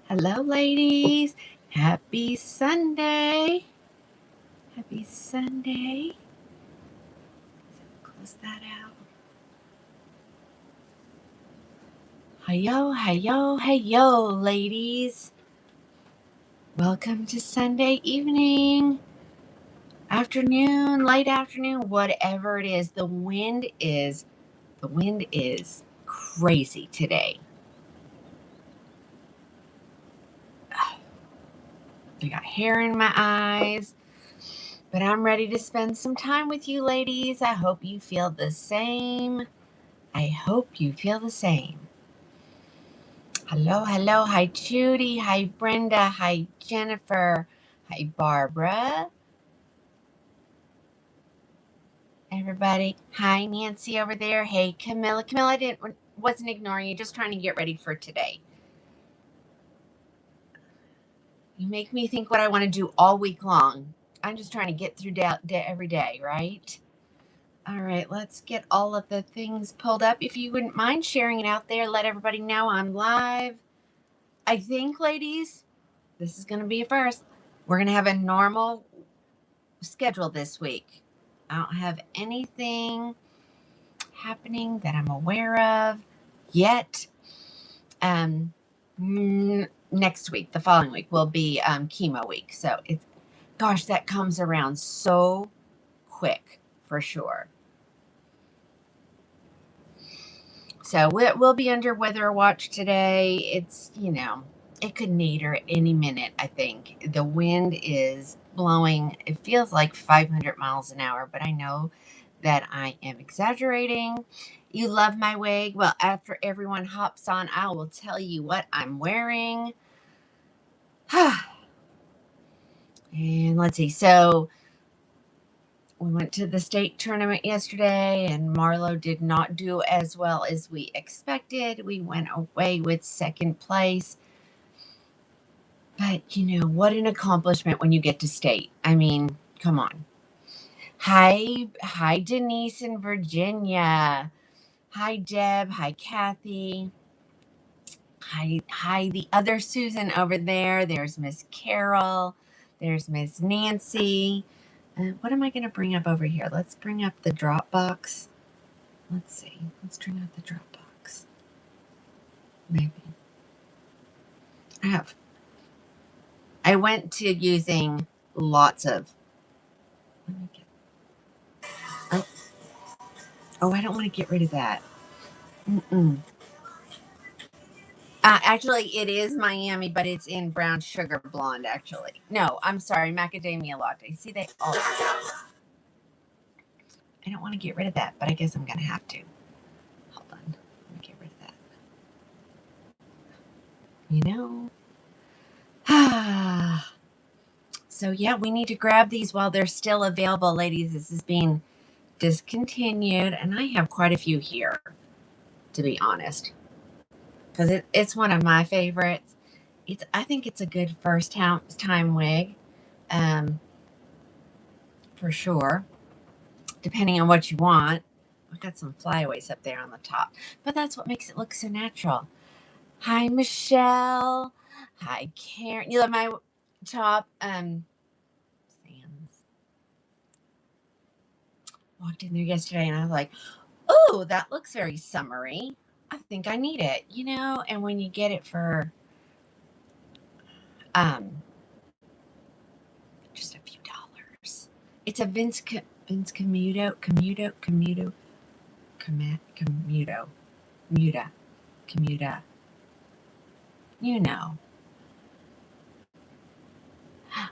Hello, ladies. Happy Sunday. Happy Sunday. Close that out. Hey yo, ladies. Welcome to Sunday evening, afternoon, late afternoon, whatever it is. The wind is crazy today. I got hair in my eyes. But I'm ready to spend some time with you, ladies. I hope you feel the same. Hello. Hi, Judy. Hi, Brenda. Hi, Jennifer. Hi, Barbara. Everybody. Hi, Nancy over there. Hey, Camilla. Camilla, wasn't ignoring you. Just trying to get ready for today. You make me think what I want to do all week long. I'm just trying to get through every day, right? All right, let's get all of the things pulled up. If you wouldn't mind sharing it out there, let everybody know I'm live. I think, ladies, this is going to be a first. We're going to have a normal schedule this week. I don't have anything happening that I'm aware of yet. Next week, the following week, will be chemo week. So gosh, that comes around so quick for sure. So we'll be under weather watch today. It's, it could nadir any minute, I think. The wind is blowing, it feels like 500 miles an hour, but I know that I am exaggerating. You love my wig? Well, after everyone hops on, I will tell you what I'm wearing. And let's see. So we went to the state tournament yesterday, and Marlo did not do as well as we expected. We went away with second place. But, what an accomplishment when you get to state. I mean, come on. Hi, Denise in Virginia. Hi, Deb. Hi, Kathy. Hi, the other Susan over there. There's Miss Carol. There's Miss Nancy. What am I going to bring up over here? Let's bring up the Dropbox. Let's see. Let's bring up the Dropbox. Maybe. I went to using lots of. Let me get. Oh, I don't want to get rid of that. Actually, it is Miami, but it's in brown sugar blonde, actually. No, I'm sorry, macadamia latte. See, they all. I don't want to get rid of that, but I guess I'm going to have to. Hold on. Let me get rid of that. So, yeah, we need to grab these while they're still available, ladies. This is being discontinued, and I have quite a few here, to be honest, because it's one of my favorites. I think it's a good first time wig, for sure, depending on what you want. I've got some flyaways up there on the top, but that's what makes it look so natural. Hi, Michelle. Hi, Karen. You love my top. Sam's walked in there yesterday, and I was like, "Oh, that looks very summery. I think I need it." And when you get it for just a few dollars, it's a Vince Camuto.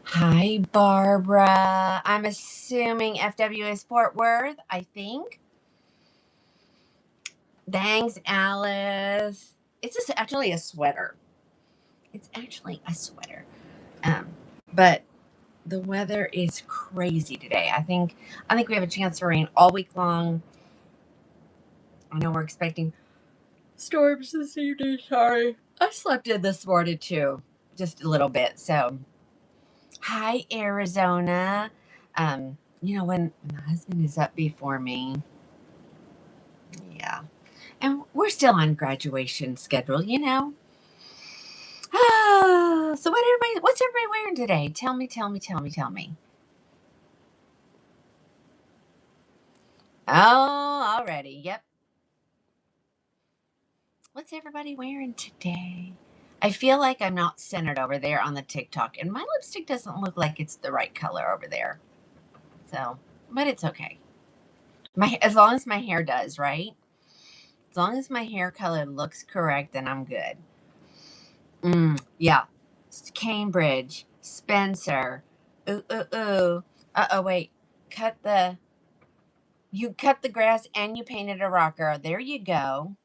Hi, Barbara. I'm assuming FWS Fort Worth, I think. Thanks, Alice. It's just actually a sweater. But the weather is crazy today. I think we have a chance to rain all week long. I know we're expecting storms this evening. Sorry. I slept in this morning too, just a little bit. So, hi, Arizona. When the husband is up before me, yeah. And we're still on graduation schedule, So what's everybody wearing today? Tell me. Oh, already. Yep. What's everybody wearing today? I feel like I'm not centered over there on the TikTok, and my lipstick doesn't look like it's the right color over there. So, but it's okay. As long as my hair does, right? As long as my hair color looks correct, then I'm good. Yeah. Cambridge, Spencer. Ooh, ooh, ooh. Uh-oh, wait. You cut the grass and you painted a rocker. There you go.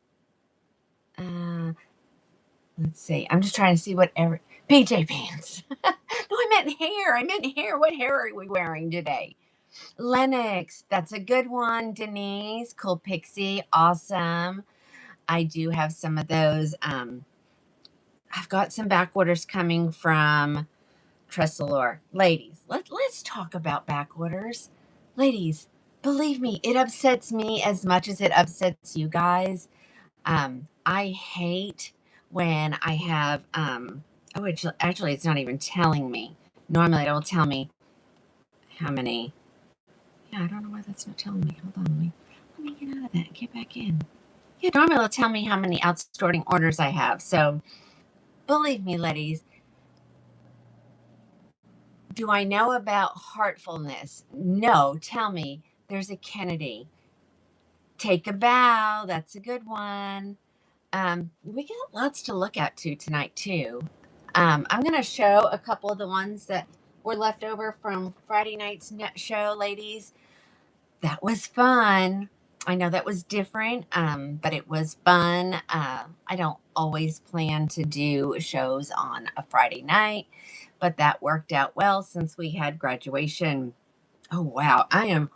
Let's see. I'm just trying to see whatever. PJ pants. No, I meant hair. What hair are we wearing today? Lennox. That's a good one. Denise. Cool Pixie. Awesome. I do have some of those. I've got some back orders coming from Tressalore. Ladies, let's talk about back orders. Ladies, believe me, it upsets me as much as it upsets you guys. I hate when I have oh, actually it's not even telling me. Normally it'll tell me how many. Yeah, I don't know why that's not telling me. Hold on, let me get out of that and get back in. Yeah, normally it'll tell me how many outstanding orders I have. So believe me, ladies, do I know about heartfulness? No, tell me. There's a Kennedy. Take a bow. That's a good one. We got lots to look at tonight too. I'm gonna show a couple of the ones that were left over from Friday night's show, ladies. That was fun. I know that was different, but it was fun. I don't always plan to do shows on a Friday night, but that worked out well since we had graduation. Oh wow, it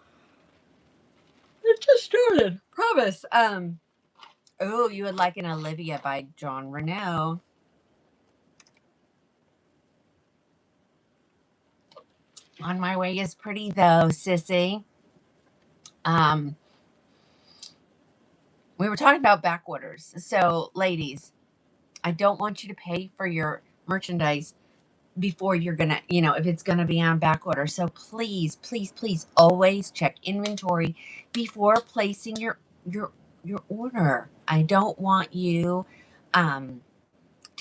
just started. Promise. Oh, you would like an Olivia by John Renault. On My Way is pretty though, sissy. Um, we were talking about back orders. So, ladies, I don't want you to pay for your merchandise before you're gonna, if it's gonna be on back order. So please, please, please always check inventory before placing your order. I don't want you to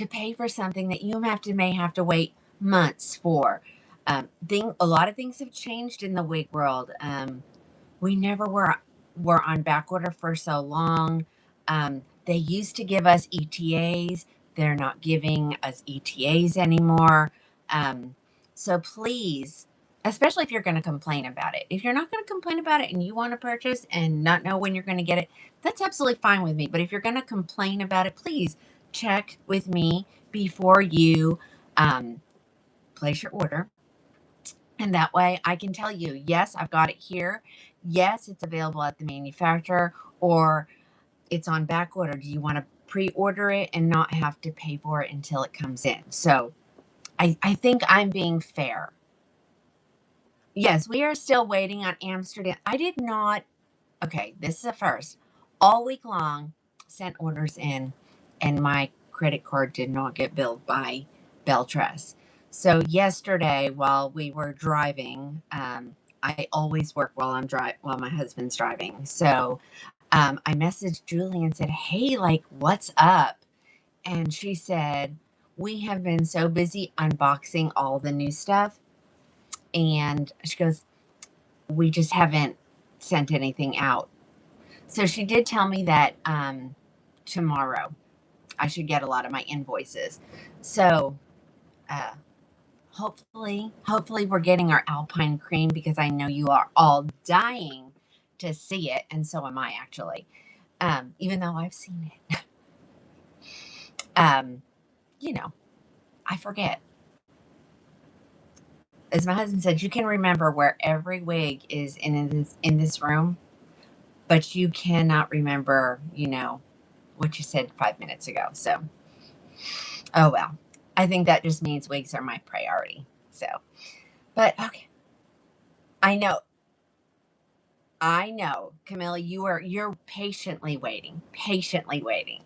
pay for something that you may have to wait months for. A lot of things have changed in the wig world. We never were on back order for so long. They used to give us ETAs. They're not giving us ETAs anymore. So please, especially if you're going to complain about it. If you're not going to complain about it and you want to purchase and not know when you're going to get it, that's absolutely fine with me. But if you're going to complain about it, please check with me before you place your order. And that way I can tell you, yes, I've got it here. Yes, it's available at the manufacturer, or it's on back order. Do you want to pre-order it and not have to pay for it until it comes in? So I think I'm being fair. Yes, we are still waiting on Amsterdam. I did not. Okay, this is a first. All week long, sent orders in, and my credit card did not get billed by Beltress. So yesterday, while we were driving, I always work while my husband's driving. So I messaged Julie and said, "Hey, like, what's up?" And she said, "We have been so busy unboxing all the new stuff." And she goes, "We just haven't sent anything out." So she did tell me that tomorrow I should get a lot of my invoices. So uh, hopefully we're getting our Alpine cream, because I know you are all dying to see it, and so am I actually. Even though I've seen it, um, I forget. As my husband said, you can remember where every wig is in this room, but you cannot remember, what you said 5 minutes ago. So, oh well. I think that just means wigs are my priority. So, but okay. I know, Camilla, you're patiently waiting. Patiently waiting.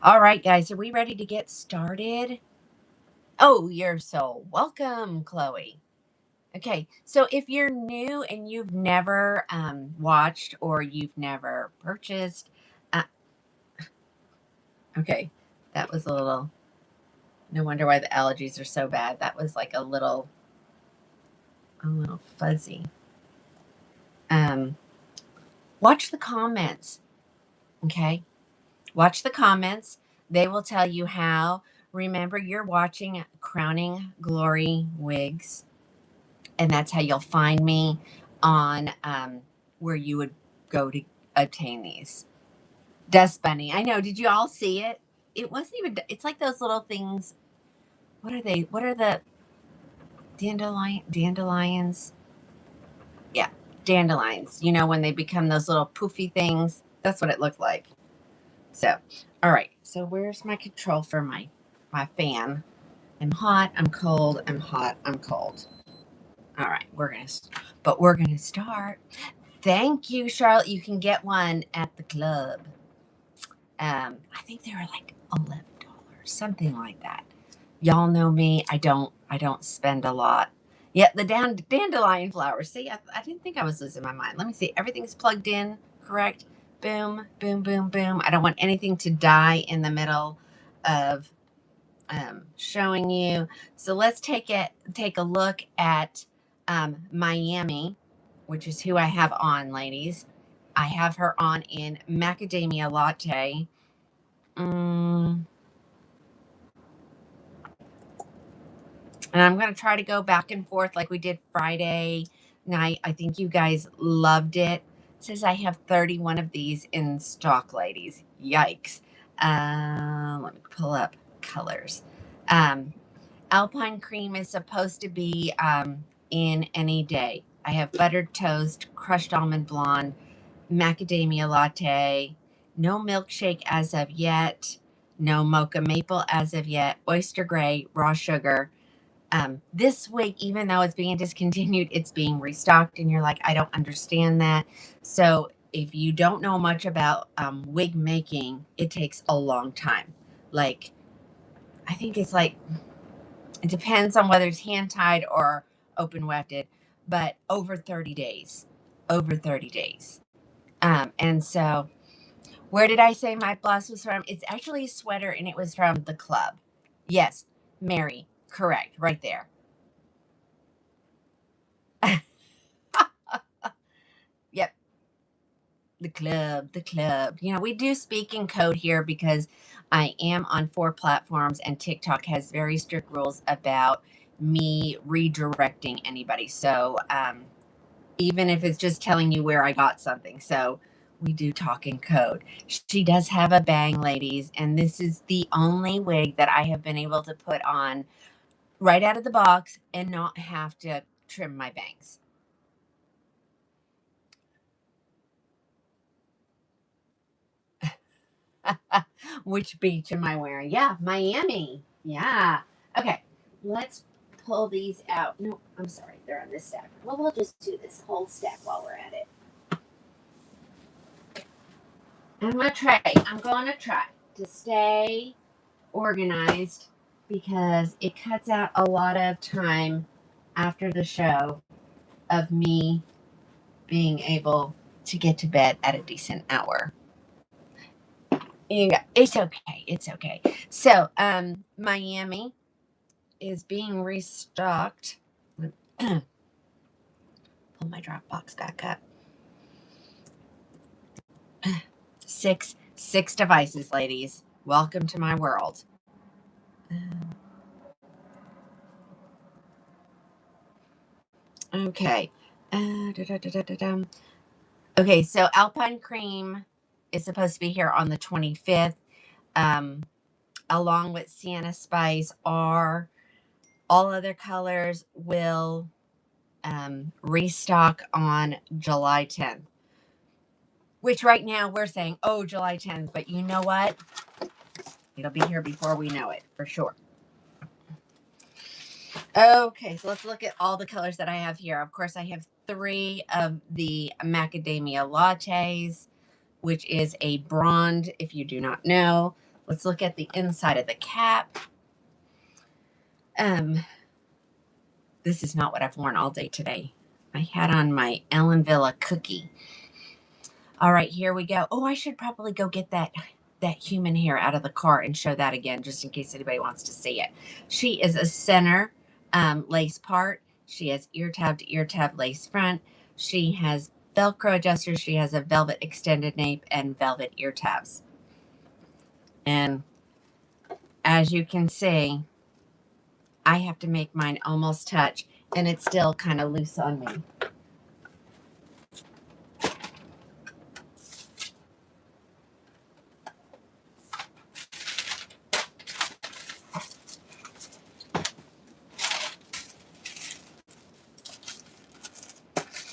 All right, guys, are we ready to get started? Oh, you're so welcome, Chloe. Okay, so if you're new and you've never watched or you've never purchased, uh, okay, that was a little, no wonder why the allergies are so bad. That was like a little fuzzy. Um, watch the comments, okay? Watch the comments. They will tell you how. Remember, you're watching Crowning Glory Wigs, and that's how you'll find me on where you would go to obtain these. Dust Bunny. I know. Did you all see it? It wasn't even, it's like those little things. What are they? What are the dandelions? Yeah, dandelions. You know, when they become those little poofy things. That's what it looked like. So, all right. So where's my control for my fan? I'm hot, I'm cold, I'm hot, I'm cold. All right, we're gonna start. Thank you, Charlotte. You can get one at the club. I think they were like $11, something like that. Y'all know me. I don't spend a lot. Yeah, the dandelion flowers. See, I didn't think I was losing my mind. Let me see. Everything's plugged in, correct? Boom, boom, boom, boom. I don't want anything to die in the middle of showing you. So let's take a look at Miami, which is who I have on, ladies. I have her on in macadamia latte. Mm, and I'm going to try to go back and forth like we did Friday night. I think you guys loved it. It says I have 31 of these in stock, ladies. Yikes. Let me pull up colors. Um, Alpine cream is supposed to be in any day. I have buttered toast, crushed almond blonde, macadamia latte, no milkshake as of yet, no mocha maple as of yet, oyster gray, raw sugar. This wig, even though it's being discontinued, it's being restocked, and you're like, I don't understand that. So if you don't know much about wig making, it takes a long time. Like, I think it's like, it depends on whether it's hand tied or open wefted, but over 30 days. Over 30 days. And so, where did I say my blouse was from? It's actually a sweater and it was from the club. Yes, Mary, correct, right there. Yep, the club, the club. You know, we do speak in code here because I am on 4 platforms and TikTok has very strict rules about me redirecting anybody. So, even if it's just telling you where I got something. So we do talk in code. She does have a bang, ladies, and this is the only wig that I have been able to put on right out of the box and not have to trim my bangs. Which beach am I wearing? Yeah, Miami. Yeah. Okay, let's pull these out. No, I'm sorry, they're on this stack. Well, we'll just do this whole stack while we're at it. I'm going to try to stay organized because it cuts out a lot of time after the show of me being able to get to bed at a decent hour. Yeah, it's okay. It's okay. So, Miami is being restocked. Pull my Dropbox back up. Six devices, ladies. Welcome to my world. Okay. Okay, so Alpine Cream is supposed to be here on the 25th, along with Sienna Spice. Are all other colors will restock on July 10th, which right now we're saying, oh, July 10th, but you know what? It'll be here before we know it, for sure. Okay, so let's look at all the colors that I have here. Of course, I have 3 of the macadamia lattes, which is a blonde, if you do not know. Let's look at the inside of the cap. This is not what I've worn all day today. I had on my Ellen Villa cookie. All right, here we go. Oh, I should probably go get that human hair out of the car and show that again, just in case anybody wants to see it. She is a center lace part. She has ear tab lace front. She has Velcro adjusters. She has a velvet extended nape and velvet ear tabs. And as you can see, I have to make mine almost touch, and it's still kind of loose on me.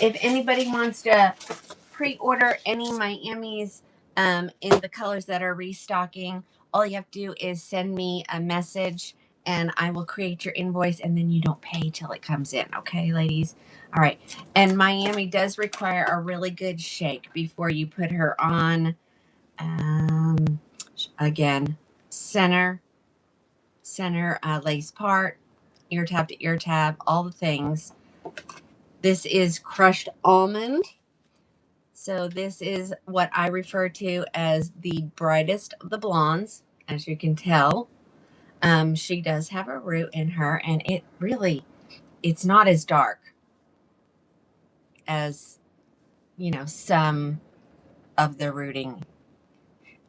If anybody wants to pre-order any Miamis in the colors that are restocking, all you have to do is send me a message and I will create your invoice, and then you don't pay till it comes in. Okay, ladies? All right. And Miami does require a really good shake before you put her on. Again, center lace part, ear tab to ear tab, all the things. This is crushed almond. So this is what I refer to as the brightest of the blondes, as you can tell. She does have a root in her, and it's not as dark as, some of the rooting.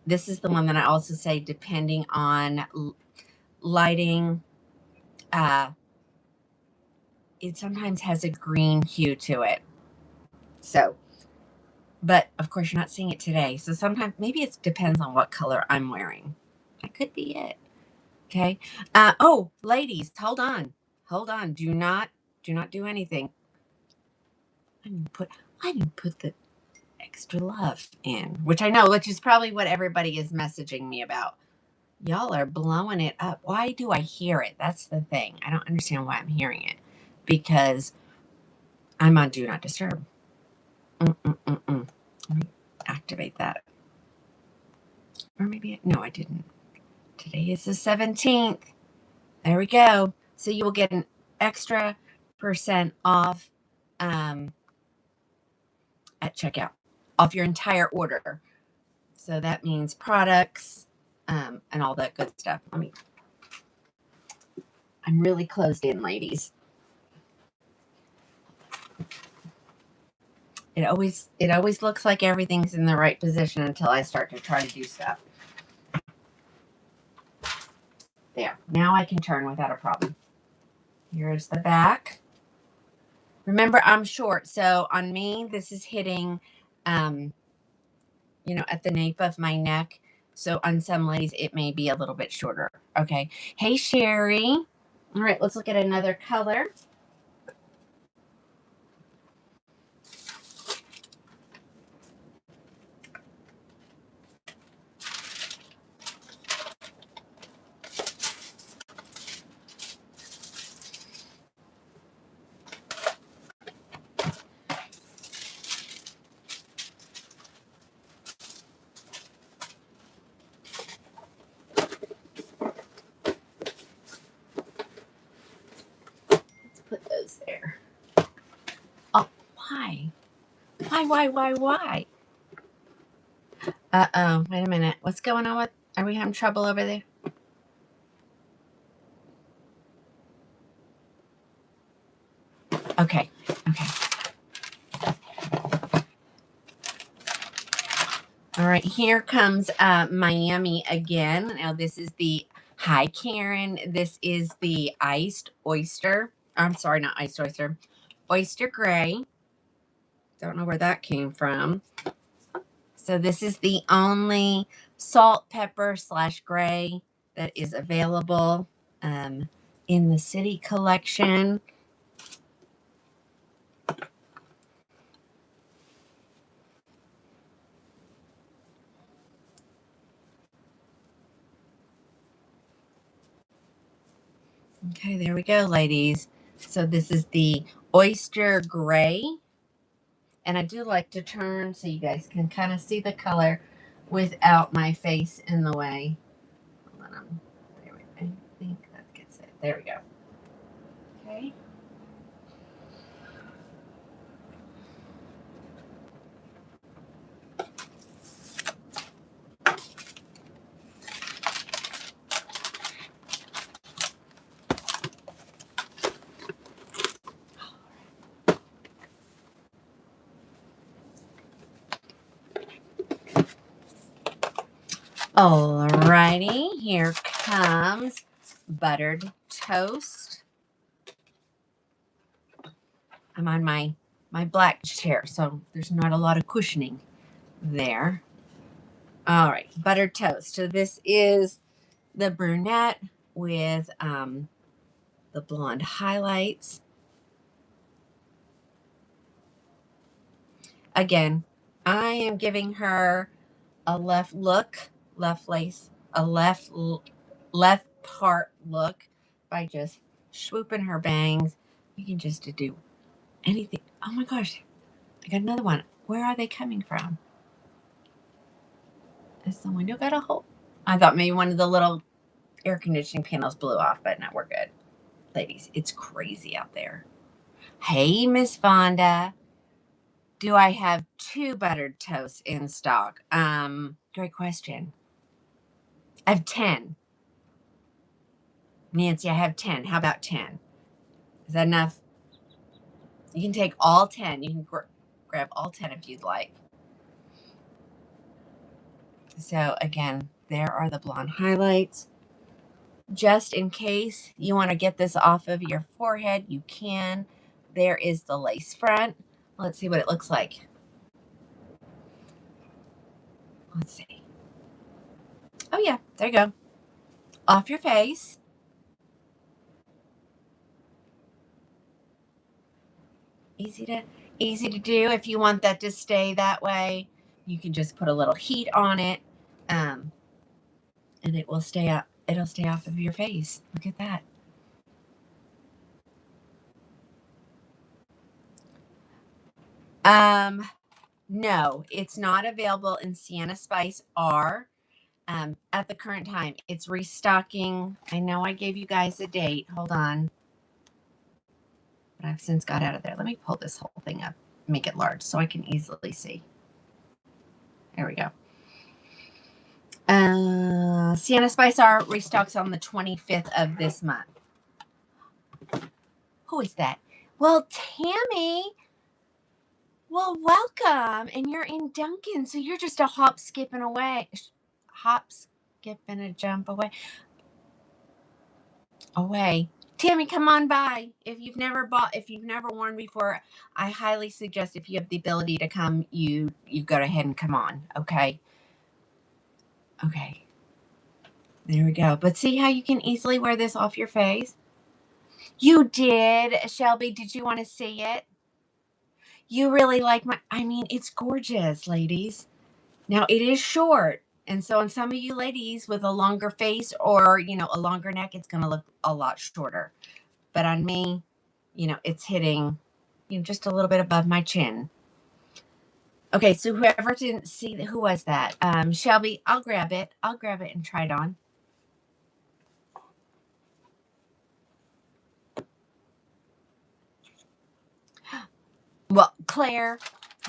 This is the one that I also say, depending on lighting, it sometimes has a green hue to it. So, but of course you're not seeing it today. So sometimes maybe it depends on what color I'm wearing. That could be it. Okay. Oh, ladies, hold on. Do not do anything. I didn't put the extra love in, which is probably what everybody is messaging me about. Y'all are blowing it up. Why do I hear it? That's the thing. I don't understand why I'm hearing it, because I'm on Do Not Disturb. Let me activate that. Or maybe, no, I didn't. Today is the 17th. There we go. So you will get an extra % off at checkout, off your entire order. So that means products and all that good stuff. I'm really closed in, ladies. It always looks like everything's in the right position until I start to try to do stuff. There. Now I can turn without a problem. Here's the back. Remember, I'm short, so on me, this is hitting, at the nape of my neck. So on some ladies, it may be a little bit shorter. Okay. Hey, Sherry. All right, let's look at another color. Put those there. Oh, why? Why? Uh-oh, wait a minute. What's going on are we having trouble over there? Okay. All right, here comes Miami again. Now this is the, hi Karen, this is the iced oyster. I'm sorry, not iced oyster. Oyster gray. Don't know where that came from. So this is the only salt, pepper / gray that is available in the City collection. Okay, there we go, ladies. So this is the oyster gray. And I do like to turn so you guys can kind of see the color without my face in the way. Hold on. I think that gets it. There we go. Alrighty, here comes buttered toast. I'm on my black chair, so there's not a lot of cushioning there. All right, buttered toast. So this is the brunette with the blonde highlights. Again, I am giving her a left look, left lace, a left part look by just swooping her bangs. You can just do anything. Oh my gosh, I got another one. Where are they coming from? Is the window got a hole? I thought maybe one of the little air conditioning panels blew off, but no, we're good. Ladies, it's crazy out there. Hey, Miss Fonda. Do I have 2 buttered toasts in stock? Great question. I have 10. Nancy, I have 10. How about 10? Is that enough? You can take all 10. You can grab all 10 if you'd like. So again, there are the blonde highlights. Just in case you want to get this off of your forehead, you can. There is the lace front. Let's see what it looks like. Let's see. Oh yeah, there you go. Off your face. Easy to do. If you want that to stay that way, you can just put a little heat on it, and it will stay up. It'll stay off of your face. Look at that. No, it's not available in Sienna Spice R. At the current time. It's restocking. I know I gave you guys a date. Hold on. But I've since got out of there. Let me pull this whole thing up, make it large so I can easily see. There we go. Sienna Spice R restocks on the 25th of this month. Who is that? Well, Tammy. Well, welcome. And you're in Duncan, so you're just a hop, skip, and away. Hop, skip, and a jump away. Tammy, come on by. If you've never worn before, I highly suggest, if you have the ability to come, you go ahead and come on. Okay. There we go. But see how you can easily wear this off your face? You did, Shelby. Did you want to see it? You really like it's gorgeous, ladies. Now it is short. And so on some of you ladies with a longer face or, a longer neck, it's going to look a lot shorter. But on me, it's hitting, just a little bit above my chin. Okay, so whoever didn't see, who was that? Shelby, I'll grab it and try it on. Well, Claire,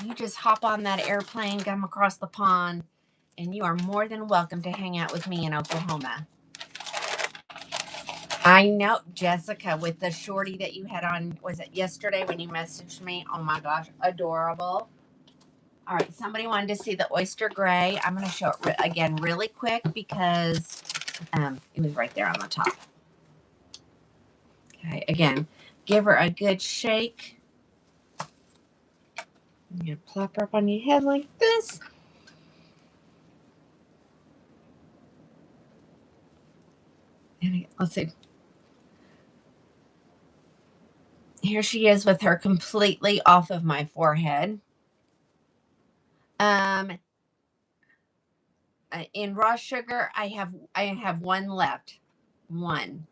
you just hop on that airplane, come across the pond, and you are more than welcome to hang out with me in Oklahoma. I know, Jessica, with the shorty that you had on, was it yesterday when you messaged me? Oh my gosh, adorable. All right, somebody wanted to see the oyster gray. I'm going to show it again really quick because it was right there on the top. Okay, again, give her a good shake. I'm going to plop her up on your head like this. And let's see. Here she is with her completely off of my forehead. In raw sugar, I have one left. One.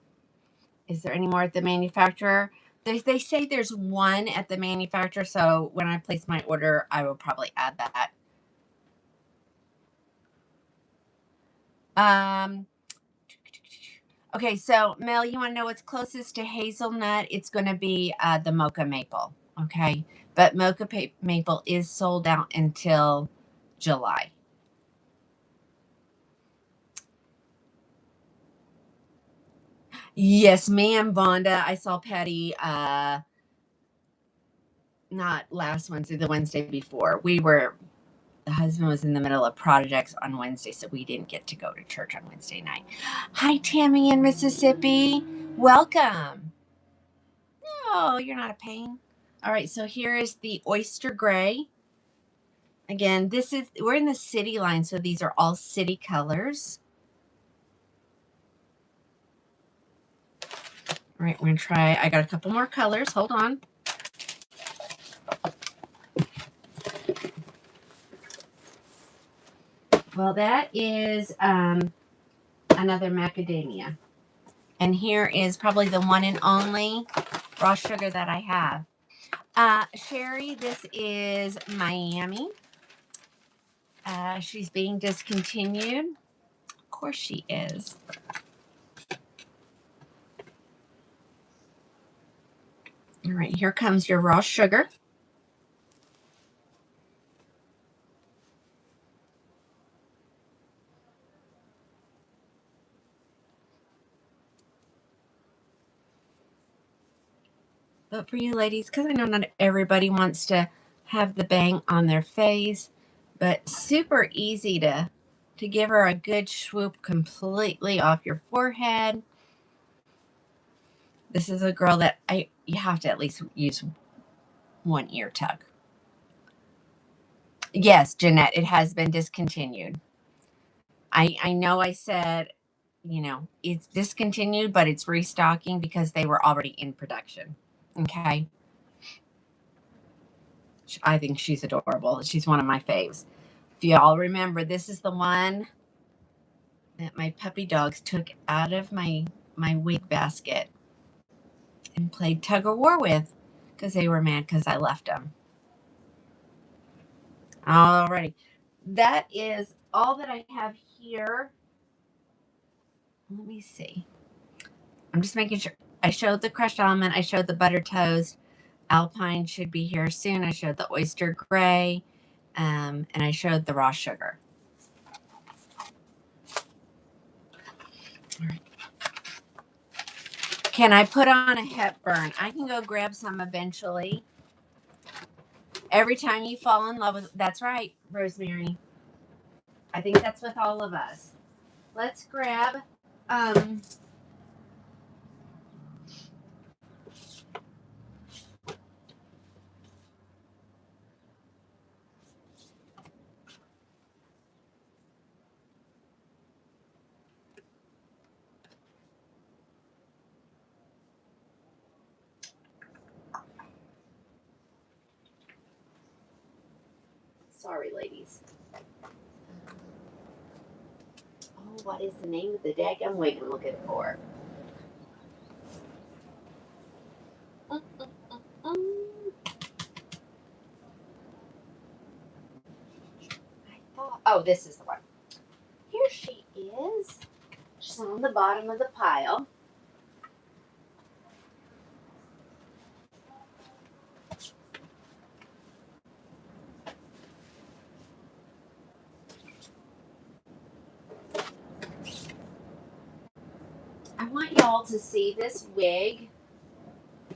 Is there any more at the manufacturer? They say there's one at the manufacturer, so when I place my order, I will probably add that. Okay, so Mel, you want to know what's closest to hazelnut? It's going to be the mocha maple. Okay, but mocha maple is sold out until July. Yes, ma'am, Vonda. I saw Patty not last Wednesday, the Wednesday before. We were the husband was in the middle of projects on Wednesday, so we didn't get to go to church on Wednesday night. Hi, Tammy in Mississippi. Welcome. Oh, you're not a pain. All right, so here is the oyster gray. Again, we're in the city line, so these are all city colors. All right, we're going to try. I got a couple more colors. Hold on. Well, that is another macadamia. And here is probably the one and only raw sugar that I have. Sherry, this is Miami. She's being discontinued. Of course she is. All right, here comes your raw sugar. But for you ladies, because I know not everybody wants to have the bang on their face, but super easy to give her a good swoop completely off your forehead. This is a girl that you have to at least use one ear tug. Yes, Jeanette, it has been discontinued. I know I said, it's discontinued, but it's restocking because they were already in production. Okay. I think she's adorable. She's one of my faves. If y'all remember, this is the one that my puppy dogs took out of my wig basket and played tug of war with because they were mad because I left them. Alrighty. That is all that I have here. Let me see. I'm just making sure. I showed the crushed almond. I showed the butter toast. Alpine should be here soon. I showed the oyster gray. And I showed the raw sugar. All right. Can I put on a Hepburn? I can go grab some eventually. Every time you fall in love with, that's right, Rosemary. I think that's with all of us. Let's grab, sorry, ladies. Oh, what is the name of the daggum wig I'm looking for? Oh, this is the one. Here she is. She's on the bottom of the pile. I want y'all to see this wig.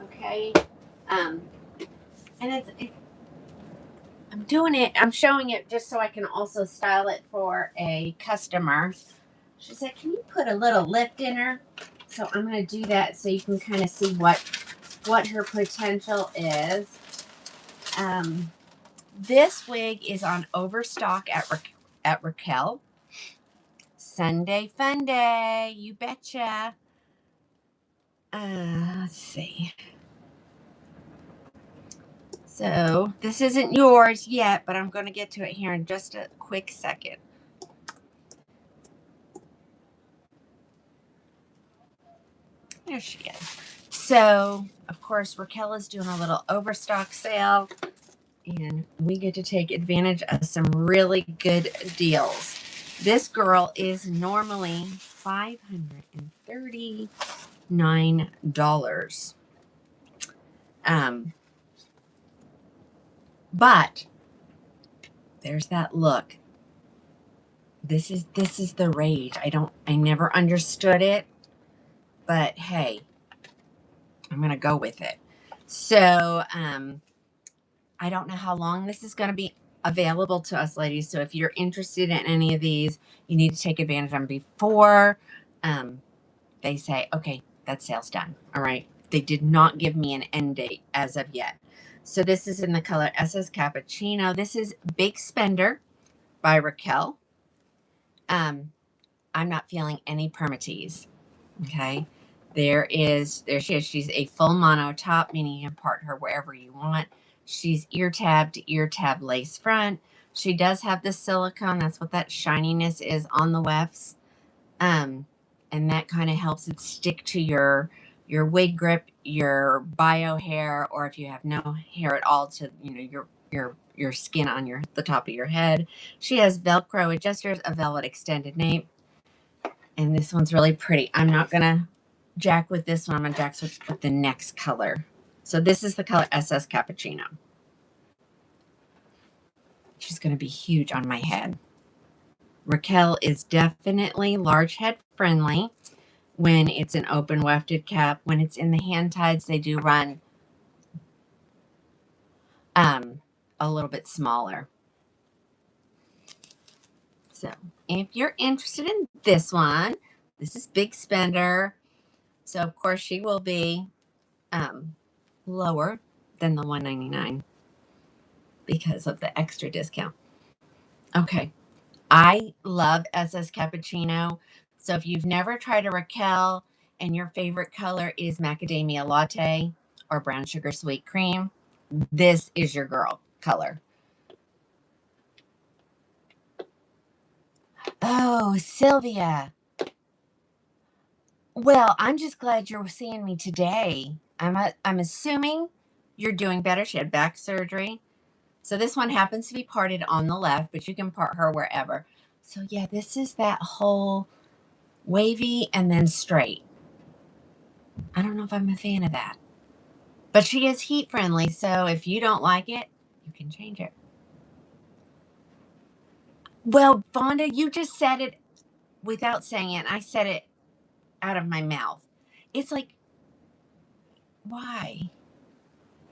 Okay. And I'm doing it. I'm showing it just so I can also style it for a customer. She said, "Can you put a little lift in her?" So I'm going to do that so you can kind of see what her potential is. This wig is on overstock at Raquel. Sunday fun day, you betcha. Let's see. So this isn't yours yet, but I'm going to get to it here in just a quick second. There she is. So, of course, Raquel is doing a little overstock sale, and we get to take advantage of some really good deals. This girl is normally $539. But there's that look. This is the rage. I never understood it, but hey, I'm gonna go with it. So I don't know how long this is gonna be available to us, ladies. So if you're interested in any of these, you need to take advantage of them before they say, okay, that sale's done. All right. They did not give me an end date as of yet. So this is in the color SS Cappuccino. This is Big Spender by Raquel. I'm not feeling any permatease. Okay. There she is. She's a full mono top, meaning you can part her wherever you want. She's ear tab to ear tab lace front. She does have the silicone. That's what that shininess is on the wefts. And that kind of helps it stick to your wig grip, your bio hair, or if you have no hair at all, to your skin on the top of your head. She has Velcro adjusters, a velvet extended nape, and this one's really pretty. I'm not gonna jack with this one. I'm gonna jack with the next color. So this is the color SS Cappuccino. She's gonna be huge on my head. Raquel is definitely large head friendly when it's an open wefted cap. When it's in the hand tieds, they do run a little bit smaller. So if you're interested in this one, this is Big Spender. So of course she will be lower than the $199 because of the extra discount. Okay. I love SS Cappuccino. So if you've never tried a Raquel and your favorite color is macadamia latte or brown sugar sweet cream, this is your girl color. Oh, Sylvia. Well, I'm just glad you're seeing me today. I'm assuming you're doing better. She had back surgery. So this one happens to be parted on the left, but you can part her wherever. So yeah, this is that whole wavy and then straight. I don't know if I'm a fan of that. But she is heat friendly, so if you don't like it, you can change it. Well, Vonda, you just said it without saying it. I said it out of my mouth. It's like, why?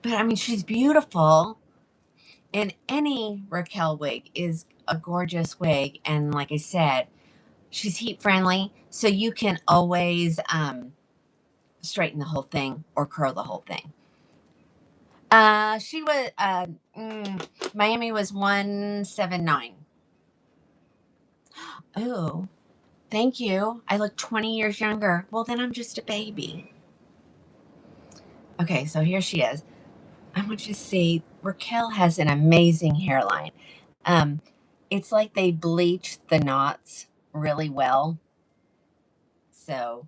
But I mean, she's beautiful. And any Raquel wig is a gorgeous wig. And like I said, she's heat friendly. So you can always straighten the whole thing or curl the whole thing. She was, Miami was 179. Oh, thank you. I look 20 years younger. Well, then I'm just a baby. Okay, so here she is. I want you to see Raquel has an amazing hairline. It's like they bleached the knots really well. So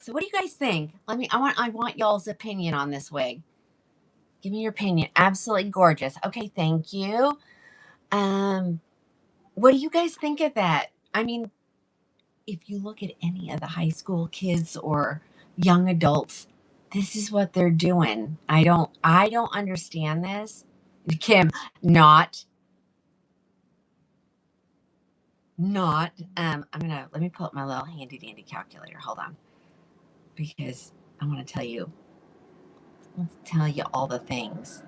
what do you guys think? I want y'all's opinion on this wig. Give me your opinion. Absolutely gorgeous. Okay, thank you. What do you guys think of that? I mean, if you look at any of the high school kids or young adults, this is what they're doing. I don't understand this. Kim, let me pull up my little handy dandy calculator. Hold on. Because I want to tell you all the things.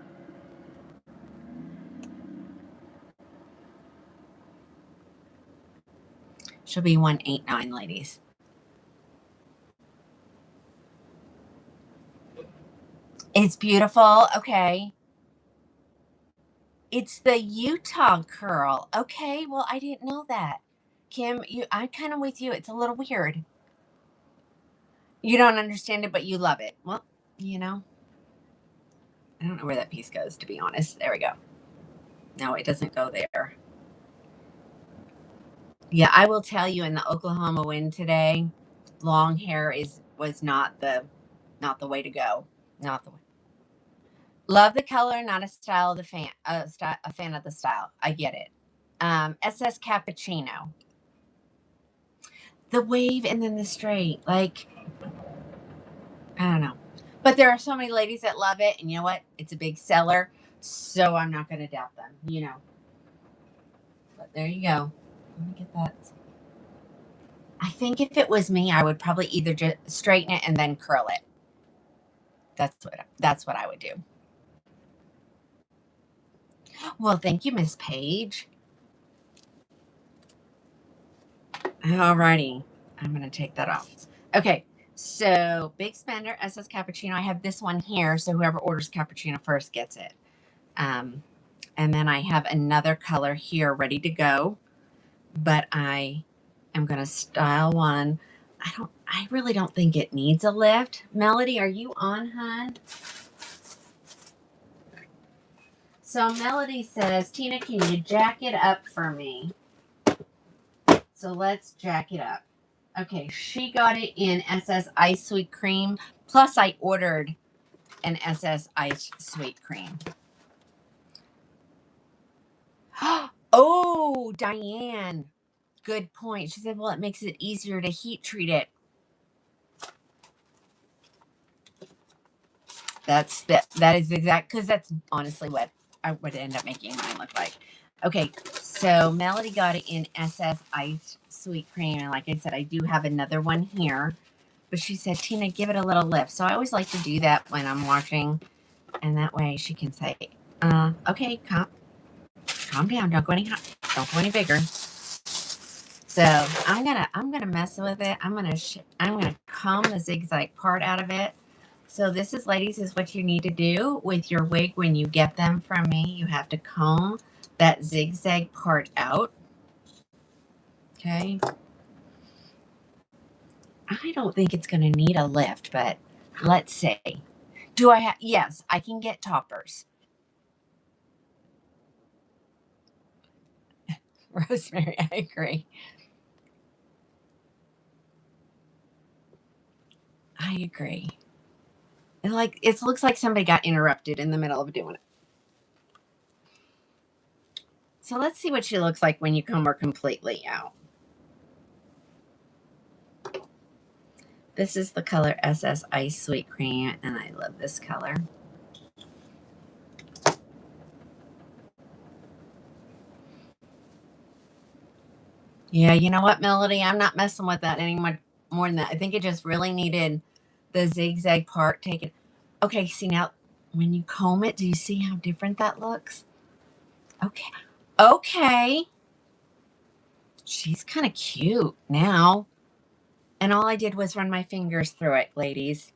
She'll be 189, ladies. It's beautiful. Okay. It's the Utah curl. Okay. Well, I didn't know that. Kim, I'm kind of with you. It's a little weird. You don't understand it, but you love it. Well, I don't know where that piece goes, to be honest. There we go. No, it doesn't go there. Yeah, I will tell you, in the Oklahoma wind today, long hair was not the way to go. Not the way. Love the color, not a style of the fan. A fan of the style. I get it. SS Cappuccino. The wave and then the straight. Like, I don't know. But there are so many ladies that love it, and you know what? It's a big seller, so I'm not going to doubt them. But there you go. Let me get that. I think if it was me, I would probably either just straighten it and then curl it. That's what I would do. Well, thank you, Miss Page. Alrighty. I'm going to take that off. Okay. So, Big Spender, SS Cappuccino. I have this one here, so whoever orders cappuccino first gets it. And then I have another color here ready to go, but I am going to style one. I really don't think it needs a lift. Melody, are you on, hun? So Melody says, Tina, can you jack it up for me? So let's jack it up. Okay, she got it in SS Ice Sweet Cream. Plus, I ordered an SS Ice Sweet Cream. Oh, Diane. Good point. She said, well, it makes it easier to heat treat it. That is exact, because that's honestly what I would end up making mine look like. Okay, so Melody got it in SS Ice Sweet Cream. And like I said, I do have another one here. But she said, Tina, give it a little lift. So I always like to do that when I'm washing. And that way she can say, okay, calm down. Don't go any bigger. So I'm gonna mess with it. I'm gonna comb the zigzag part out of it. So this is, ladies, is what you need to do with your wig when you get them from me. You have to comb that zigzag part out. Okay. I don't think it's going to need a lift, but let's see. Do I have? Yes, I can get toppers. Rosemary, I agree. I agree. And like, it looks like somebody got interrupted in the middle of doing it. So let's see what she looks like when you comb her completely out. This is the color SS Ice Sweet Cream, and I love this color. Yeah, you know what, Melody? I'm not messing with that anymore more than that. I think it just really needed the zigzag part taken. Okay, see now, when you comb it, do you see how different that looks? Okay. Okay. She's kind of cute now. And all I did was run my fingers through it, ladies.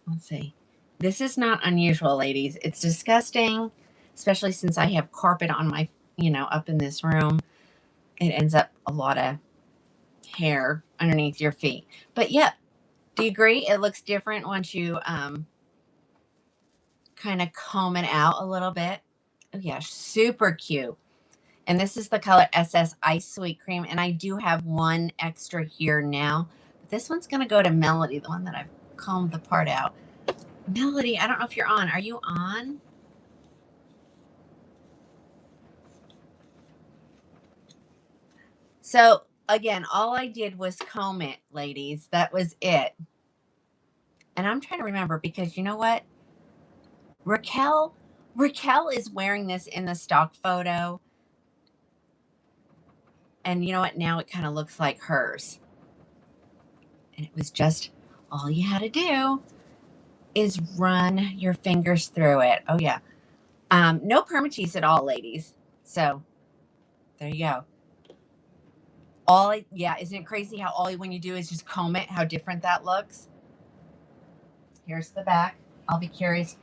Let's see. This is not unusual, ladies. It's disgusting, especially since I have carpet on my, up in this room. It ends up a lot of hair underneath your feet. But yeah, do you agree? It looks different once you kind of comb it out a little bit. Oh yeah, super cute. And this is the color SS Ice Sweet Cream. And I do have one extra here now. But this one's going to go to Melody, the one that I've combed the part out. Melody, I don't know if you're on. Are you on? So, again, all I did was comb it, ladies. That was it. And I'm trying to remember because you know what? Raquel is wearing this in the stock photo. And you know what? Now it kind of looks like hers. And it was just all you had to do is run your fingers through it. Oh yeah. No permatease at all, ladies. So there you go. Isn't it crazy how when you do is just comb it, how different that looks? Here's the back. I'll be curious.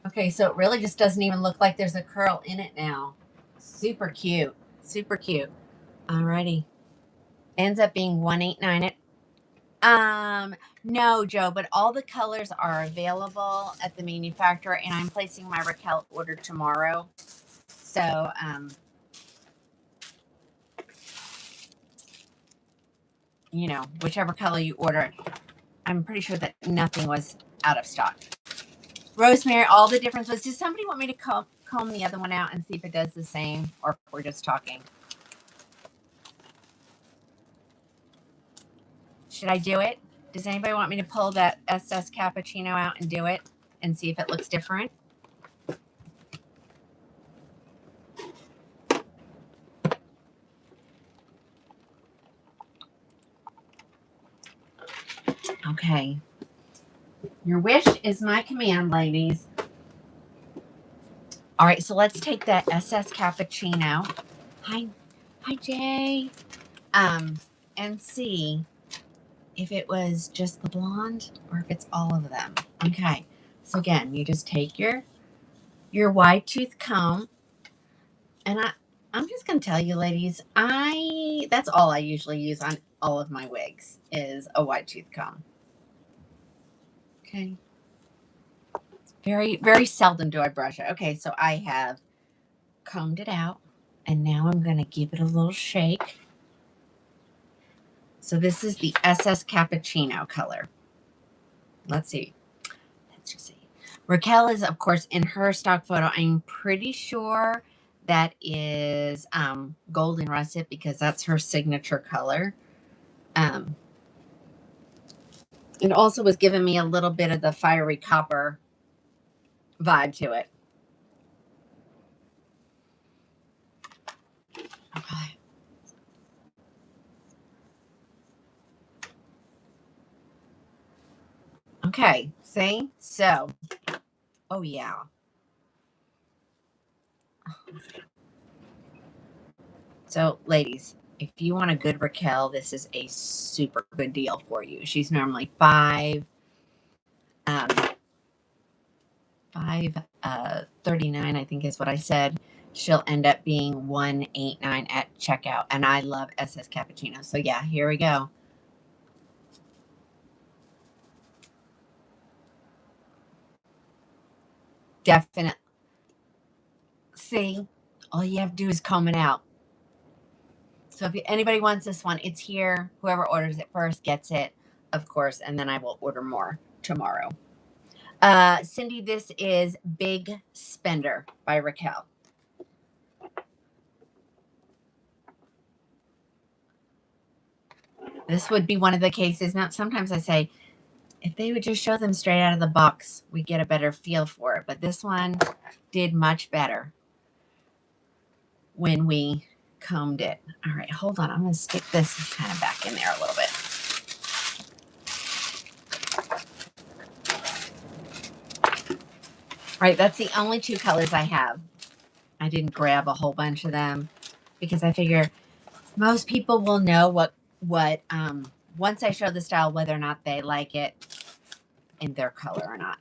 Okay, so it really just doesn't even look like there's a curl in it now. Super cute. Super cute. Alrighty. Ends up being 189 it. No, Joe, but all the colors are available at the manufacturer, and I'm placing my Raquel order tomorrow. So, whichever color you order, I'm pretty sure that nothing was out of stock. Rosemary, all the difference was, does somebody want me to comb the other one out and see if it does the same, or if we're just talking? Should I do it? Does anybody want me to pull that SS Cappuccino out and do it and see if it looks different? Okay. Your wish is my command, ladies. All right, so let's take that SS Cappuccino. Hi, Jay. And see if it was just the blonde or if it's all of them. Okay, so again, you just take your wide tooth comb, and I'm just gonna tell you, ladies, that's all I usually use on all of my wigs is a wide tooth comb. Okay, very, very seldom do I brush it. Okay, so I have combed it out, and now I'm gonna give it a little shake. So this is the SS Cappuccino color. Let's see. Let's just see. Raquel is, of course, in her stock photo. I'm pretty sure that is golden russet because that's her signature color. It also was giving me a little bit of the fiery copper vibe to it. Okay. Okay, see? So, oh yeah. So, ladies, if you want a good Raquel, this is a super good deal for you. She's normally $5.39, I think is what I said. She'll end up being $189 at checkout, and I love SS Cappuccino. So yeah, here we go. Definitely. See, all you have to do is comb it out. So if anybody wants this one, it's here. Whoever orders it first gets it, of course, and then I will order more tomorrow. Cindy, this is Big Spender by Raquel. This would be one of the cases. Now, sometimes I say, if they would just show them straight out of the box, we get a better feel for it. But this one did much better when we combed it. All right, hold on. I'm going to stick this kind of back in there a little bit. All right, that's the only two colors I have. I didn't grab a whole bunch of them because I figure most people will know what once I show the style, whether or not they like it in their color or not.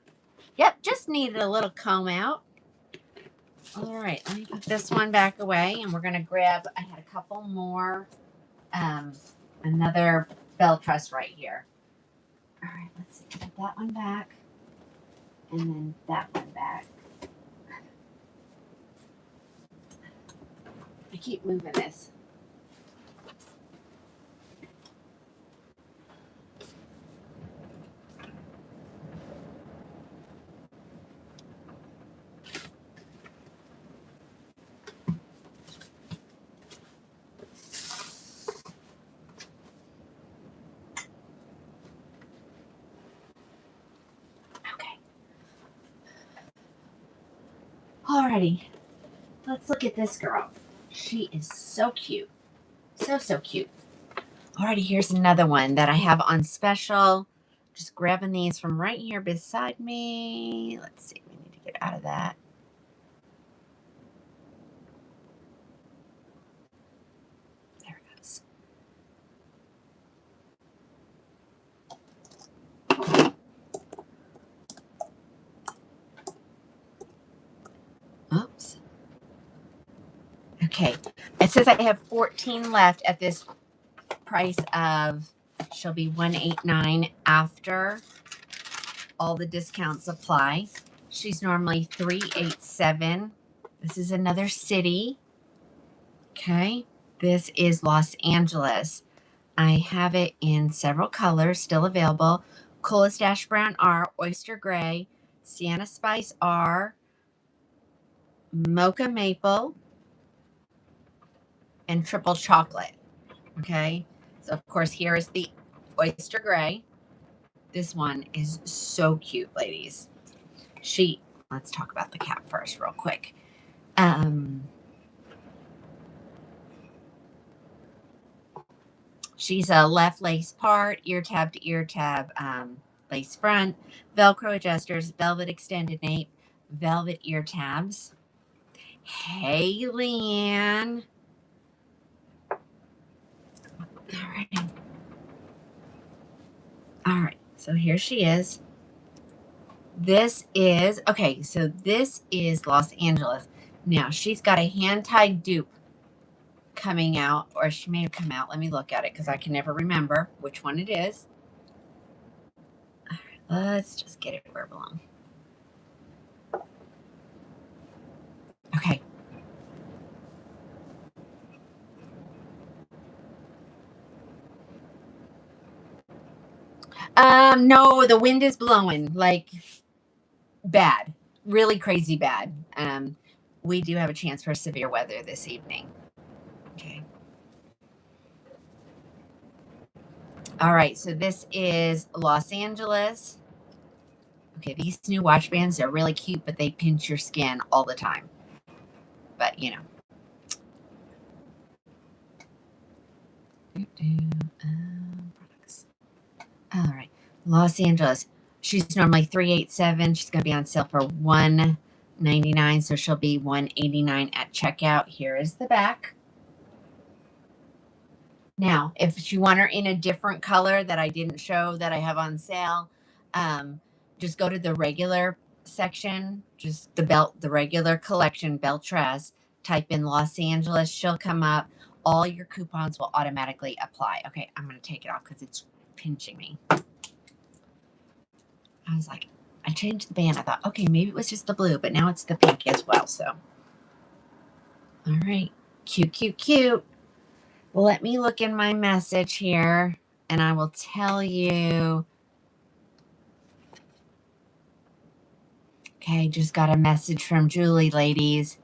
Yep, just needed a little comb out. All right, let me put this one back away, and we're gonna grab. I had a couple more. Another bell truss right here. All right, let's see. Put that one back, and then that one back. I keep moving this. Alrighty, let's look at this girl. She is so cute. So cute. Alrighty, here's another one that I have on special. Just grabbing these from right here beside me. Let's see, we need to get out of that. There it goes. Oops. Okay, it says I have 14 left at this price of, she'll be $189 after all the discounts apply. She's normally $387. This is another city. Okay, this is Los Angeles. I have it in several colors still available. Coolest Ash Brown R, Oyster Gray, Sienna Spice R, Mocha Maple, and Triple Chocolate. Okay, so of course here is the Oyster Gray. This one is so cute, ladies. Let's talk about the cap first real quick. She's a left lace part, ear tab to ear tab, lace front, Velcro adjusters, velvet extended nape, velvet ear tabs. Hey, Leanne. All right. All right. So here she is. This is, okay, so this is Los Angeles. Now, she's got a hand-tied dupe coming out, or she may have come out. Let me look at it because I can never remember which one it is. All right, let's just get it where it belongs. Okay. No, the wind is blowing like bad, really crazy bad. We do have a chance for severe weather this evening. Okay. All right, so this is Los Angeles. Okay, these new watch bands are really cute, but they pinch your skin all the time. But, you know. Products. All right, Los Angeles. She's normally $387. She's going to be on sale for $199, so she'll be $189 at checkout. Here is the back. Now, if you want her in a different color that I didn't show that I have on sale, just go to the regular section, just the regular collection, belt dress, type in Los Angeles, she'll come up. All your coupons will automatically apply. Okay, I'm going to take it off because it's pinching me. I was like, I changed the band. I thought, okay, maybe it was just the blue, but now it's the pink as well. So, all right, cute, cute, cute. Well, let me look in my message here and I will tell you. Okay, just got a message from Julie, ladies.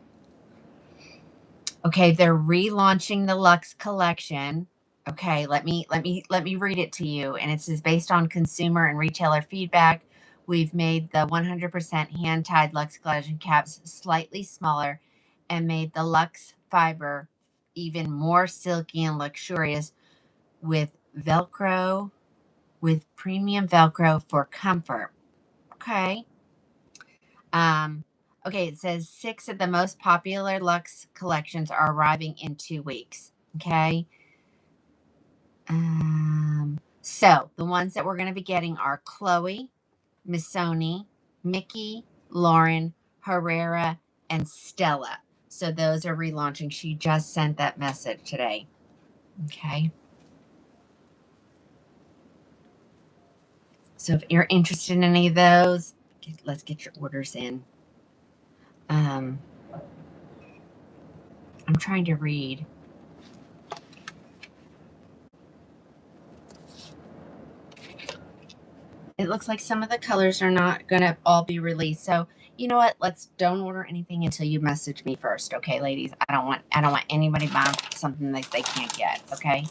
Okay, they're relaunching the Luxe collection. Okay, let me read it to you. And it says, based on consumer and retailer feedback, we've made the 100% hand-tied Luxe collection caps slightly smaller and made the Luxe fiber even more silky and luxurious with Velcro, with premium Velcro for comfort. Okay. Okay, it says 6 of the most popular Luxe collections are arriving in 2 weeks. Okay. So the ones that we're going to be getting are Chloe, Missoni, Mickey, Lauren, Herrera, and Stella. So those are relaunching. She just sent that message today. Okay. So if you're interested in any of those, let's get your orders in. I'm trying to read. It looks like some of the colors are not going to all be released. So, you know what? Don't order anything until you message me first, okay, ladies? I don't want anybody buying something that they can't get, okay?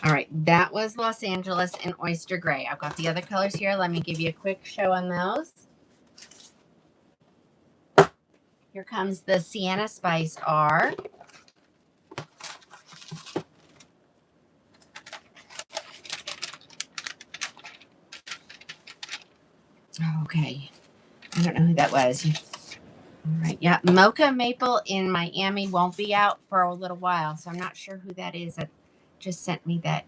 All right, that was Los Angeles and Oyster Gray. I've got the other colors here. Let me give you a quick show on those. Here comes the Sienna Spice R. Okay. I don't know who that was. All right. Yeah. Mocha Maple in Miami won't be out for a little while, so I'm not sure who that is that just sent me that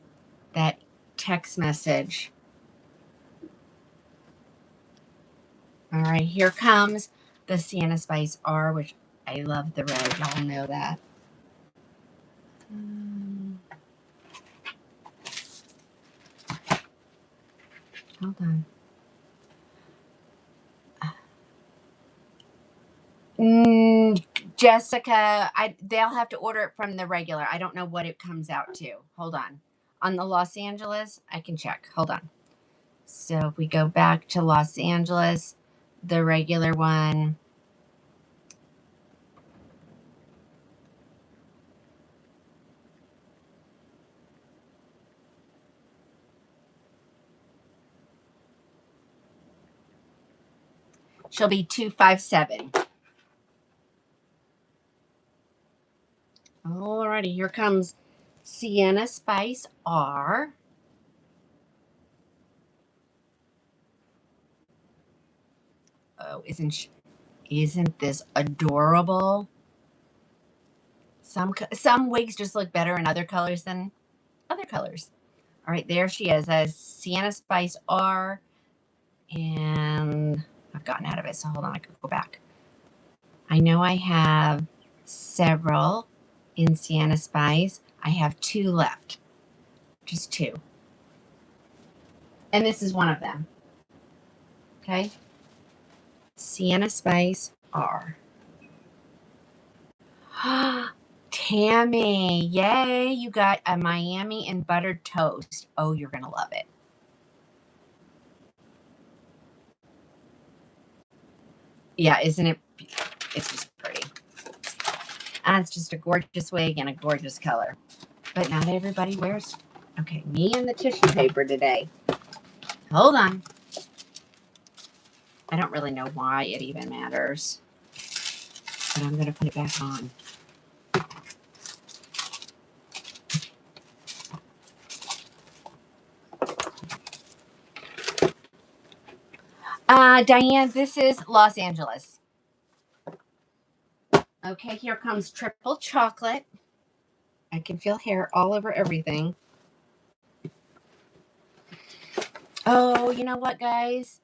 text message. All right. Here comes the Sienna Spice R, which I love the red. Y'all know that. Hold on. Jessica, they'll have to order it from the regular. I don't know what it comes out to. Hold on. On the Los Angeles, I can check. Hold on. So if we go back to Los Angeles, the regular one. She'll be $257. Alrighty, here comes Sienna Spice R. Oh, isn't Isn't this adorable? Some wigs just look better in other colors than other colors. All right, there she is, a Sienna Spice R, and I've gotten out of it, so hold on, I could go back. I know I have several in Sienna Spice. I have 2 left, just 2. And this is one of them, okay? Sienna Spice R. Tammy, yay, you got a Miami and buttered toast. Oh, you're going to love it. Yeah, isn't it? It's just pretty. And it's just a gorgeous wig and a gorgeous color. But not everybody wears. Okay, me and the tissue paper today. Hold on. I don't really know why it even matters. But I'm going to put it back on. Diane, this is Los Angeles. Okay, here comes triple chocolate. I can feel hair all over everything. Oh, you know what, guys?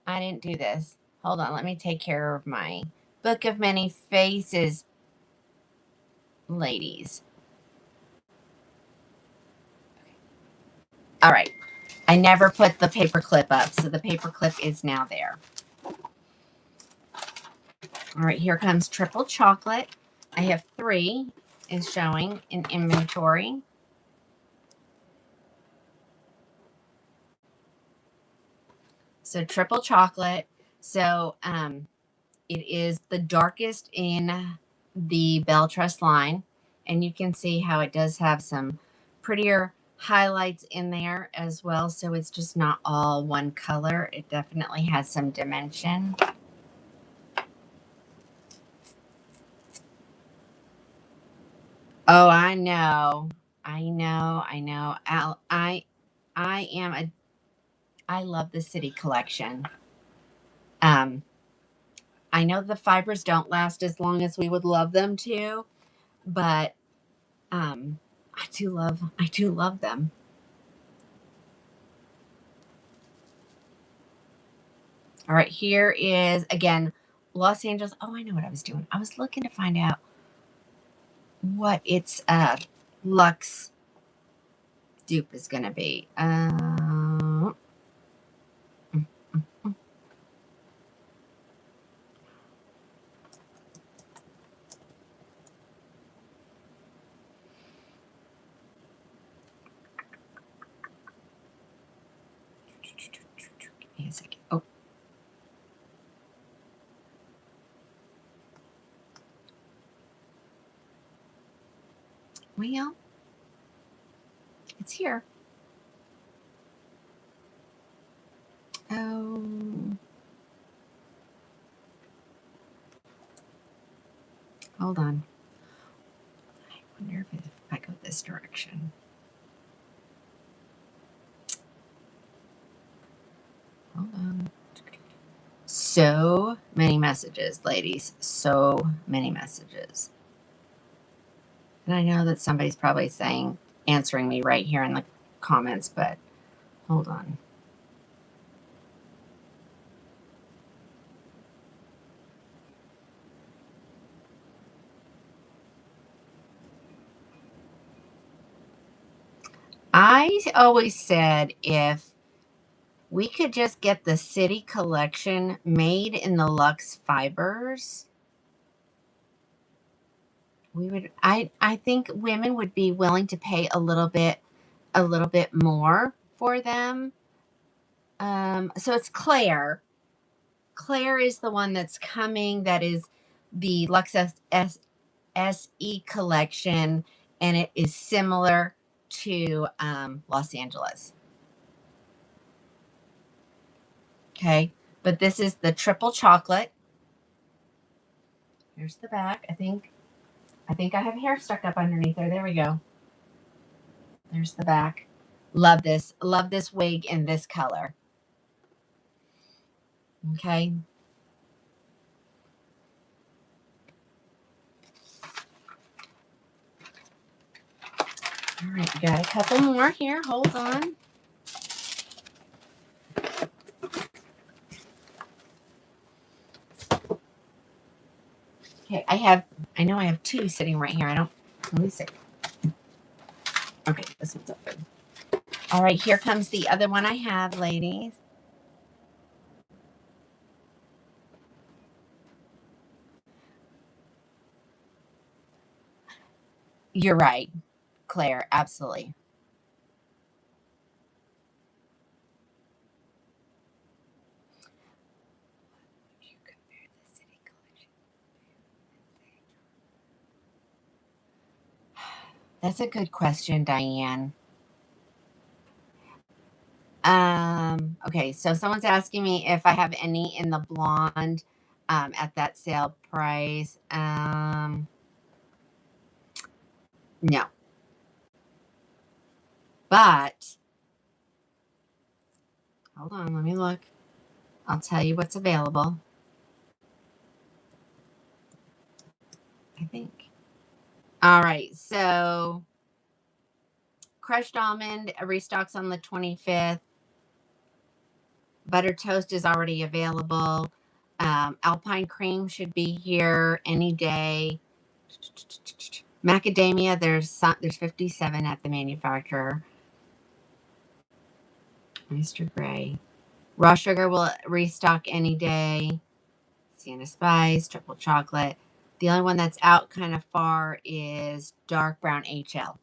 I didn't do this. Hold on, let me take care of my Book of Many Faces, ladies. All right. I never put the paper clip up, so the paper clip is now there. All right, here comes triple chocolate. I have 3 is showing in inventory. So triple chocolate. So it is the darkest in the Belle Trust line. And you can see how it does have some prettier highlights in there as well. So it's just not all one color. It definitely has some dimension. Oh, I know. I know. I know. I love the City collection. I know the fibers don't last as long as we would love them to, but I do love them. All right, here is again Los Angeles. Oh, I know what I was doing. I was looking to find out what its luxe dupe is going to be. Give me a second. Oh. Well, it's here. Oh. Hold on. I wonder if I go this direction. Hold on. So many messages, ladies. So many messages. And I know that somebody's probably answering me right here in the comments, but hold on. I always said if we could just get the City collection made in the luxe fibers, we would I think women would be willing to pay a little bit more for them. So it's Claire. Claire is the one that's coming. That is the Luxe SE collection, and it is similar to Los Angeles. Okay, but this is the triple chocolate. Here's the back. I think I have hair stuck up underneath there. There we go. There's the back. Love this. Love this wig in this color. Okay. Got a couple more here. Hold on. Okay, I know I have two sitting right here. Let me see. Okay, this one's open. All right, here comes the other one I have, ladies. You're right, Claire, absolutely. That's a good question, Diane. Okay, so someone's asking me if I have any in the blonde at that sale price. No. But hold on, let me look. I'll tell you what's available. I think. All right, so crushed almond restocks on the 25th. Butter toast is already available. Alpine cream should be here any day. Macadamia, there's 57 at the manufacturer. Oyster Gray. Raw sugar will restock any day. Sienna Spice, triple chocolate. The only one that's out kind of far is dark brown HL.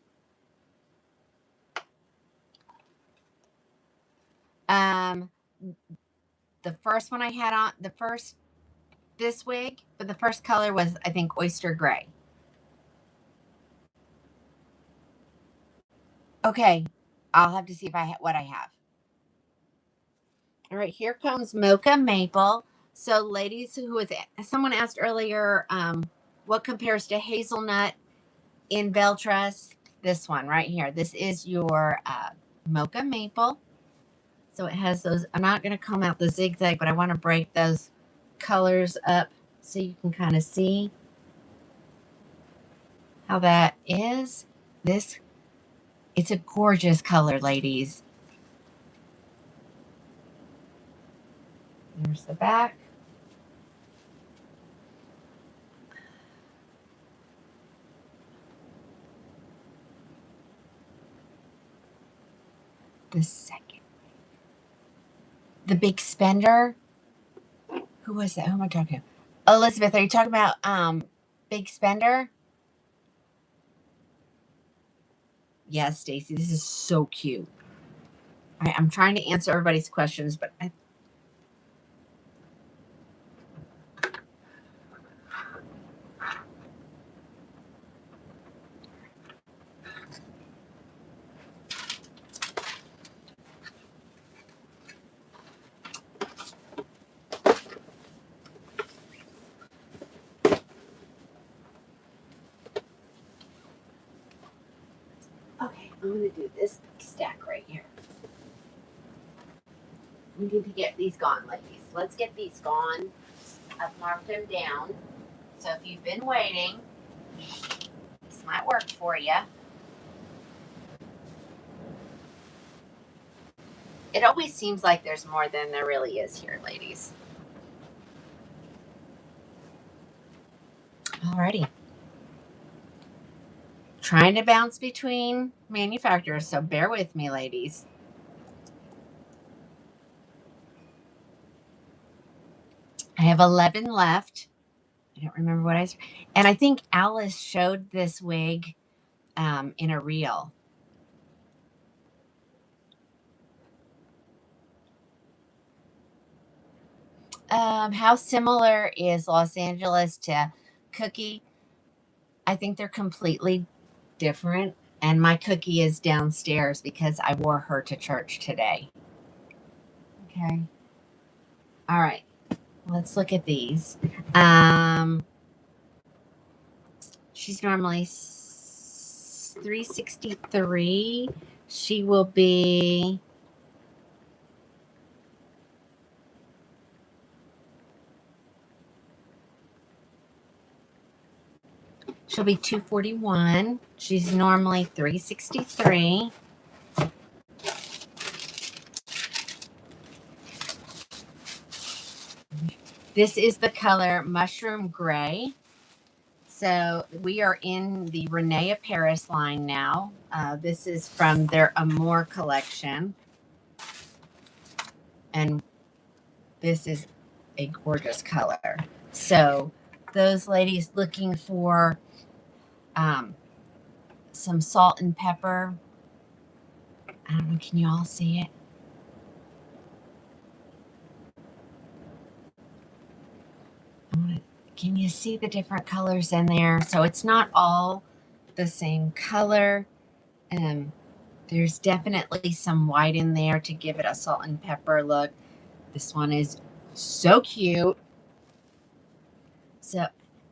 The first one I had on, this wig, but the first color was, I think, Oyster Gray. Okay, I'll have to see if what I have. All right, here comes Mocha Maple. So, ladies, someone asked earlier, what compares to hazelnut in bell truss? This one right here. This is your Mocha Maple. So it has those. I'm not going to comb out the zigzag, but I want to break those colors up so you can kind of see how that is. It's a gorgeous color, ladies. There's the back. The second. The big spender. Who was that? Who am I talking to? Elizabeth, are you talking about Big Spender? Yes, Stacy. This is so cute. I'm trying to answer everybody's questions, but okay, I'm going to do this stack right here. We need to get these gone, ladies. Let's get these gone. I've marked them down. So if you've been waiting, this might work for you. It always seems like there's more than there really is here, ladies. Alrighty. Trying to bounce between manufacturers, so bear with me, ladies. I have 11 left. I don't remember what I said. And I think Alice showed this wig in a reel. How similar is Los Angeles to Cookie? I think they're completely different. And my Cookie is downstairs because I wore her to church today. Okay. All right. Let's look at these. She's normally $363. She will be She'll be $241. She's normally $363. This is the color Mushroom Gray. So we are in the Renee Paris line now. This is from their Amour collection. And this is a gorgeous color. So those ladies looking for some salt and pepper. I don't know, can you all see it? Can you see the different colors in there? So it's not all the same color. There's definitely some white in there to give it a salt and pepper look. This one is so cute. So,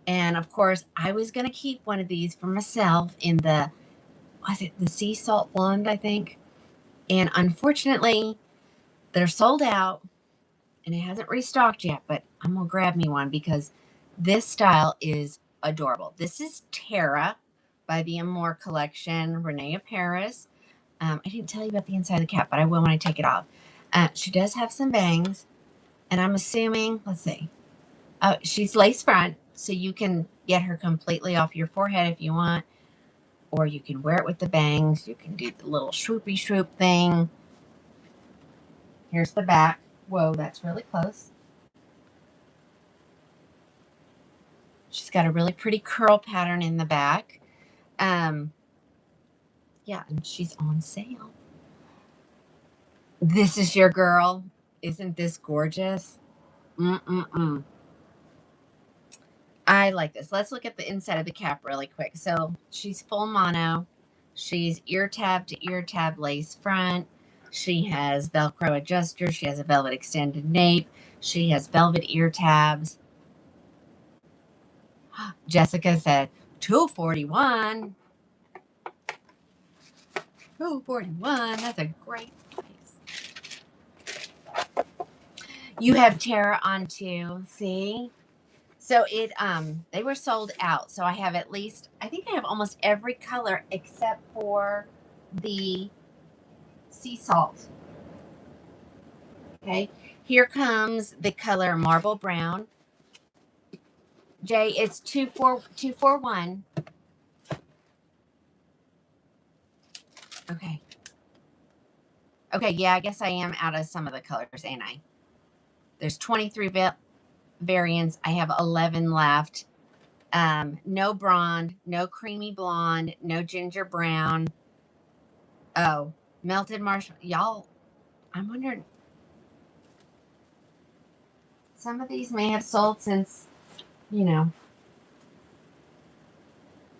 and of course, I was going to keep one of these for myself in the, was it the sea salt blonde, I think? And unfortunately, they're sold out and it hasn't restocked yet, but I'm going to grab me one because this style is adorable. This is Tara by the Amour collection, Renee Paris. I didn't tell you about the inside of the cap, but I will when I take it off. She does have some bangs, and I'm assuming, let's see. She's lace front, so you can get her completely off your forehead if you want, or you can wear it with the bangs. You can do the little swoopy swoop thing. Here's the back. Whoa, that's really close. She's got a really pretty curl pattern in the back. Yeah, and she's on sale. This is your girl. Isn't this gorgeous? I like this. Let's look at the inside of the cap really quick. So she's full mono. She's ear tab to ear tab lace front. She has Velcro adjuster. She has a velvet extended nape. She has velvet ear tabs. Jessica said $241. $241. That's a great price. You have Tara on too. See? So it they were sold out. So I have at least, I think I have almost every color except for the sea salt. Okay. Here comes the color marble brown. Jay, it's 241. Okay. Okay, yeah, I guess I am out of some of the colors, ain't I? There's 23 variants. I have 11 left. No blonde, no creamy blonde, no ginger brown. Oh, melted marshmallow. Y'all, I'm wondering, some of these may have sold since, you know,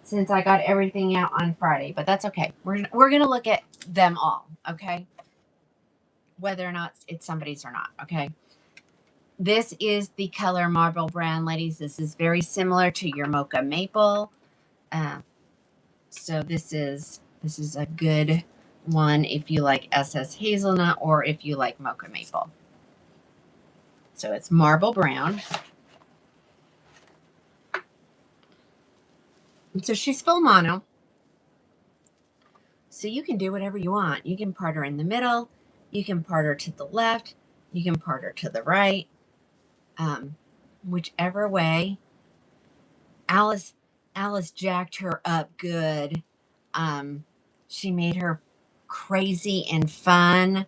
since I got everything out on Friday, but that's okay. We're going to look at them all, okay? Whether or not it's somebody's or not, okay? This is the color marble brown, ladies. This is very similar to your mocha maple. So this is a good one if you like SS hazelnut or if you like mocha maple. So it's marble brown. So she's full mono. So you can do whatever you want. You can part her in the middle. You can part her to the left. You can part her to the right. Whichever way. Alice jacked her up good. She made her crazy and fun.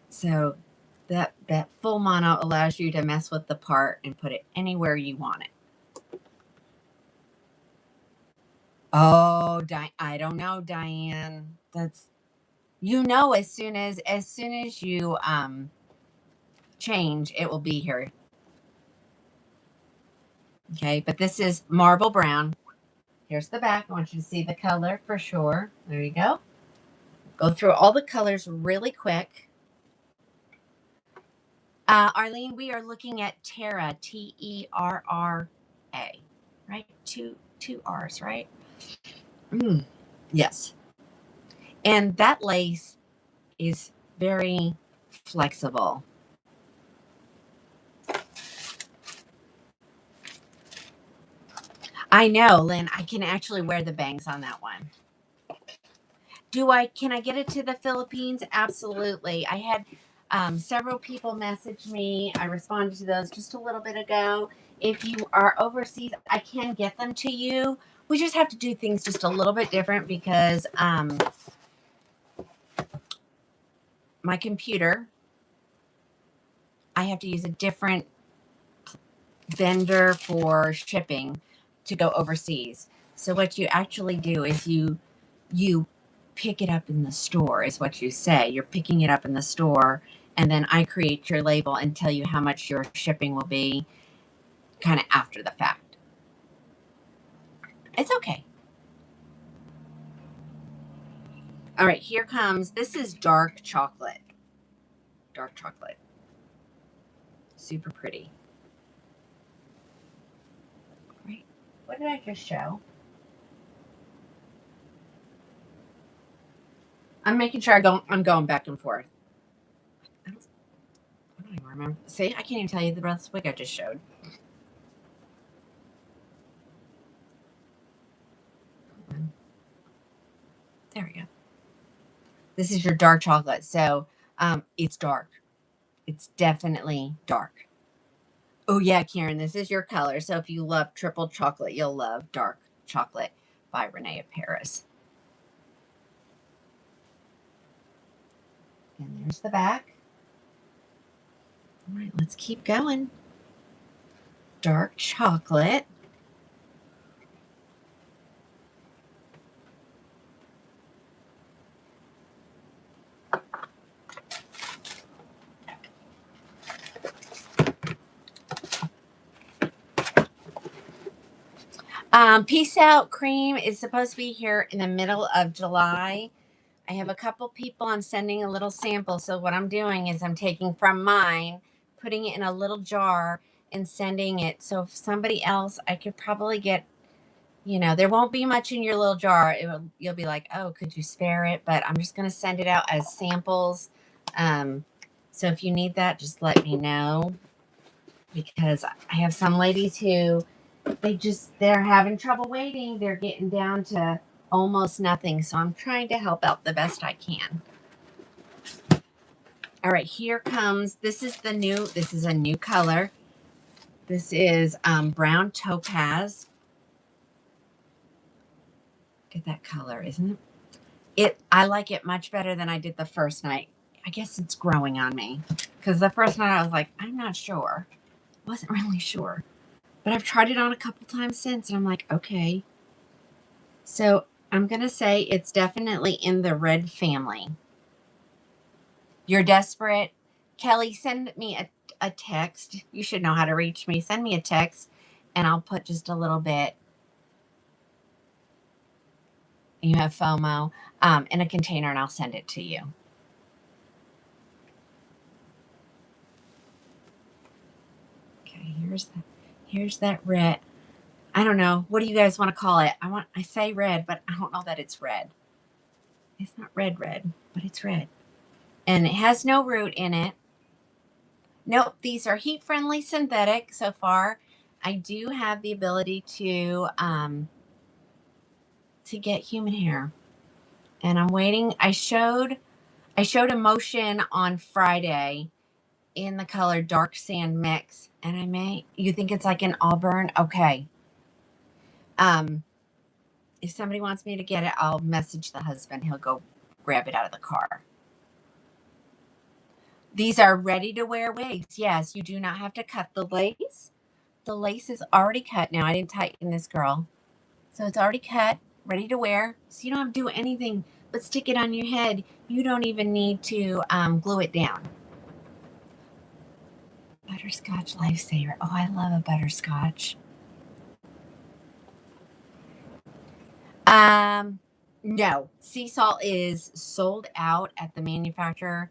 So that full mono allows you to mess with the part and put it anywhere you want it. Oh, I don't know, Diane. That's, you know, as soon as you change, it will be here. Okay, but this is marble brown. Here's the back. I want you to see the color for sure. There you go. Go through all the colors really quick. Arlene, we are looking at Terra, Terra, right? Two R's, right? Yes. And that lace is very flexible. I know, Lynn. I can actually wear the bangs on that one. Can I get it to the Philippines? Absolutely. I had several people message me. I responded to those just a little bit ago. If you are overseas, I can get them to you. We just have to do things just a little bit different because my computer, I have to use a different vendor for shipping to go overseas. So what you actually do is you pick it up in the store is what you say. You're picking it up in the store, and then I create your label and tell you how much your shipping will be kind of after the fact. It's okay. All right, here comes, this is dark chocolate. Dark chocolate. Super pretty. Right. What did I just show? I'm making sure I'm going back and forth. I don't even remember. See, I can't even tell you the rest wig I just showed. There we go. This is your dark chocolate. So it's dark. It's definitely dark. Oh yeah, Karen, this is your color. So if you love triple chocolate, you'll love dark chocolate by Renee of Paris. And there's the back. All right, let's keep going. Dark chocolate. Peace Out Cream is supposed to be here in the middle of July. I have a couple people I'm sending a little sample. So what I'm doing is I'm taking from mine, putting it in a little jar and sending it. So if somebody else, I could probably get, there won't be much in your little jar. You'll be like, oh, could you spare it? But I'm just going to send it out as samples. So if you need that, just let me know, because I have some ladies who they're having trouble waiting. They're getting down to almost nothing. So I'm trying to help out the best I can. All right, here comes, this is a new color. This is brown topaz. Look at that color, isn't it? I like it much better than I did the first night. I guess it's growing on me, because the first night I was like, I'm not sure. Wasn't really sure. But I've tried it on a couple times since, and I'm like, okay. So I'm going to say it's definitely in the red family. You're desperate. Kelly, send me a text. You should know how to reach me. Send me a text, and I'll put just a little bit. You have FOMO in a container, and I'll send it to you. Okay, here's that red. I don't know. What do you guys want to call it? I say red, but I don't know that it's red. It's not red, but it's red. And it has no root in it. Nope, these are heat-friendly synthetic so far. I do have the ability to get human hair. And I'm waiting. I showed Emotion on Friday in the color Dark Sand Mix. And you think it's like an auburn? Okay. If somebody wants me to get it, I'll message the husband. He'll go grab it out of the car. These are ready to wear wigs. Yes, you do not have to cut the lace. The lace is already cut. Now, I didn't tighten this, girl. So it's already cut, ready to wear. So you don't have to do anything but stick it on your head. You don't even need to glue it down. Butterscotch Lifesaver. Oh, I love a butterscotch. No. Sea salt is sold out at the manufacturer.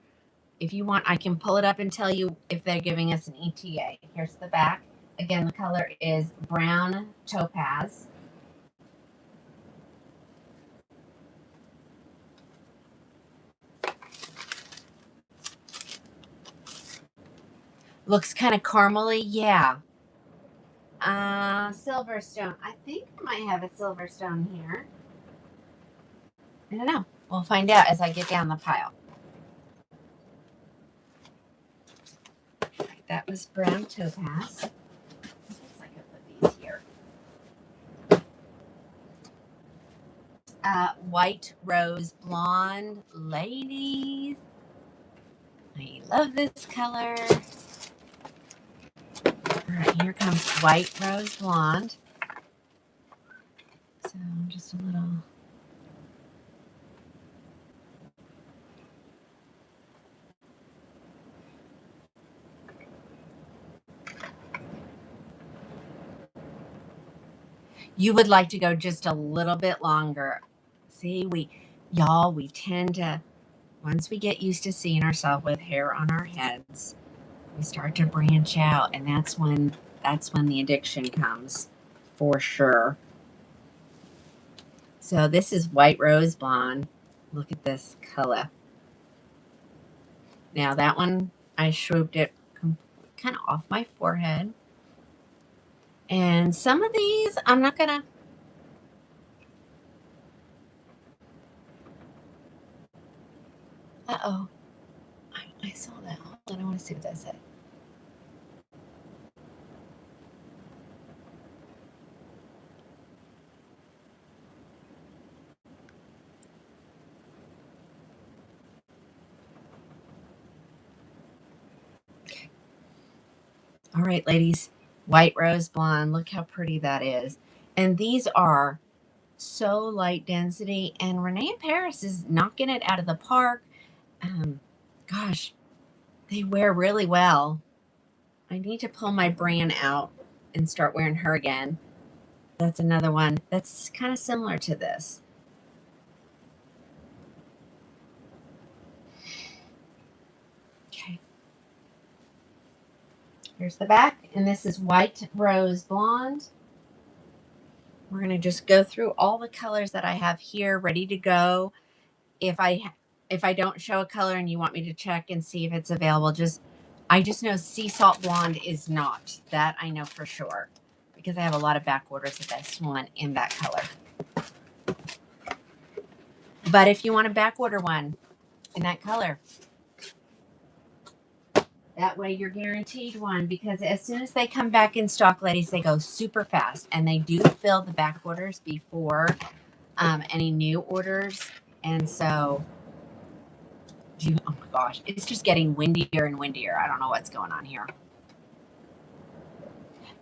If you want, I can pull it up and tell you if they're giving us an ETA. Here's the back. Again, the color is brown topaz. Looks kind of caramely. Yeah. Silverstone. I think I might have a Silverstone here. I don't know. We'll find out as I get down the pile. Right, that was brown topaz. Looks like I put these here. White rose blonde, ladies. I love this color. All right, here comes white rose blonde. So just a little. You would like to go just a little bit longer. See, we tend to, once we get used to seeing ourselves with hair on our heads, we start to branch out, and that's when the addiction comes, for sure. So this is white rose blonde. Look at this color. Now that one, I swooped it kind of off my forehead. And some of these, I'm not gonna. Uh-oh. I saw that. Hold on, I want to see what that said. Okay. All right, ladies. White rose blonde. Look how pretty that is. And these are so light density. And Renee in Paris is knocking it out of the park. Gosh, they wear really well. I need to pull my brand out and start wearing her again. That's another one that's kind of similar to this. Okay. Here's the back, and this is white rose blonde. We're going to just go through all the colors that I have here ready to go. If I don't show a color and you want me to check and see if it's available, I just know sea salt blonde is not. That I know for sure because I have a lot of back orders of this one in that color. But if you want a back order one in that color, that way you're guaranteed one, because as soon as they come back in stock, ladies, they go super fast, and they do fill the back orders before any new orders. And so, oh my gosh, it's just getting windier and windier. I don't know what's going on here.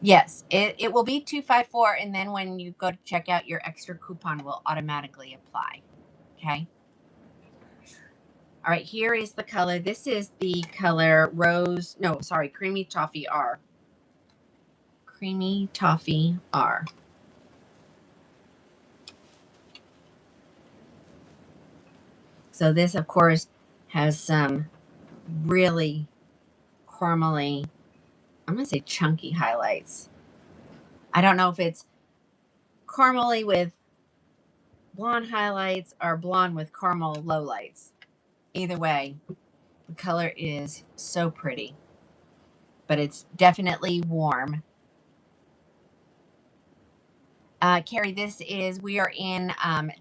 Yes, it will be 254, and then when you go to check out, your extra coupon will automatically apply. Okay. All right, here is the color. This is the color Creamy Toffee R. Creamy Toffee R. So this, of course, has some really caramely, I'm going to say chunky highlights. I don't know if it's caramely with blonde highlights or blonde with caramel lowlights. Either way, the color is so pretty, but it's definitely warm. Carrie, we are in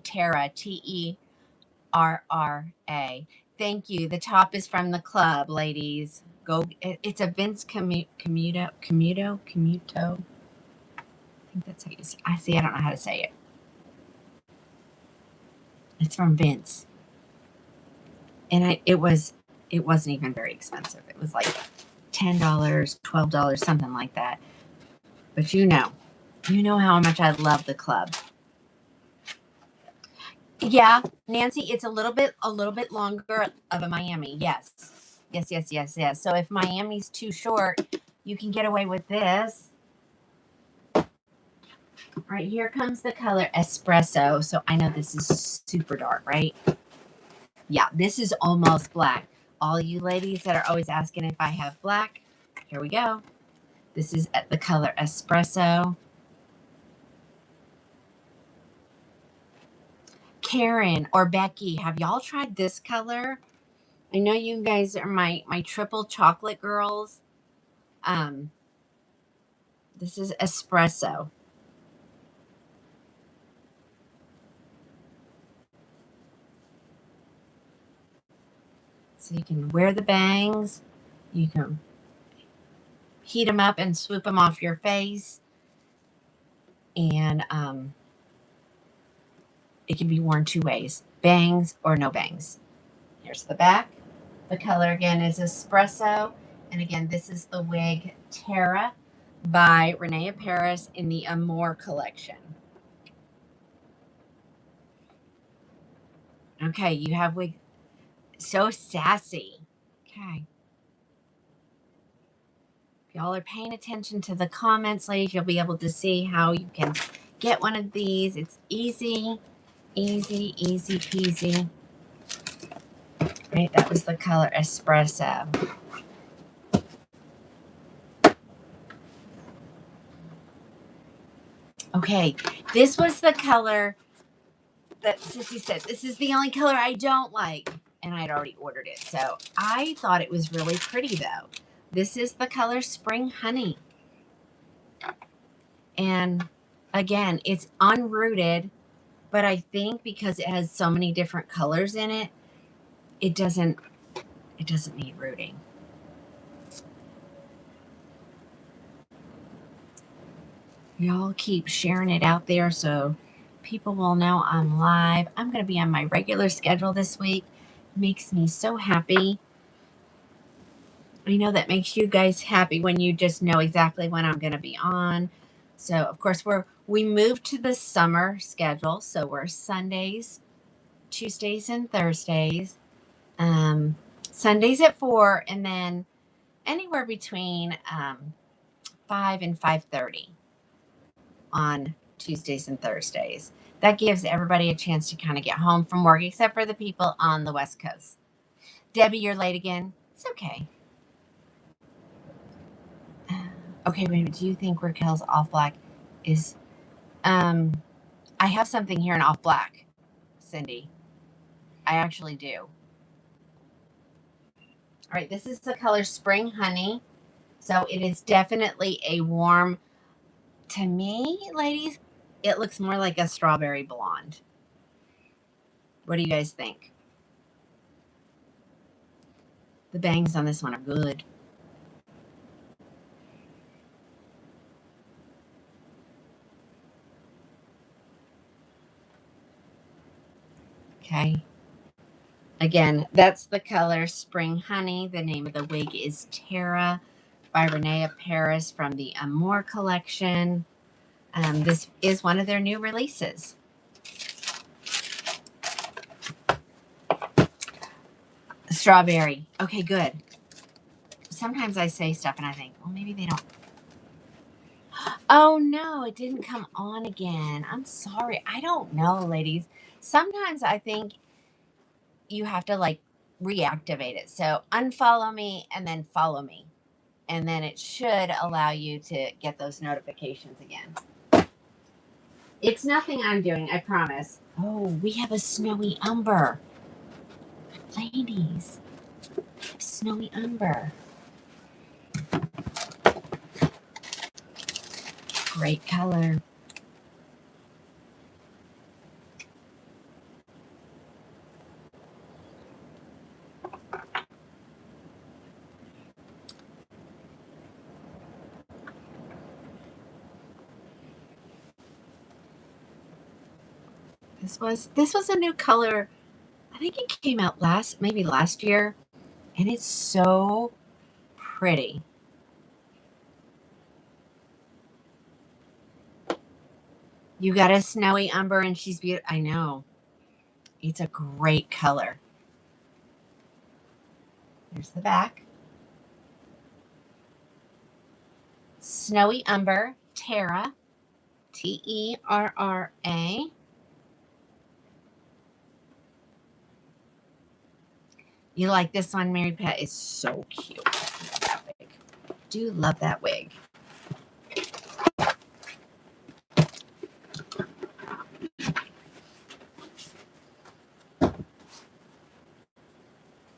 Terra, Terra. Thank you. The top is from the club, ladies. It's a Vince Camuto. I think that's how you say it. I don't know how to say it. It's from Vince. And it wasn't even very expensive. It was like $10, $12, something like that. But you know how much I love the club. Yeah, Nancy, it's a little bit longer of a Miami. Yes. So if Miami's too short, you can get away with this. All right, here comes the color espresso. So I know this is super dark, right? Yeah, this is almost black. All you ladies that are always asking if I have black, here we go. This is the color espresso. Karen or Becky, have y'all tried this color? I know you guys are my triple chocolate girls. This is espresso. So you can wear the bangs. You can heat them up and swoop them off your face. And it can be worn two ways, bangs or no bangs. Here's the back. The color again is espresso. And again, this is the wig Tara by Renee Paris in the Amour collection. Okay, you have wig. So sassy. Okay. If y'all are paying attention to the comments, ladies, you'll be able to see how you can get one of these. It's easy, easy, easy peasy. Right, that was the color espresso. Okay, this was the color that Sissy said, this is the only color I don't like. And I'd already ordered it. So I thought it was really pretty though. This is the color Spring Honey. And again, it's unrooted, but I think because it has so many different colors in it, it doesn't need rooting. Y'all keep sharing it out there so people will know I'm live. I'm going to be on my regular schedule this week. Makes me so happy. I know that makes you guys happy when you just know exactly when I'm going to be on. So, of course, we moved to the summer schedule. So we're Sundays, Tuesdays, and Thursdays. Sundays at 4, and then anywhere between 5 and 5:30 on Tuesdays and Thursdays. That gives everybody a chance to kind of get home from work, except for the people on the West Coast. Debbie, you're late again. It's okay. Okay, wait, do you think Raquel's off black is... I have something here in off black, Cindy. I actually do. All right, this is the color Spring Honey. So it is definitely a warm... To me, ladies, it looks more like a strawberry blonde. What do you guys think? The bangs on this one are good. Okay. Again, that's the color Spring Honey. The name of the wig is Tara by Renee Paris from the Amour collection. This is one of their new releases. Strawberry. Okay, good. Sometimes I say stuff and I think, well, maybe they don't. Oh, no, it didn't come on again. I'm sorry. I don't know, ladies. Sometimes I think you have to like reactivate it. So unfollow me and then follow me. And then it should allow you to get those notifications again. It's nothing I'm doing, I promise. Oh, we have a snowy umber. Ladies, snowy umber. Great color. This was a new color. I think it came out maybe last year, and it's so pretty. You got a snowy umber and she's beautiful. I know. It's a great color. Here's the back. Snowy umber, Tara, Terra. You like this one, Mary Pat? It's so cute. I love that wig. Do love that wig.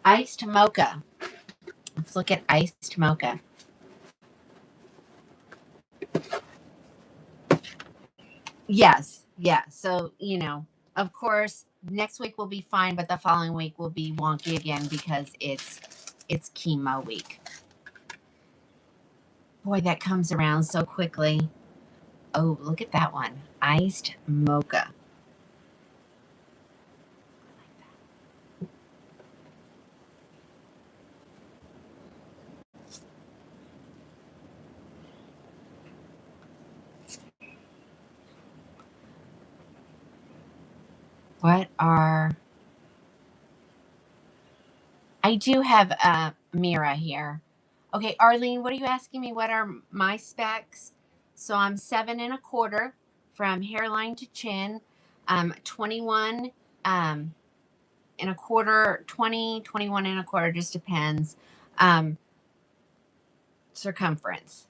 Iced mocha. Let's look at iced mocha. Yes, yeah. So, of course, next week will be fine, but the following week will be wonky again because it's chemo week. Boy, that comes around so quickly. Oh, look at that one. Iced mocha. What are I do have Mira here. Okay, Arlene, what are you asking me? What are my specs? So I'm 7 1/4 from hairline to chin, 21 and a quarter, 20, 21 and a quarter, just depends. Um, Circumference,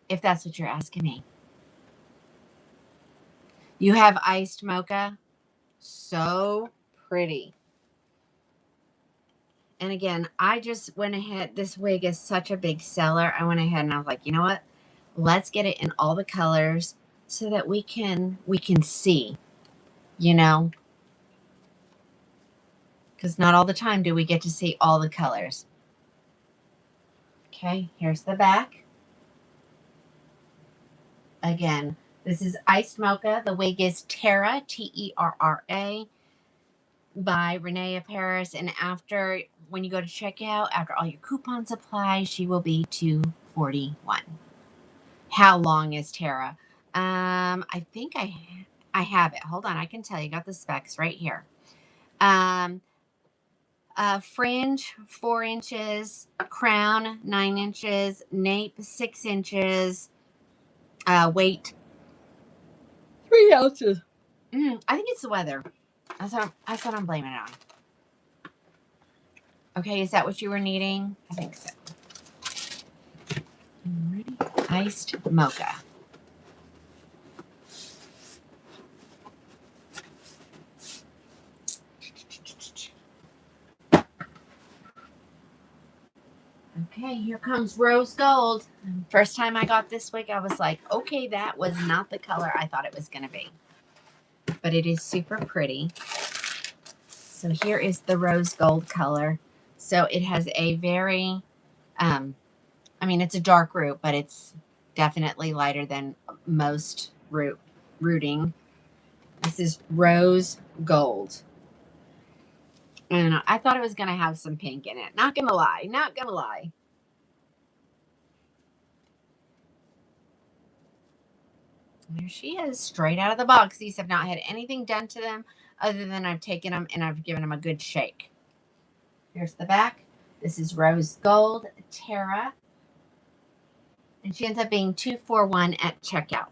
if that's what you're asking me. You have iced mocha. So pretty. And again, I just went ahead. This wig is such a big seller. I went ahead and I was like, you know what? Let's get it in all the colors so that we can see, you know, because not all the time do we get to see all the colors. Okay, here's the back. Again, this is Iced Mocha. The wig is Terra, Terra, by Renee Paris. And when you go to checkout, after all your coupons apply, she will be $241. How long is Terra? I think I have it. Hold on, I can tell you. Got the specs right here. Fringe 4 inches, crown 9 inches, nape 6 inches, weight 3 ounces. I think it's the weather. That's what I'm blaming it on. Okay, is that what you were needing? I think so. Alrighty. Iced mocha. Okay, here comes rose gold. First time I got this wig, I was like, okay, that was not the color I thought it was going to be. But it is super pretty. So here is the rose gold color. So it has a very, it's a dark root, but it's definitely lighter than most rooting. This is rose gold. And I thought it was going to have some pink in it. Not going to lie. Not going to lie. There she is, straight out of the box. These have not had anything done to them other than I've taken them and I've given them a good shake. Here's the back. This is rose gold, Terra. And she ends up being $241 at checkout.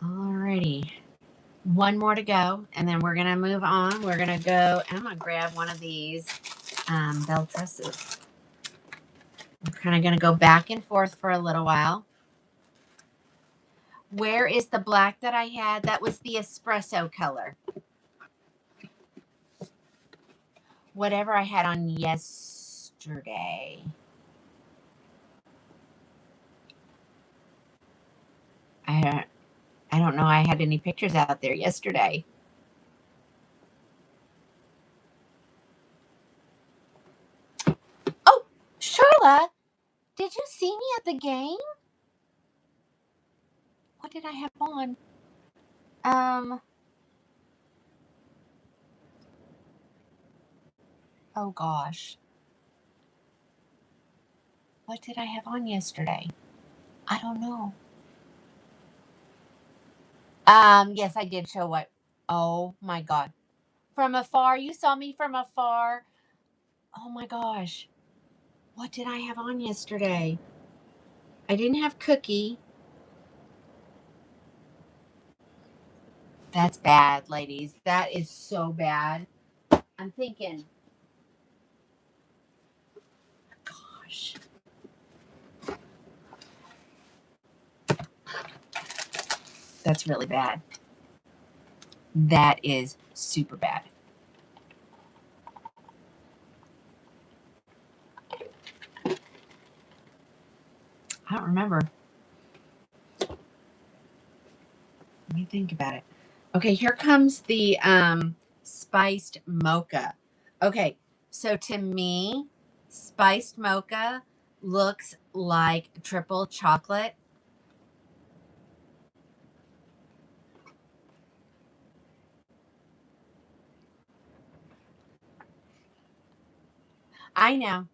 Alrighty. One more to go, and then we're going to move on. We're going to go, and I'm going to grab one of these bell dresses. I'm kind of going to go back and forth for a little while. Where is the black that I had? That was the espresso color. Whatever I had on yesterday. I don't know. I had any pictures out there yesterday. Oh, Charla, did you see me at the game? What did I have on? Oh gosh. What did I have on yesterday? I don't know. Yes, I did show what. Oh my God. From afar. You saw me from afar. Oh my gosh. What did I have on yesterday? I didn't have Cookie. That's bad, ladies. That is so bad. I'm thinking. Gosh. That's really bad. That is super bad. I don't remember. think about it. Okay, here comes the spiced mocha. Okay, so to me, spiced mocha looks like triple chocolate. I know.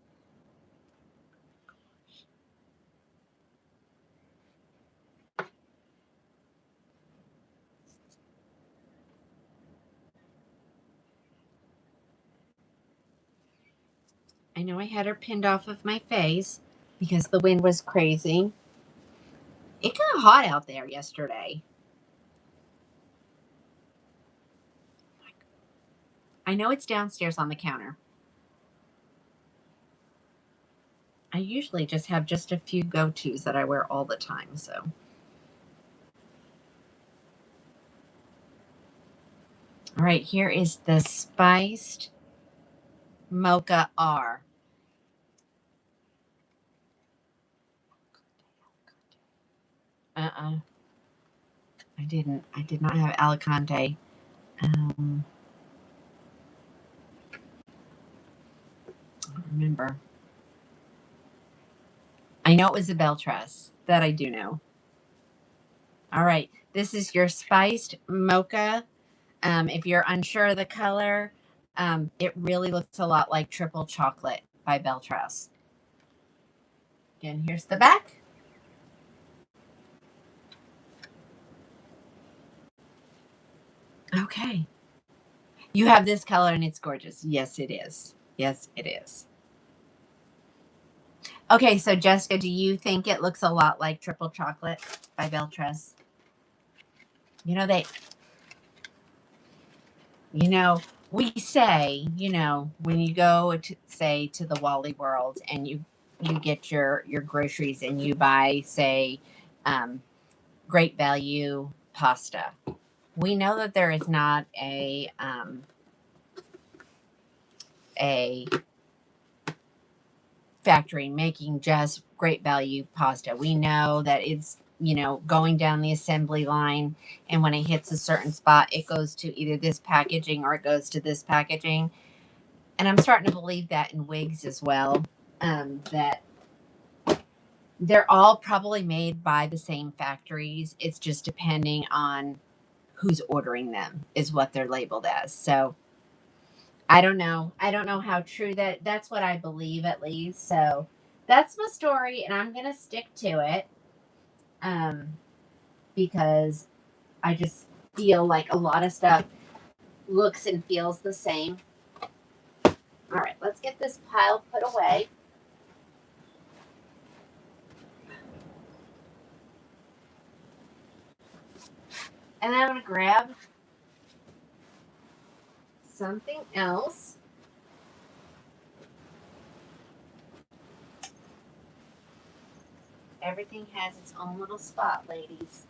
I know I had her pinned off of my face because the wind was crazy. It got hot out there yesterday. I know it's downstairs on the counter. I usually just have just a few go-tos that I wear all the time, so. All right, here is the spiced mocha R. Uh-uh. I didn't. I did not have Alicante. Um, I don't remember. I know it was a Beltress. That I do know. All right. This is your spiced mocha. If you're unsure of the color, it really looks a lot like Triple Chocolate by Beltress. Again, here's the back. Okay. You have this color and it's gorgeous. Yes, it is. Yes, it is. Okay, so Jessica, do you think it looks a lot like Triple Chocolate by Beltress? You know, we say, when you go to, say, to the Wally World and you get your groceries and you buy, say, Great Value pasta. We know that there is not a factory making just Great Value pasta. We know that it's, going down the assembly line, and when it hits a certain spot, it goes to either this packaging or it goes to this packaging. And I'm starting to believe that in wigs as well, that they're all probably made by the same factories. It's just depending on who's ordering them is what they're labeled as. So I don't know. I don't know how true that's what I believe, at least. So that's my story, and I'm gonna stick to it. Because I just feel like a lot of stuff looks and feels the same. All right, let's get this pile put away. And then I'm going to grab something else. Everything has its own little spot, ladies.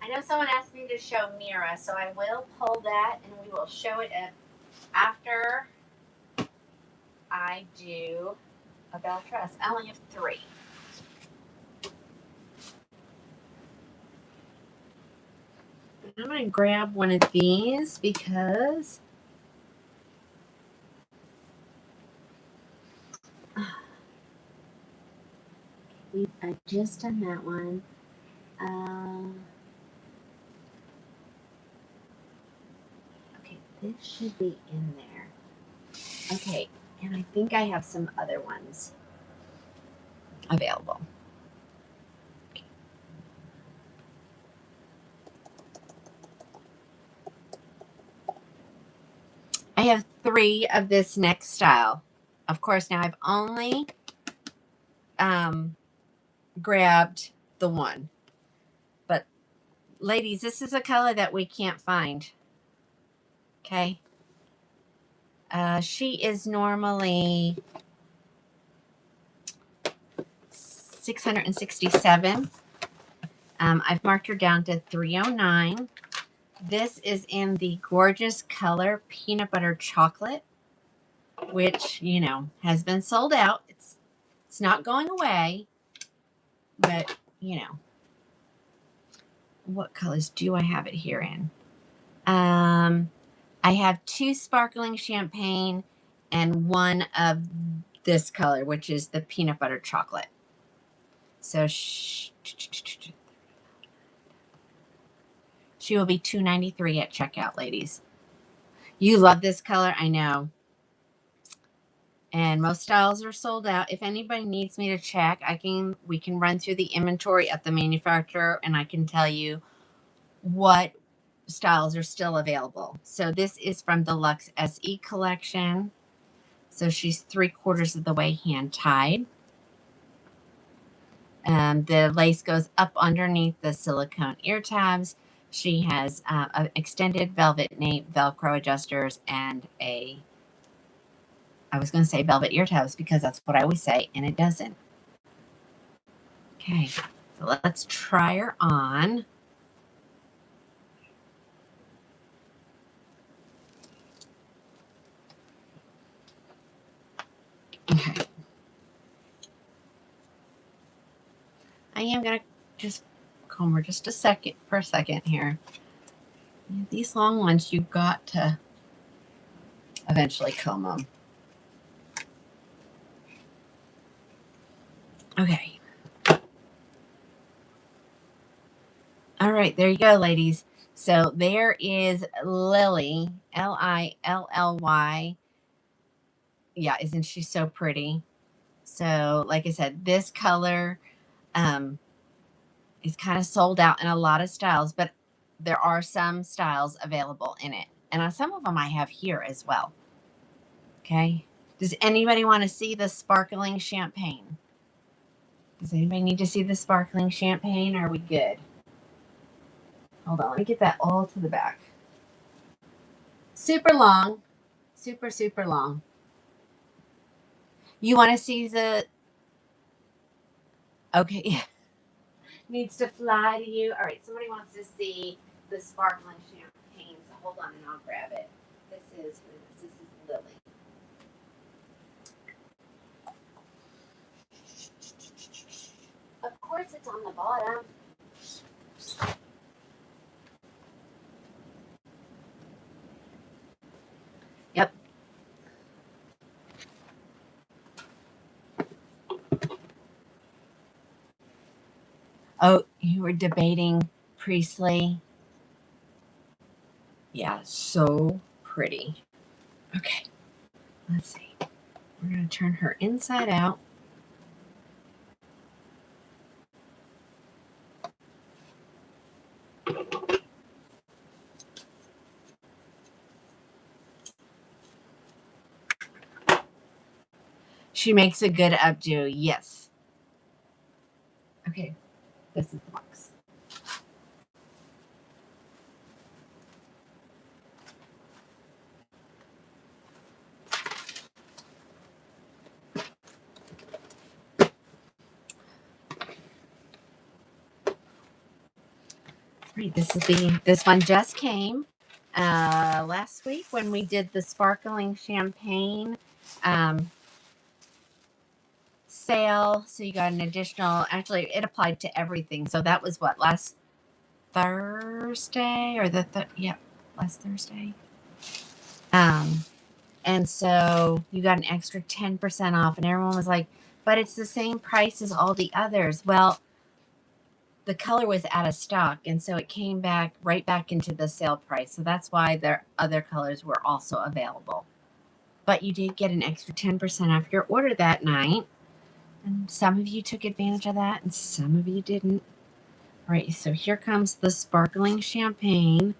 I know someone asked me to show Mira, so I will pull that and we will show it after I do a Beltress. I only have 3. I'm going to grab one of these because I just done that one. Okay, this should be in there. Okay, and I think I have some other ones available. Okay. I have 3 of this next style. Of course, now I've only grabbed the one. But ladies, this is a color that we can't find. Okay. She is normally $667. I've marked her down to $309. This is in the gorgeous color peanut butter chocolate, which, you know, has been sold out. It's not going away, but, you know, what colors do I have it here in? I have 2 sparkling champagne and 1 of this color, which is the peanut butter chocolate. So she will be $293 at checkout, ladies. You love this color, I know. And most styles are sold out. If anybody needs me to check, we can run through the inventory at the manufacturer and I can tell you what styles are still available. So this is from the Luxe SE collection. So she's 3/4 of the way hand tied. The lace goes up underneath the silicone ear tabs. She has an extended velvet nape, Velcro adjusters, and I was going to say velvet ear tabs because that's what I always say, and it doesn't. Okay, so let's try her on. Okay. I am going to just comb her just for a second here. These long ones, you've got to eventually comb them. Okay. All right, there you go, ladies. So there is Lily, Lilly. Yeah, isn't she so pretty? So, like I said, this color is kind of sold out in a lot of styles, but there are some styles available in it. And some of them I have here as well. Okay. Does anybody want to see the sparkling champagne? Does anybody need to see the sparkling champagne? Or are we good? Hold on. Let me get that all to the back. Super long. Super, super long. You want to see the... Okay. Needs to fly to you. All right. Somebody wants to see the sparkling champagne. So hold on and I'll grab it. This is Lily. Of course it's on the bottom. Yep. Oh, you were debating Priestley. Yeah, so pretty. Okay, let's see. We're going to turn her inside out. She makes a good updo, yes. Okay, this is the box. Right, this one just came last week when we did the sparkling champagne sale. So you got an additional, actually it applied to everything. So that was what, last Thursday or last Thursday. And so you got an extra 10% off and everyone was like, but it's the same price as all the others. Well, the color was out of stock. And so it came back right back into the sale price. So that's why their other colors were also available. But you did get an extra 10% off your order that night. And some of you took advantage of that and some of you didn't. All right, so here comes the sparkling champagne.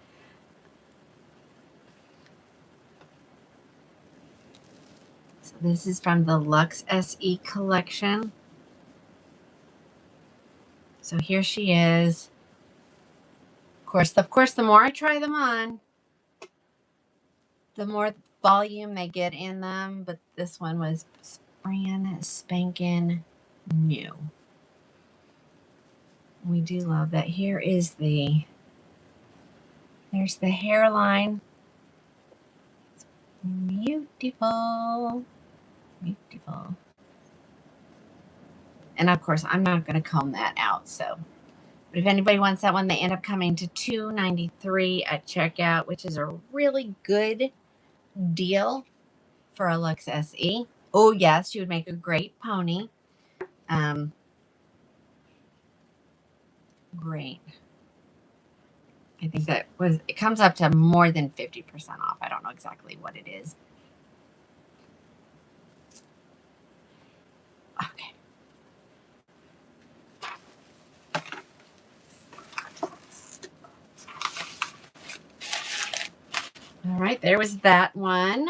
So this is from the Luxe SE collection. So here she is. Of course, the more I try them on, the more volume they get in them. But this one was brand spanking new. We do love that. There's the hairline. It's beautiful. Beautiful. And of course, I'm not going to comb that out. So, but if anybody wants that one, they end up coming to $2.93 at checkout, which is a really good deal for a Lux SE. Oh yes, she would make a great pony. Great. I think it comes up to more than 50% off. I don't know exactly what it is. Okay. All right, there was that one.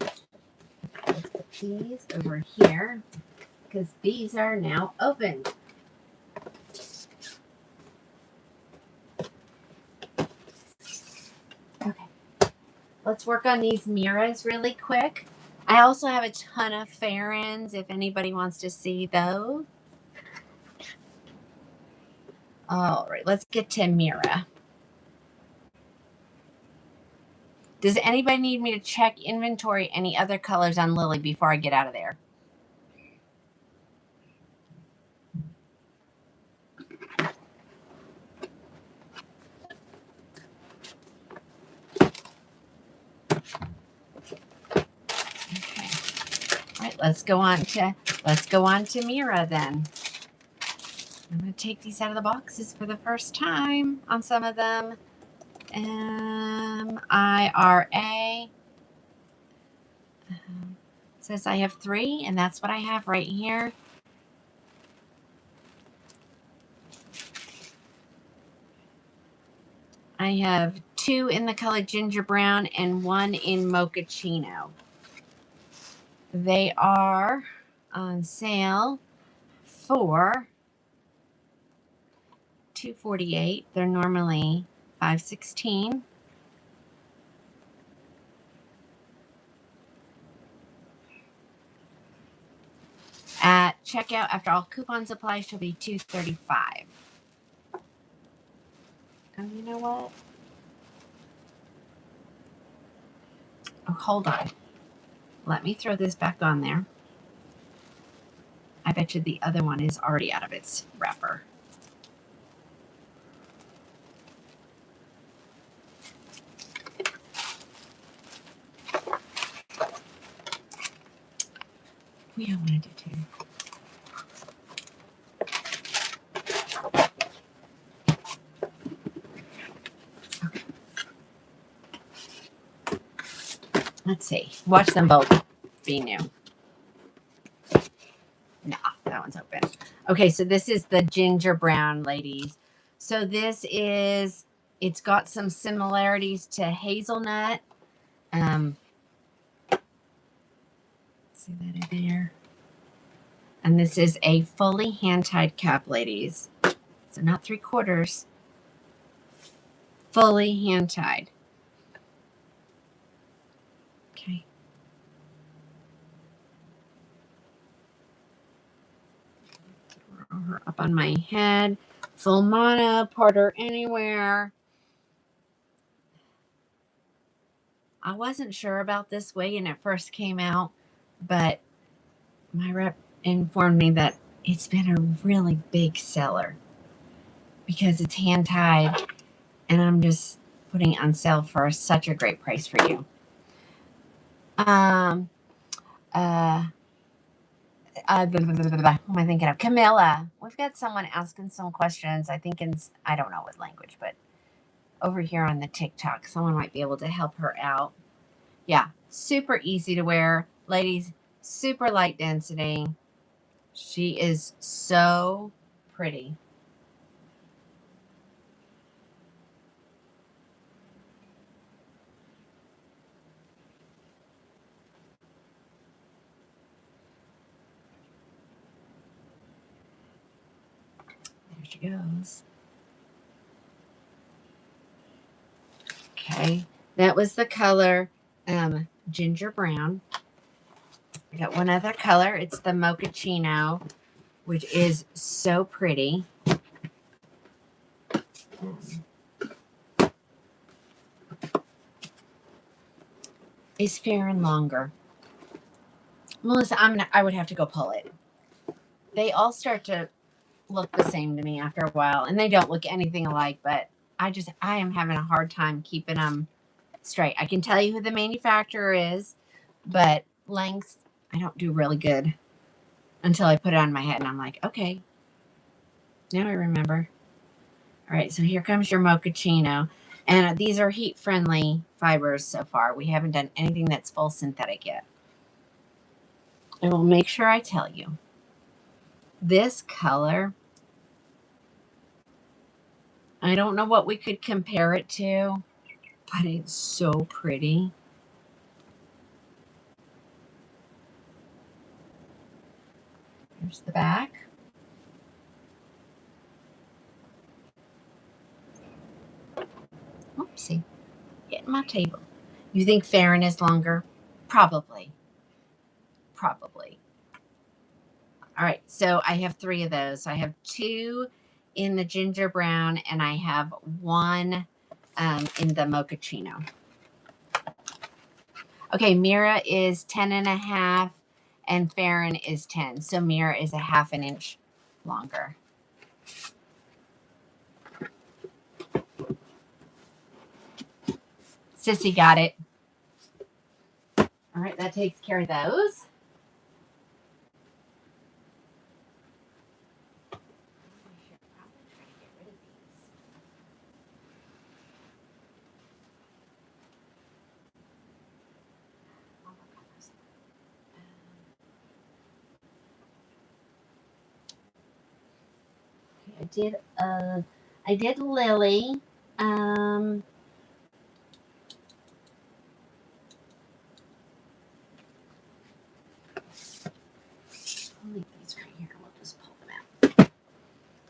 Let's put these over here because these are now open. Okay. Let's work on these Miras really quick. I also have a ton of Farrens if anybody wants to see those. All right, let's get to Mira. Does anybody need me to check inventory any other colors on Lily before I get out of there? Okay. All right, let's go on to Mira then. I'm going to take these out of the boxes for the first time on some of them. MIRA. Says I have 3, and that's what I have right here. I have 2 in the color ginger brown and 1 in mochaccino. They are on sale for $2.48. They're normally $5.16. At checkout, after all coupons apply, she'll be $2.35. Oh, you know what? Oh, hold on. Let me throw this back on there. I bet you the other one is already out of its wrapper. We don't want to do 2. Okay. Let's see. Watch them both be new. Nah, that one's open. Okay, so this is the ginger brown, ladies. So it's got some similarities to hazelnut. See that in there? And this is a fully hand-tied cap, ladies. So not 3/4. Fully hand-tied. Okay. Throw her up on my head. Full mono, Porter anywhere. I wasn't sure about this wig when it first came out, but my rep informed me that it's been a really big seller because it's hand tied, and I'm just putting it on sale for such a great price for you. Who am I thinking of? Camilla. We've got someone asking some questions. I think I don't know what language, but over here on the TikTok, someone might be able to help her out. Yeah, super easy to wear. Ladies, super light density. She is so pretty. she goes. Okay, that was the color ginger brown. I got one other color. It's the mochaccino, which is so pretty. Is fair and longer. Melissa, I would have to go pull it. They all start to look the same to me after a while, and they don't look anything alike, but I am having a hard time keeping them straight. I can tell you who the manufacturer is, but lengths, I don't do really good until I put it on my head, and I'm like, okay, now I remember. All right, so here comes your mochaccino, and these are heat-friendly fibers so far. We haven't done anything that's full synthetic yet. I will make sure I tell you. This color, I don't know what we could compare it to, but it's so pretty. Here's the back. Oopsie, hitting my table. You think Farron is longer? Probably. Probably. All right, so I have 3 of those. I have 2 in the ginger brown, and I have 1 in the mochaccino. Okay, Mira is 10.5, and Farron is 10. So Mira is a half an inch longer. Sissy got it. All right, that takes care of those. I did Lily. I'll leave these right here. We'll just pull them out.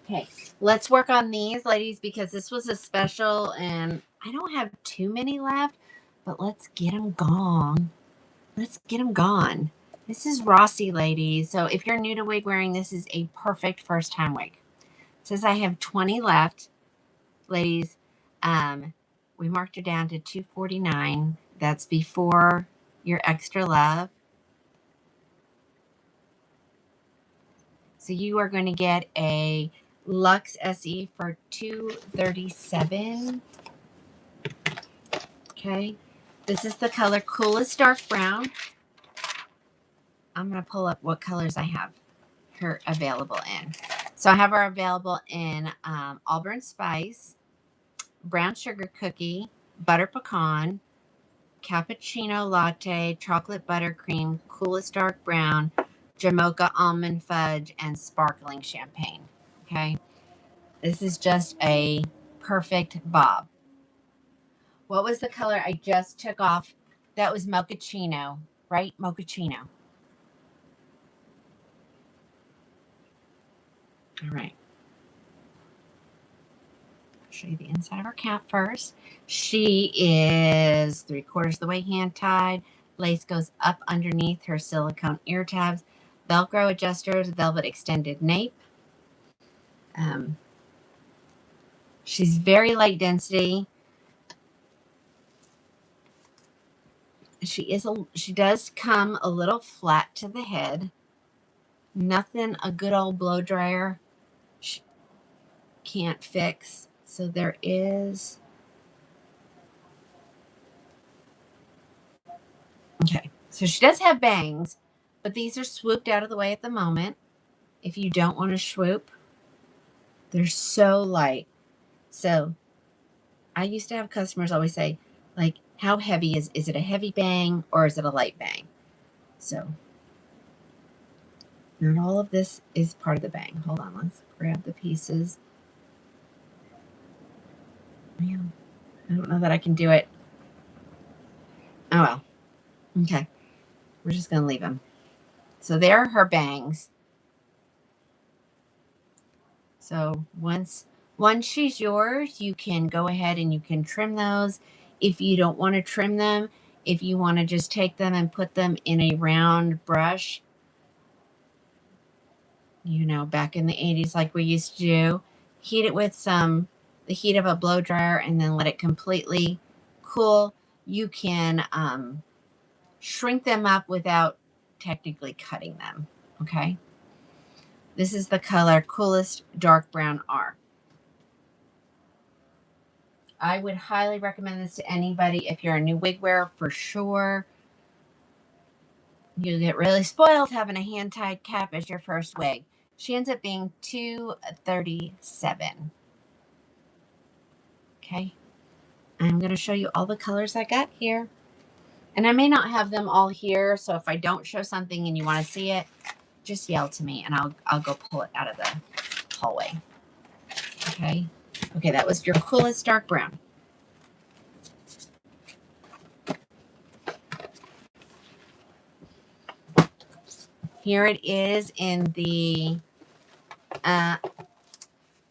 Okay, let's work on these, ladies, because this was a special, and I don't have too many left, but let's get them gone. Let's get them gone. This is Rossi, ladies. So if you're new to wig wearing, this is a perfect first time wig. It says I have 20 left, ladies. We marked her down to $249. That's before your extra love. So you are going to get a Luxe SE for $237. Okay. This is the color Coolest Dark Brown. I'm going to pull up what colors I have her available in. So I have her available in Auburn Spice, Brown Sugar Cookie, Butter Pecan, Cappuccino Latte, Chocolate Buttercream, Coolest Dark Brown, Jamocha Almond Fudge, and Sparkling Champagne. Okay. This is just a perfect bob. What was the color I just took off? That was mochaccino, right? Mochaccino. All right. I'll show you the inside of her cap first. She is 3/4 of the way hand tied. Lace goes up underneath her silicone ear tabs. Velcro adjusters, velvet extended nape. She's very light density. She does come a little flat to the head. Nothing a good old blow dryer can't fix. So there is. Okay. So she does have bangs, but these are swooped out of the way at the moment. If you don't want to swoop, they're so light. So I used to have customers always say, like, how heavy is it a heavy bang or is it a light bang? So not all of this is part of the bang. Hold on, let's grab the pieces. Man, I don't know that I can do it. Oh well. Okay. We're just going to leave them. So there are her bangs. So once she's yours, you can go ahead and you can trim those. If you don't want to trim them, if you want to just take them and put them in a round brush, you know, back in the 80s like we used to do, heat it with the heat of a blow dryer and then let it completely cool. You can shrink them up without technically cutting them, okay? This is the color Coolest Dark Brown R. I would highly recommend this to anybody if you're a new wig wearer for sure. You get really spoiled having a hand-tied cap as your first wig. She ends up being $237. Okay. I'm going to show you all the colors I got here. And I may not have them all here, so if I don't show something and you want to see it, just yell to me and I'll go pull it out of the hallway. Okay. Okay, that was your Coolest Dark Brown. Here it is in the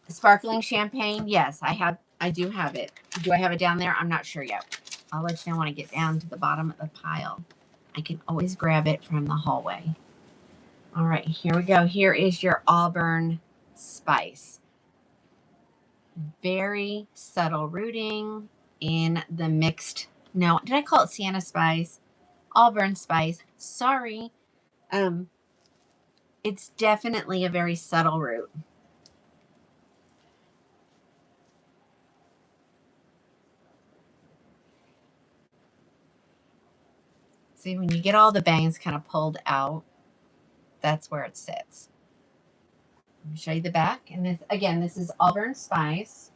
sparkling champagne. Yes, I do have it. Do I have it down there? I'm not sure yet. I'll let you know when I get down to the bottom of the pile. I can always grab it from the hallway. All right, here we go. Here is your Auburn Spice. Very subtle rooting in the mixed. No, did I call it Sienna Spice? Auburn Spice. Sorry. It's definitely a very subtle root. See, when you get all the bangs kind of pulled out, that's where it sits. Let me show you the back. And this, again, this is Auburn Spice.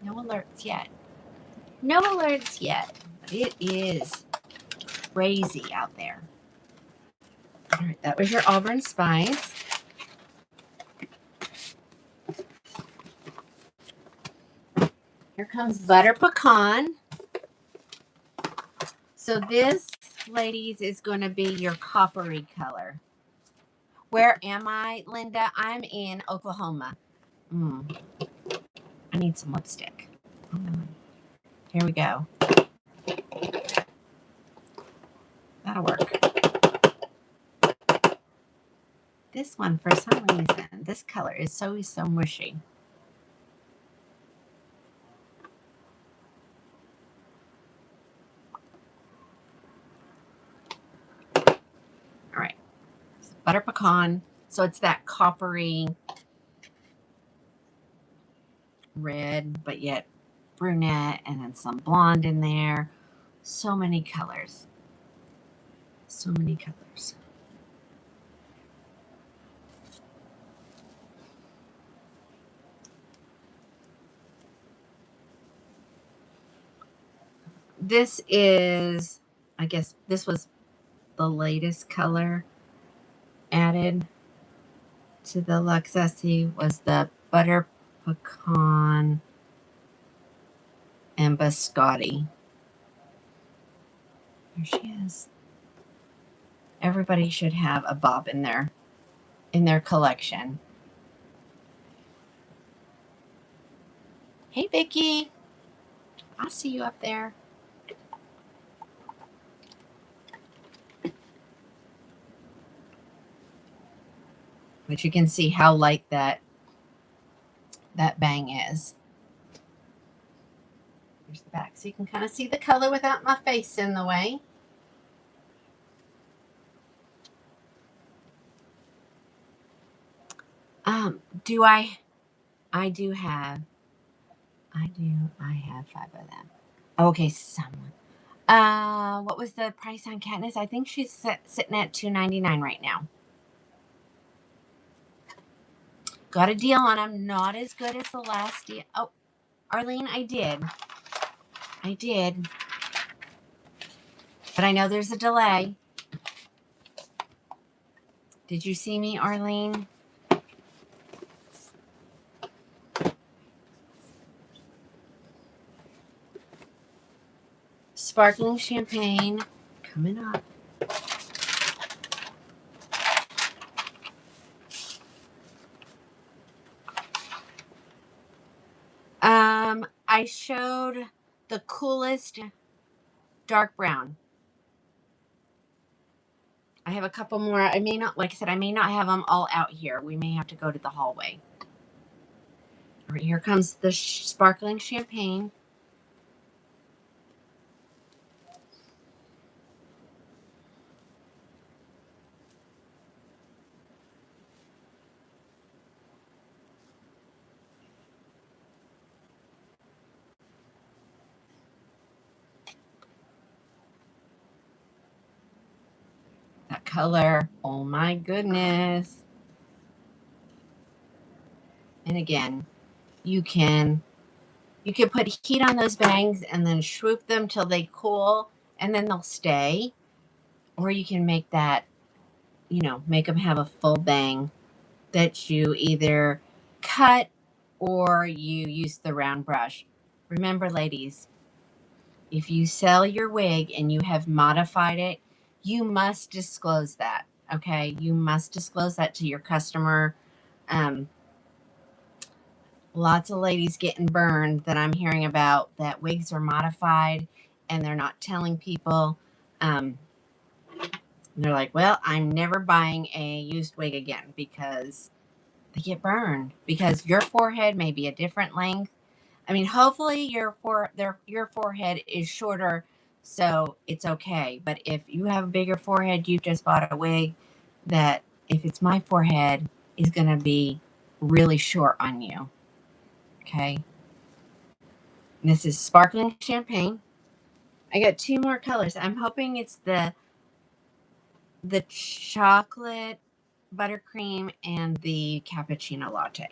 No alerts yet. No alerts yet. But it is crazy out there. All right, that was your Auburn Spice. Here comes Butter Pecan. So this, ladies, is going to be your coppery color. Where am I, Linda? I'm in Oklahoma. I need some lipstick. Here we go. That'll work. This one, for some reason, this color is so mushy. All right. Butter Pecan. So it's that coppery red, but yet brunette, and then some blonde in there. So many colors. So many colors. This is, I guess this was the latest color added to the Luxessi, was the Butter Pecan and Biscotti. There she is. Everybody should have a bob in their collection. Hey, Vicki. I see you up there. But you can see how light that bang is. Here's the back. So you can kind of see the color without my face in the way. I have 5 of them. Okay, someone. What was the price on Katniss? I think she's sitting at $2.99 right now. Got a deal on them. Not as good as the last deal. Oh, Arlene, I did. But I know there's a delay. Did you see me, Arlene? Sparkling champagne coming up. I showed the coolest dark brown. I have a couple more. I may not, like I said, I may not have them all out here. We may have to go to the hallway. All right, here comes the sparkling champagne. That color, oh my goodness. And again, you can put heat on those bangs and then swoop them till they cool and then they'll stay. Or you can make that, make them have a full bang that you either cut or you use the round brush. Remember, ladies, if you sell your wig and you have modified it, you must disclose that. Okay. You must disclose that to your customer. Lots of ladies getting burned that I'm hearing about that wigs are modified and they're not telling people. They're like, well, I'm never buying a used wig again because they get burned because your forehead may be a different length. I mean, hopefully your forehead is shorter, so it's okay. But if you have a bigger forehead, you've just bought a wig that, if it's my forehead, is going to be really short on you. Okay. And this is sparkling champagne. I got two more colors. I'm hoping it's the chocolate buttercream and the cappuccino latte.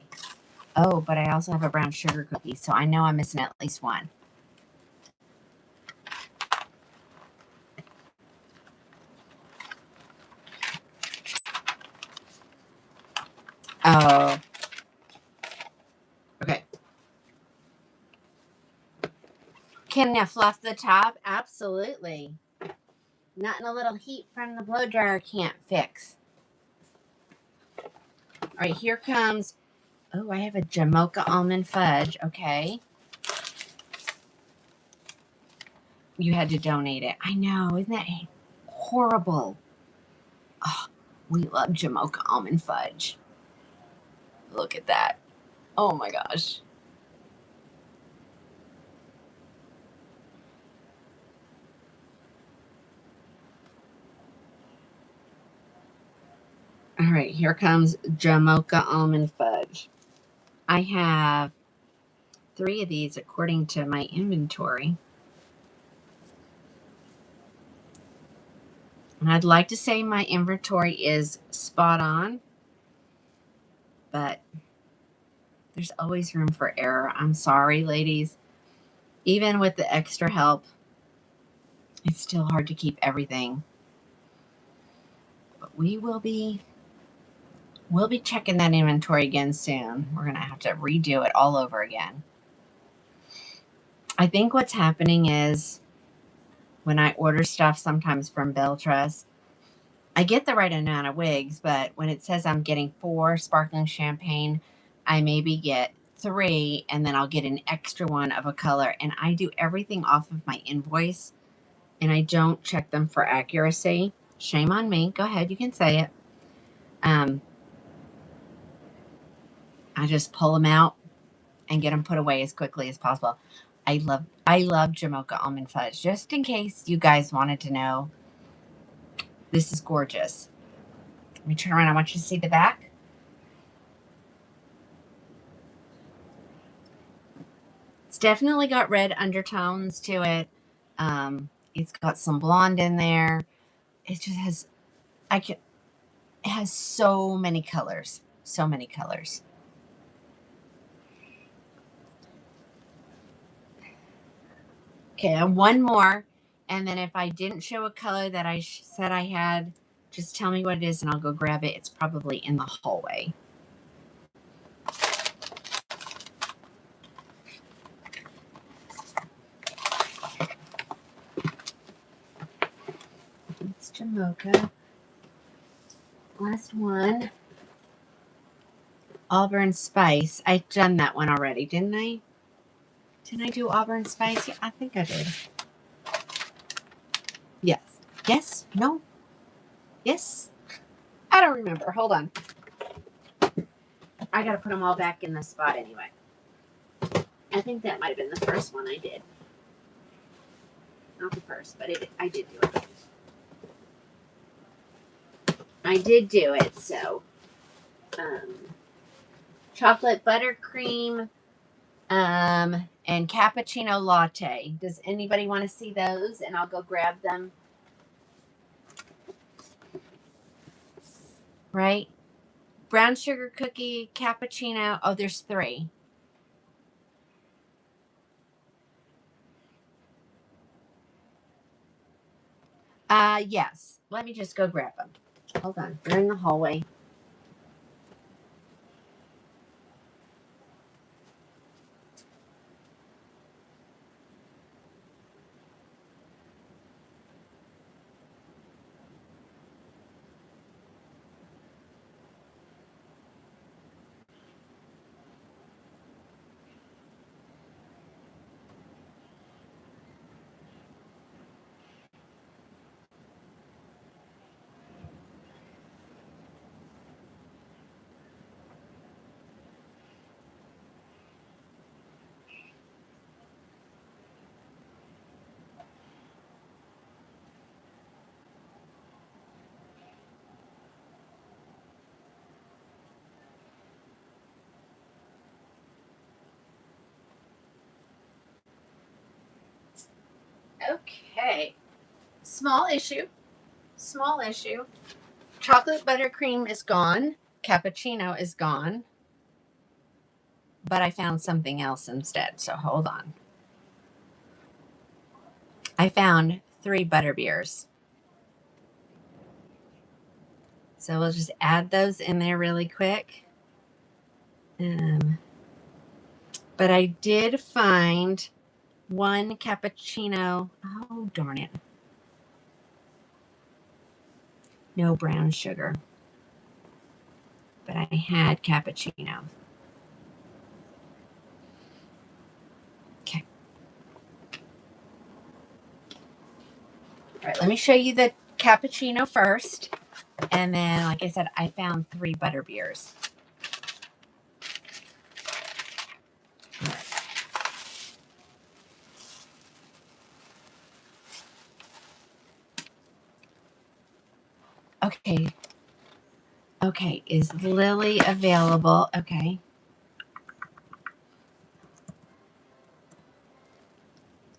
Oh, but I also have a brown sugar cookie, so I know I'm missing at least one. Oh. Okay. Can I fluff the top? Absolutely. Nothing a little heat from the blow dryer can't fix. All right, here comes. Oh, I have a Jamocha almond fudge. Okay. You had to donate it. I know. Isn't that horrible? Oh, we love Jamocha almond fudge. Look at that. Oh my gosh. All right, here comes Jamocha almond fudge. I have 3 of these according to my inventory. And I'd like to say my inventory is spot on, but there's always room for error. I'm sorry, ladies. Even with the extra help, it's still hard to keep everything. But we'll be checking that inventory again soon. We're going to have to redo it all over again. I think what's happening is when I order stuff sometimes from Beltress, I get the right amount of wigs, but when it says I'm getting 4 sparkling champagne, I maybe get 3, and then I'll get an extra one of a color. And I do everything off of my invoice, and I don't check them for accuracy. Shame on me. Go ahead, you can say it. I just pull them out and get them put away as quickly as possible. I love Jamocha almond fudge. Just in case you guys wanted to know, this is gorgeous. Let me turn around. I want you to see the back. It's definitely got red undertones to it. It's got some blonde in there. It just has, it has so many colors. So many colors. Okay, and one more. And then if I didn't show a color that I said I had Just tell me what it is and I'll go grab it. It's probably in the hallway. It's Jamocha. Last one. Auburn Spice. I've done that one already, didn't I? Didn't I do Auburn Spice? Yeah, I think I did. Yes. Yes? No? Yes? I don't remember. Hold on. I got to put them all back in the spot anyway. I think that might have been the first one I did. Not the first, but I did do it. I did do it, so. Chocolate buttercream and cappuccino latte. Does anybody want to see those? And I'll go grab them. Right? Brown sugar cookie, cappuccino. Oh, there's 3. Yes. Let me just go grab them. Hold on. They're in the hallway. Okay. Small issue. Small issue. Chocolate buttercream is gone. Cappuccino is gone. But I found something else instead. So hold on. I found 3 butterbeers. So we'll just add those in there really quick. But I did find 1 cappuccino. Oh, darn it. No brown sugar. But I had cappuccino. Okay. All right, let me show you the cappuccino first. And then, like I said, I found 3 butterbeers. All right. Okay. Okay, is Lily available? Okay.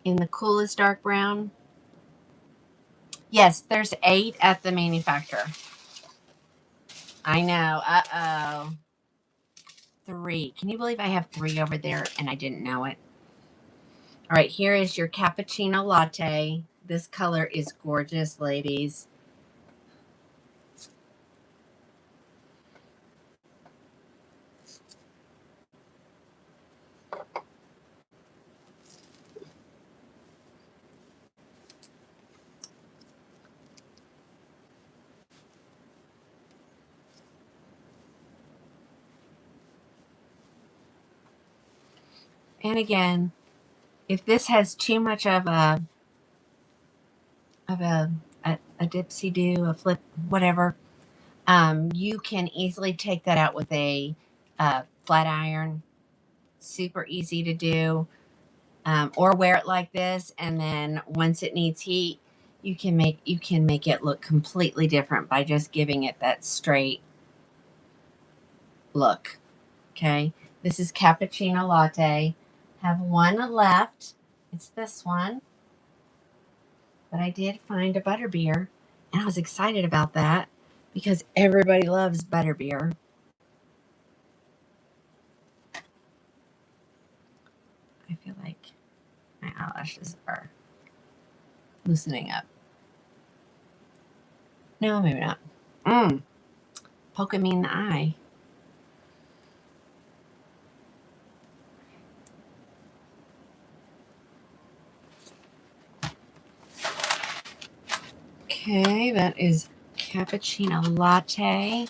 In the coolest dark brown? Yes, there's 8 at the manufacturer. I know. Uh-oh. 3. Can you believe I have 3 over there and I didn't know it? All right, here is your cappuccino latte. This color is gorgeous, ladies. And again, if this has too much of a dipsy do, a flip, whatever, you can easily take that out with a flat iron. Super easy to do. Or wear it like this, and then once it needs heat, you can make it look completely different by just giving it that straight look. Okay, this is cappuccino latte. Have 1 left. It's this one, but I did find a butterbeer, and I was excited about that because everybody loves butterbeer. I feel like my eyelashes are loosening up. No, maybe not. Poking me in the eye. Okay, that is cappuccino latte.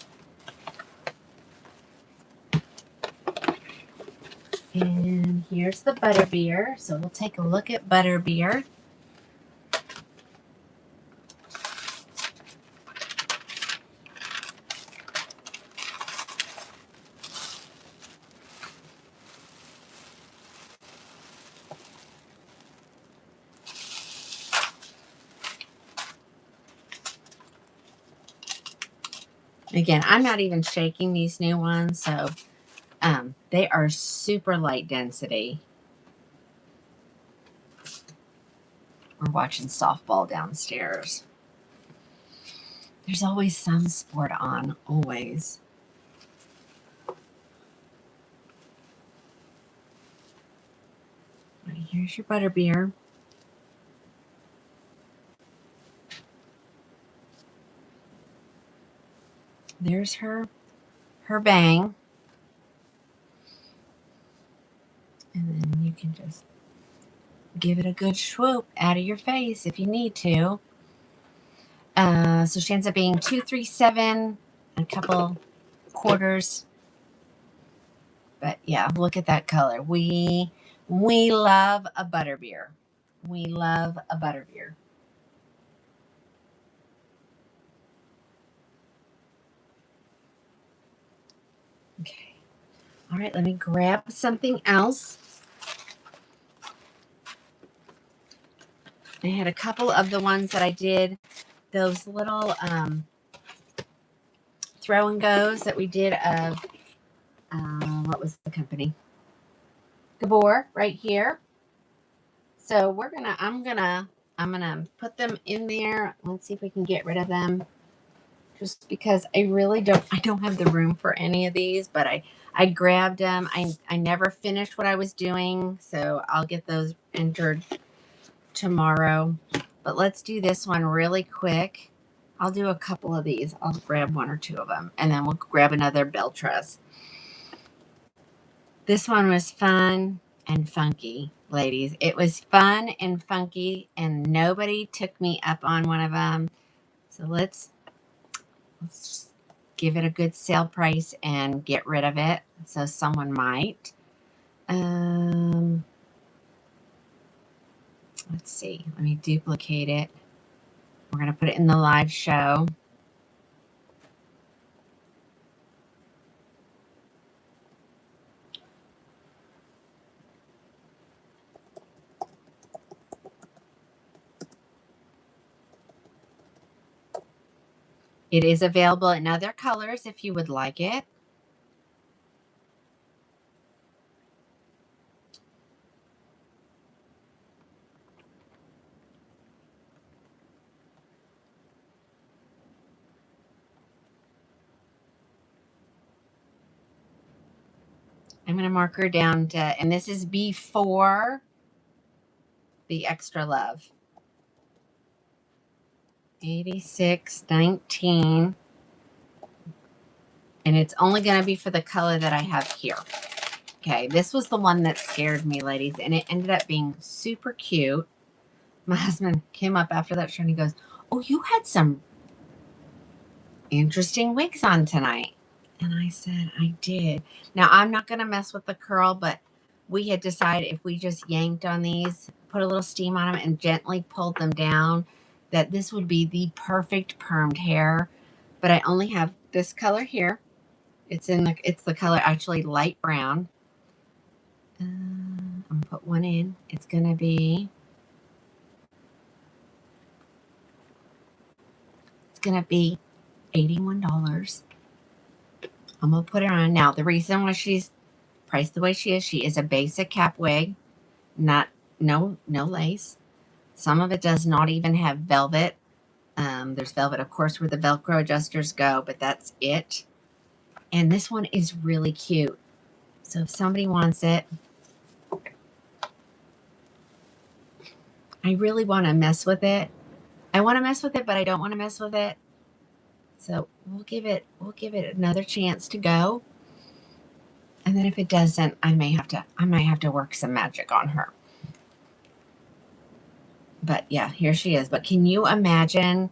And here's the butterbeer. So we'll take a look at butterbeer. Again, I'm not even shaking these new ones, so they are super light density. We're watching softball downstairs. There's always some sport on, always. Right, here's your butterbeer. There's her bang. And then you can just give it a good swoop out of your face if you need to. So she ends up being 237 and a couple quarters. But yeah, look at that color. We love a butterbeer. We love a butterbeer. Okay. All right, let me grab something else. I had a couple of the ones that I did, those little throw and goes that we did of, what was the company? Gabor, right here. So I'm gonna put them in there. Let's see if we can get rid of them. Just because I don't have the room for any of these, but I grabbed them. I never finished what I was doing, so I'll get those entered tomorrow. But let's do this one really quick. I'll do a couple of these. I'll grab one or two of them, and then we'll grab another bell truss. This one was fun and funky, ladies. It was fun and funky, and nobody took me up on one of them. So let's just give it a good sale price and get rid of it. So someone might. Let's see. Let me duplicate it. We're going to put it in the live show. It is available in other colors if you would like it. I'm going to mark her down to, and this is before the extra love. 86.19. And it's only going to be for the color that I have here. Okay, this was the one that scared me, ladies, and it ended up being super cute. My husband came up after that show and he goes, "Oh, you had some interesting wigs on tonight." And I said, "I did." Now, I'm not going to mess with the curl, but we had decided if we just yanked on these, put a little steam on them, and gently pulled them down, that this would be the perfect permed hair. But I only have this color here. It's the color actually light brown. I'm going to put one in. It's going to be $81. I'm going to put her on. Now, the reason why she's priced the way she is a basic cap wig, no lace. Some of it does not even have velvet. There's velvet, of course, where the Velcro adjusters go, but that's it. And this one is really cute. So if somebody wants it, I really want to mess with it. I want to mess with it, but I don't want to mess with it. So we'll give it another chance to go. And then if it doesn't, I might have to work some magic on her. But yeah, here she is. But can you imagine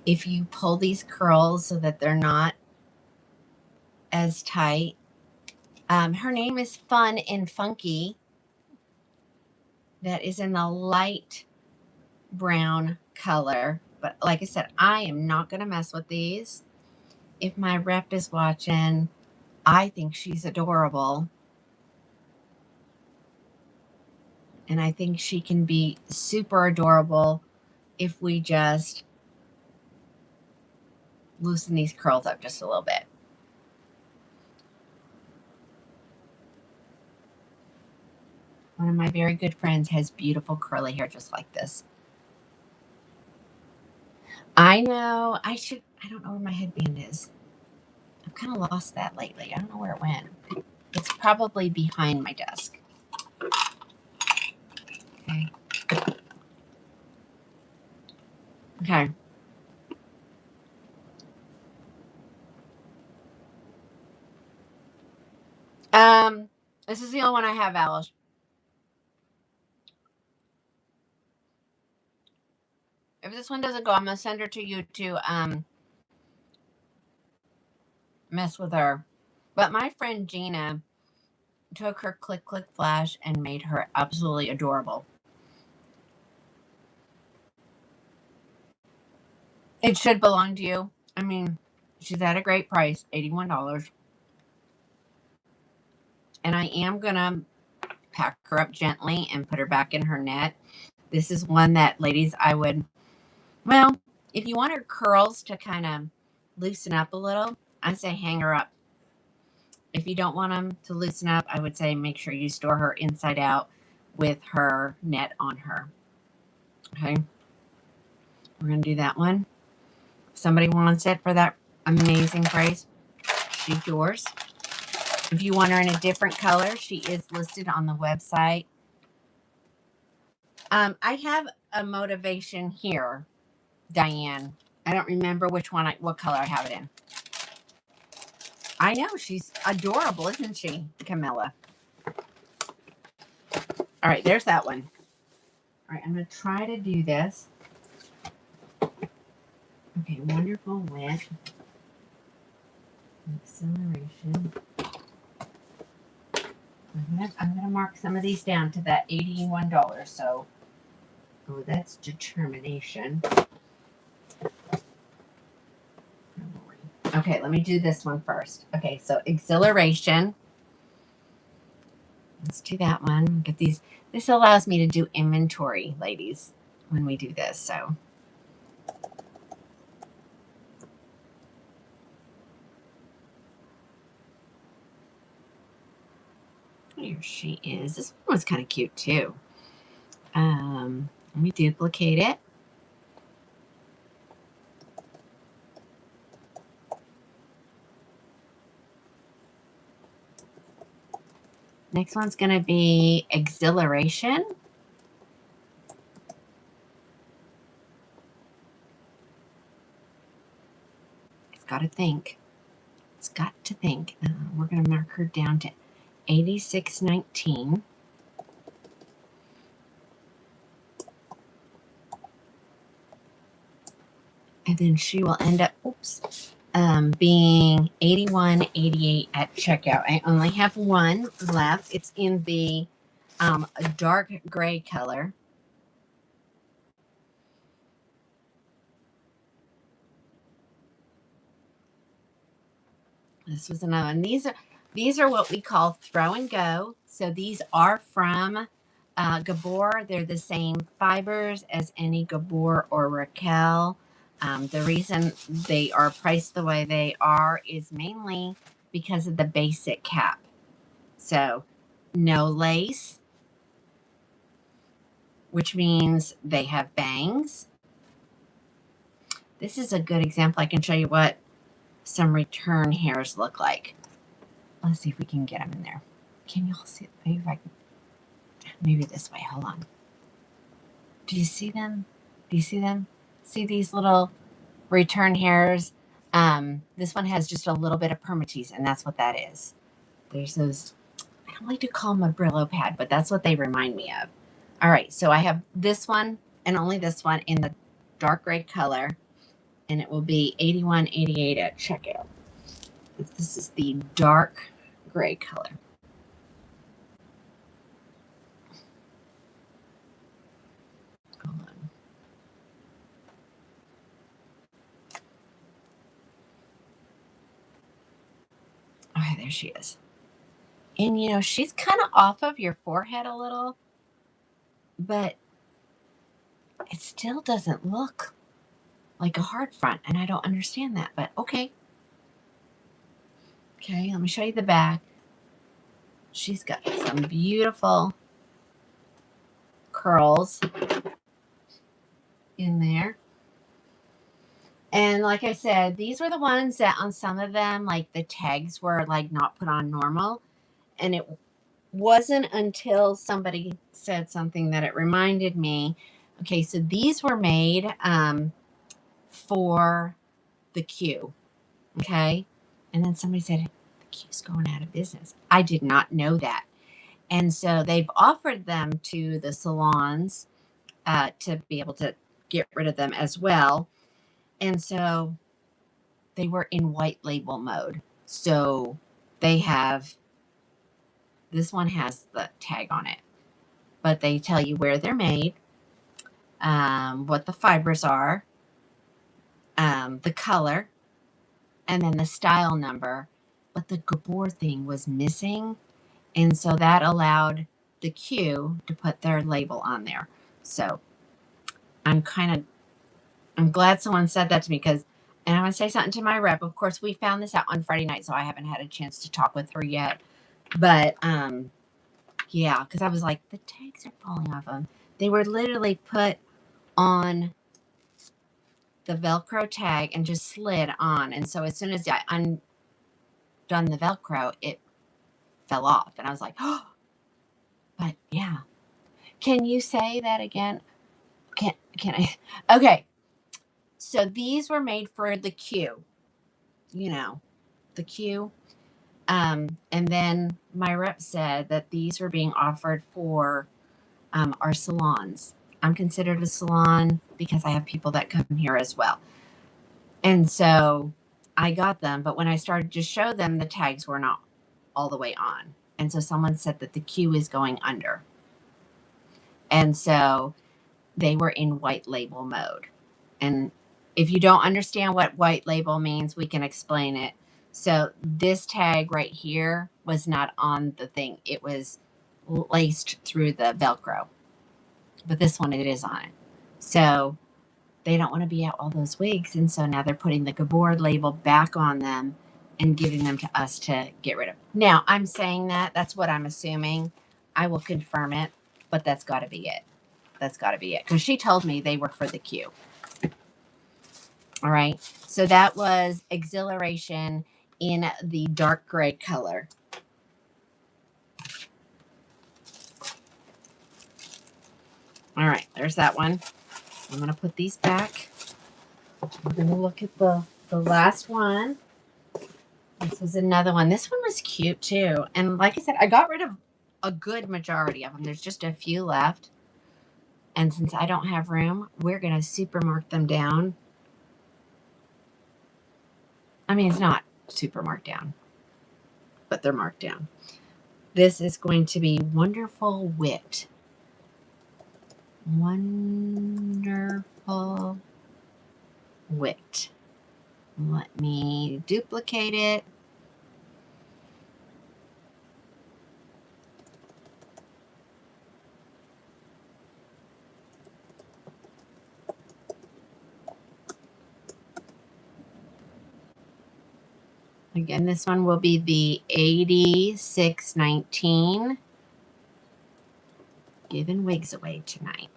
if you pull these curls so that they're not as tight? Her name is Fun and Funky. That is in the light brown color. But like I said, I am not going to mess with these. If my rep is watching, I think she's adorable. And I think she can be super adorable if we just loosen these curls up just a little bit. One of my very good friends has beautiful curly hair just like this. I know. I don't know where my headband is. I've kind of lost that lately. I don't know where it went. It's probably behind my desk. Okay. Okay. This is the only one I have, Alice. If this one doesn't go, I'm gonna send her to you to mess with her. But my friend Gina took her Click Click Flash and made her absolutely adorable. It should belong to you. I mean, she's at a great price, $81. And I am gonna pack her up gently and put her back in her net. This is one that, ladies, I would, well, if you want her curls to kind of loosen up a little, I say hang her up. If you don't want them to loosen up, I would say make sure you store her inside out with her net on her. Okay. We're going to do that one. If somebody wants it for that amazing price, she's yours. If you want her in a different color, she is listed on the website. I have a motivation here, Diane. I don't remember what color I have it in. I know, she's adorable, isn't she, Camilla? All right, there's that one. All right, I'm going to try to do this. Okay, wonderful wit. Acceleration. I'm gonna mark some of these down to that $81. So, oh, that's determination. Okay, let me do this one first. Okay, so exhilaration. Let's do that one. Get these. This allows me to do inventory, ladies, when we do this. So. Here she is. This one was kind of cute too. Let me duplicate it. Next one's going to be exhilaration. It's got to think. It's got to think. We're going to mark her down to 86.19. And then she will end up, being 81.88 at checkout. I only have one left. It's in the dark gray color. This was another one. These are what we call throw and go. So these are from Gabor. They're the same fibers as any Gabor or Raquel. The reason they are priced the way they are is mainly because of the basic cap. So no lace, which means they have bangs. This is a good example. I can show you what some return hairs look like. Let's see if we can get them in there. Can y'all see? Maybe if I can. Maybe this way. Hold on. Do you see them? Do you see them? See these little return hairs? This one has just a little bit of permatease, and that's what that is. There's those, I don't like to call them a Brillo pad, but that's what they remind me of. All right, so I have this one and only this one in the dark gray color, and it will be $81.88 at checkout. This is the dark gray color. Hold on. Okay, there she is. And you know, she's kind of off of your forehead a little, but it still doesn't look like a hard front, and I don't understand that, but okay. Okay, let me show you the back. She's got some beautiful curls in there. And like I said, these were the ones that on some of them, like the tags were like not put on normal. And it wasn't until somebody said something that it reminded me. Okay, so these were made for the Q. Okay. And then somebody said, the Q's going out of business. I did not know that. And so they've offered them to the salons to be able to get rid of them as well. And so they were in white label mode. So they have, this one has the tag on it, but they tell you where they're made, what the fibers are, the color, and then the style number. But the Gabor thing was missing. And so that allowed the Q to put their label on there. So I'm glad someone said that to me, because, and I'm going to say something to my rep. Of course, we found this out on Friday night, so I haven't had a chance to talk with her yet. But, yeah, because I was like, the tags are falling off them. They were literally put on the Velcro tag and just slid on. And so as soon as I undone the Velcro, it fell off. And I was like, oh, but yeah. Can you say that again? Can I? Okay. So these were made for the Q, you know, the Q. And then my rep said that these were being offered for our salons. I'm considered a salon because I have people that come here as well. And so I got them, but when I started to show them, the tags were not all the way on. And so someone said that the Q is going under. And so they were in white label mode. And if you don't understand what white label means, we can explain it. So this tag right here was not on the thing. It was laced through the Velcro. But this one, it is on it. So they don't want to be out all those wigs. And so now they're putting the Gabor label back on them and giving them to us to get rid of. Now, I'm saying that. That's what I'm assuming. I will confirm it. But that's got to be it. That's got to be it. Because she told me they were for the Q. All right. So that was Exhilaration in the dark gray color. All right. There's that one. I'm going to put these back. We're going to look at the last one. This was another one. This one was cute too. And like I said, I got rid of a good majority of them. There's just a few left. And since I don't have room, we're going to super mark them down. I mean, it's not super marked down, but they're marked down. This is going to be Wonderful Wit. Wonderful Wit. Let me duplicate it. Again, this one will be the 8619. Giving wigs away tonight.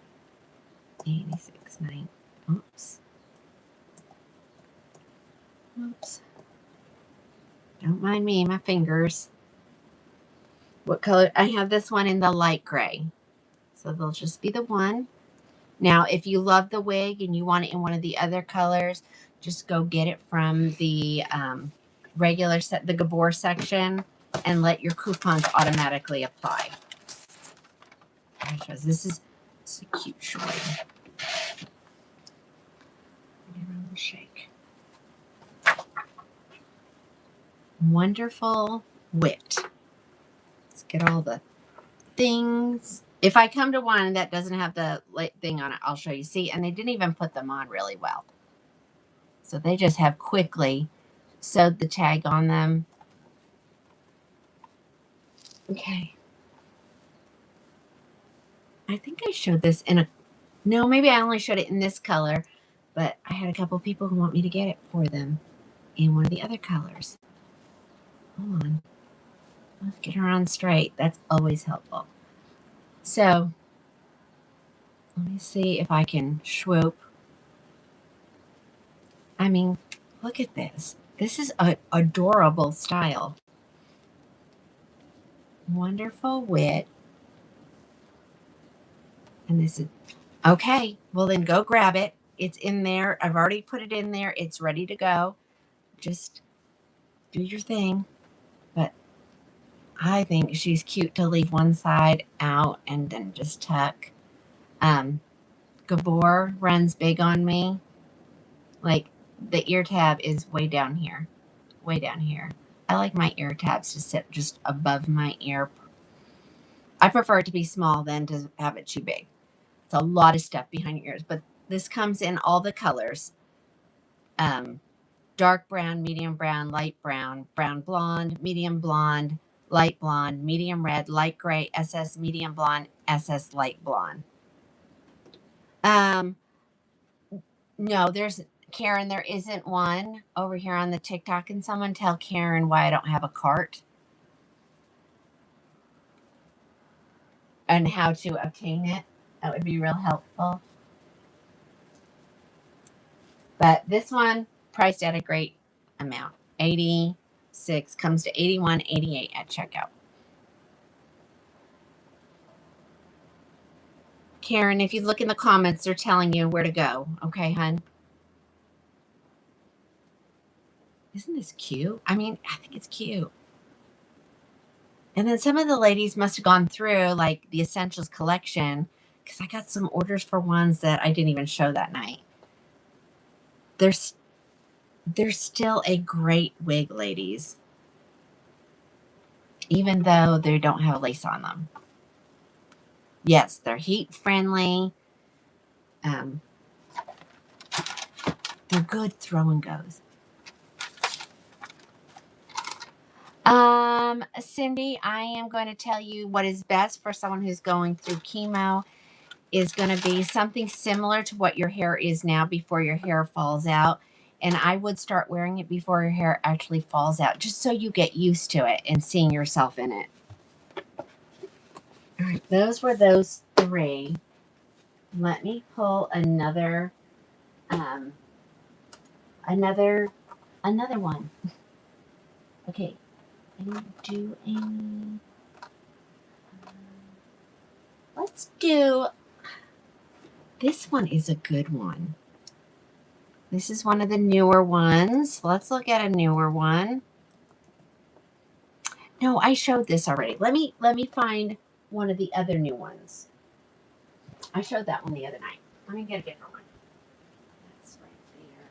8619. Oops. Oops. Don't mind me, my fingers. What color? I have this one in the light gray. So they'll just be the one. Now, if you love the wig and you want it in one of the other colors, just go get it from the regular set, the Gabor section, and let your coupons automatically apply. This is a cute short. Shake. Wonderful Wit. Let's get all the things. If I come to one that doesn't have the thing on it, I'll show you. See, and they didn't even put them on really well. So they just have quickly sewed the tag on them. Okay. I think I showed this in a, no, maybe I only showed it in this color, but I had a couple people who want me to get it for them in one of the other colors. Hold on. Let's get her on straight. That's always helpful. So, let me see if I can swoop. I mean, look at this. This is an adorable style. Wonderful Wit. And this is, okay, well then go grab it. It's in there. I've already put it in there. It's ready to go. Just do your thing. But I think she's cute to leave one side out and then just tuck. Gabor runs big on me. Like, the ear tab is way down here. Way down here. I like my ear tabs to sit just above my ear. I prefer it to be small than to have it too big. It's a lot of stuff behind your ears. But this comes in all the colors. Dark brown, medium brown, light brown, brown blonde, medium blonde, light blonde, medium red, light gray, SS medium blonde, SS light blonde. No, there's, Karen, there isn't one over here on the TikTok. And someone tell Karen why I don't have a cart and how to obtain it. That would be real helpful. But this one priced at a great amount. 86 comes to 81.88 at checkout. Karen, if you look in the comments, they're telling you where to go. Okay, hun? Isn't this cute? I mean, I think it's cute. And then some of the ladies must have gone through like the Essentials collection because I got some orders for ones that I didn't even show that night. They're still a great wig, ladies. Even though they don't have lace on them. Yes, they're heat friendly. They're good throw and goes. Cindy, I am going to tell you what is best for someone who's going through chemo is going to be something similar to what your hair is now before your hair falls out. And I would start wearing it before your hair actually falls out, just so you get used to it and seeing yourself in it. All right, those were those three. Let me pull another one. Okay. Let's do, this one is a good one. This is one of the newer ones. Let's look at a newer one. No, I showed this already. Let me find one of the other new ones. I showed that one the other night. Let me get a different one. That's right there.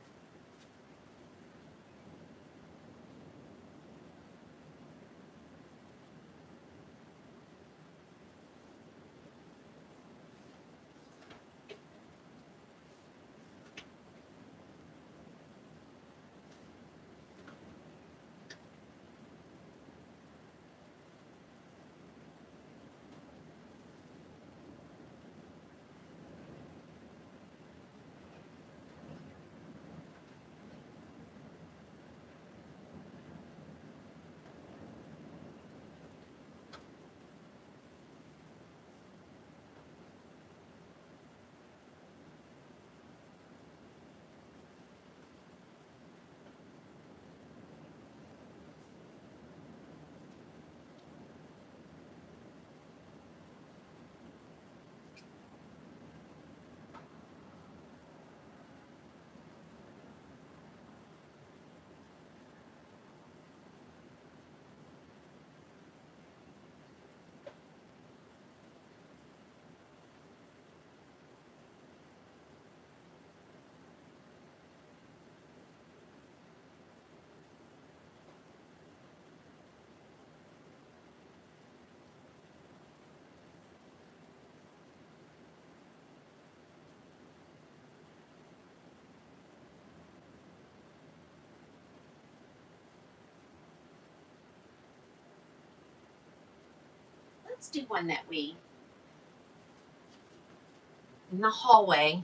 let's do one that we, in the hallway,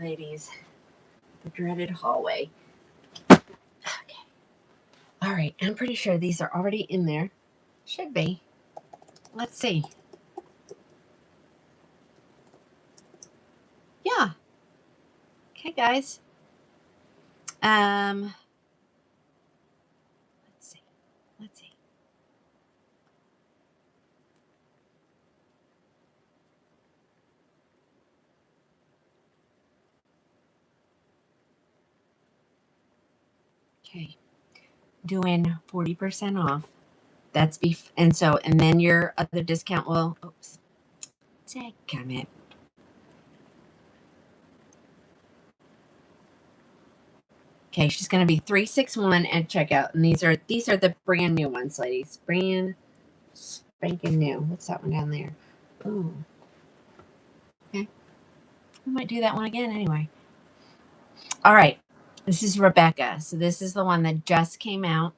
ladies, the dreaded hallway. Okay. All right, I'm pretty sure these are already in there. Should be. Let's see. Yeah. Okay, guys. Let's see. Let's see. Okay. Doing 40% off. That's beef. And so, and then your other discount will, oops. Dadgummit. Okay, she's going to be 361 at checkout, and these are the brand new ones, ladies. Brand spanking new. What's that one down there? Ooh. Okay, I might do that one again anyway. All right, this is Rebecca. So this is the one that just came out.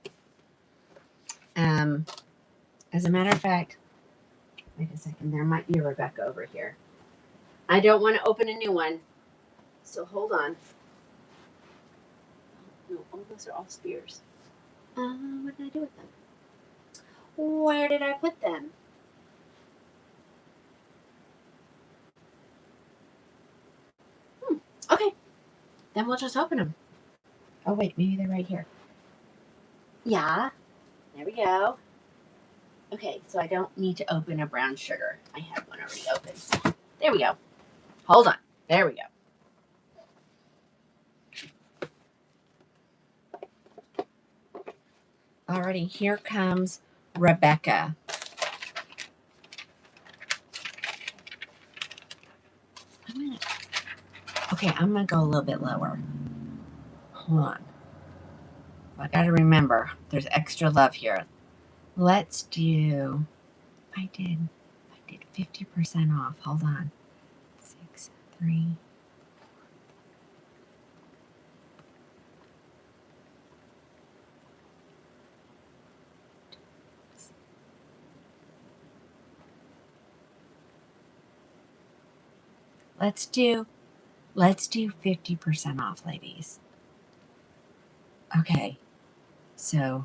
As a matter of fact, wait a second. There might be a Rebecca over here. I don't want to open a new one, so hold on. No, all those are all spears. What did I do with them? Where did I put them? Okay, then we'll just open them. Oh wait, maybe they're right here. Yeah, there we go. Okay, so I don't need to open a brown sugar. I have one already open. There we go. Hold on. There we go. Alrighty, here comes Rebecca. I'm gonna go a little bit lower. Hold on. I gotta remember, there's extra love here. Let's do. I did 50% off. Hold on. 6, 3. Let's do 50% off, ladies. Okay, so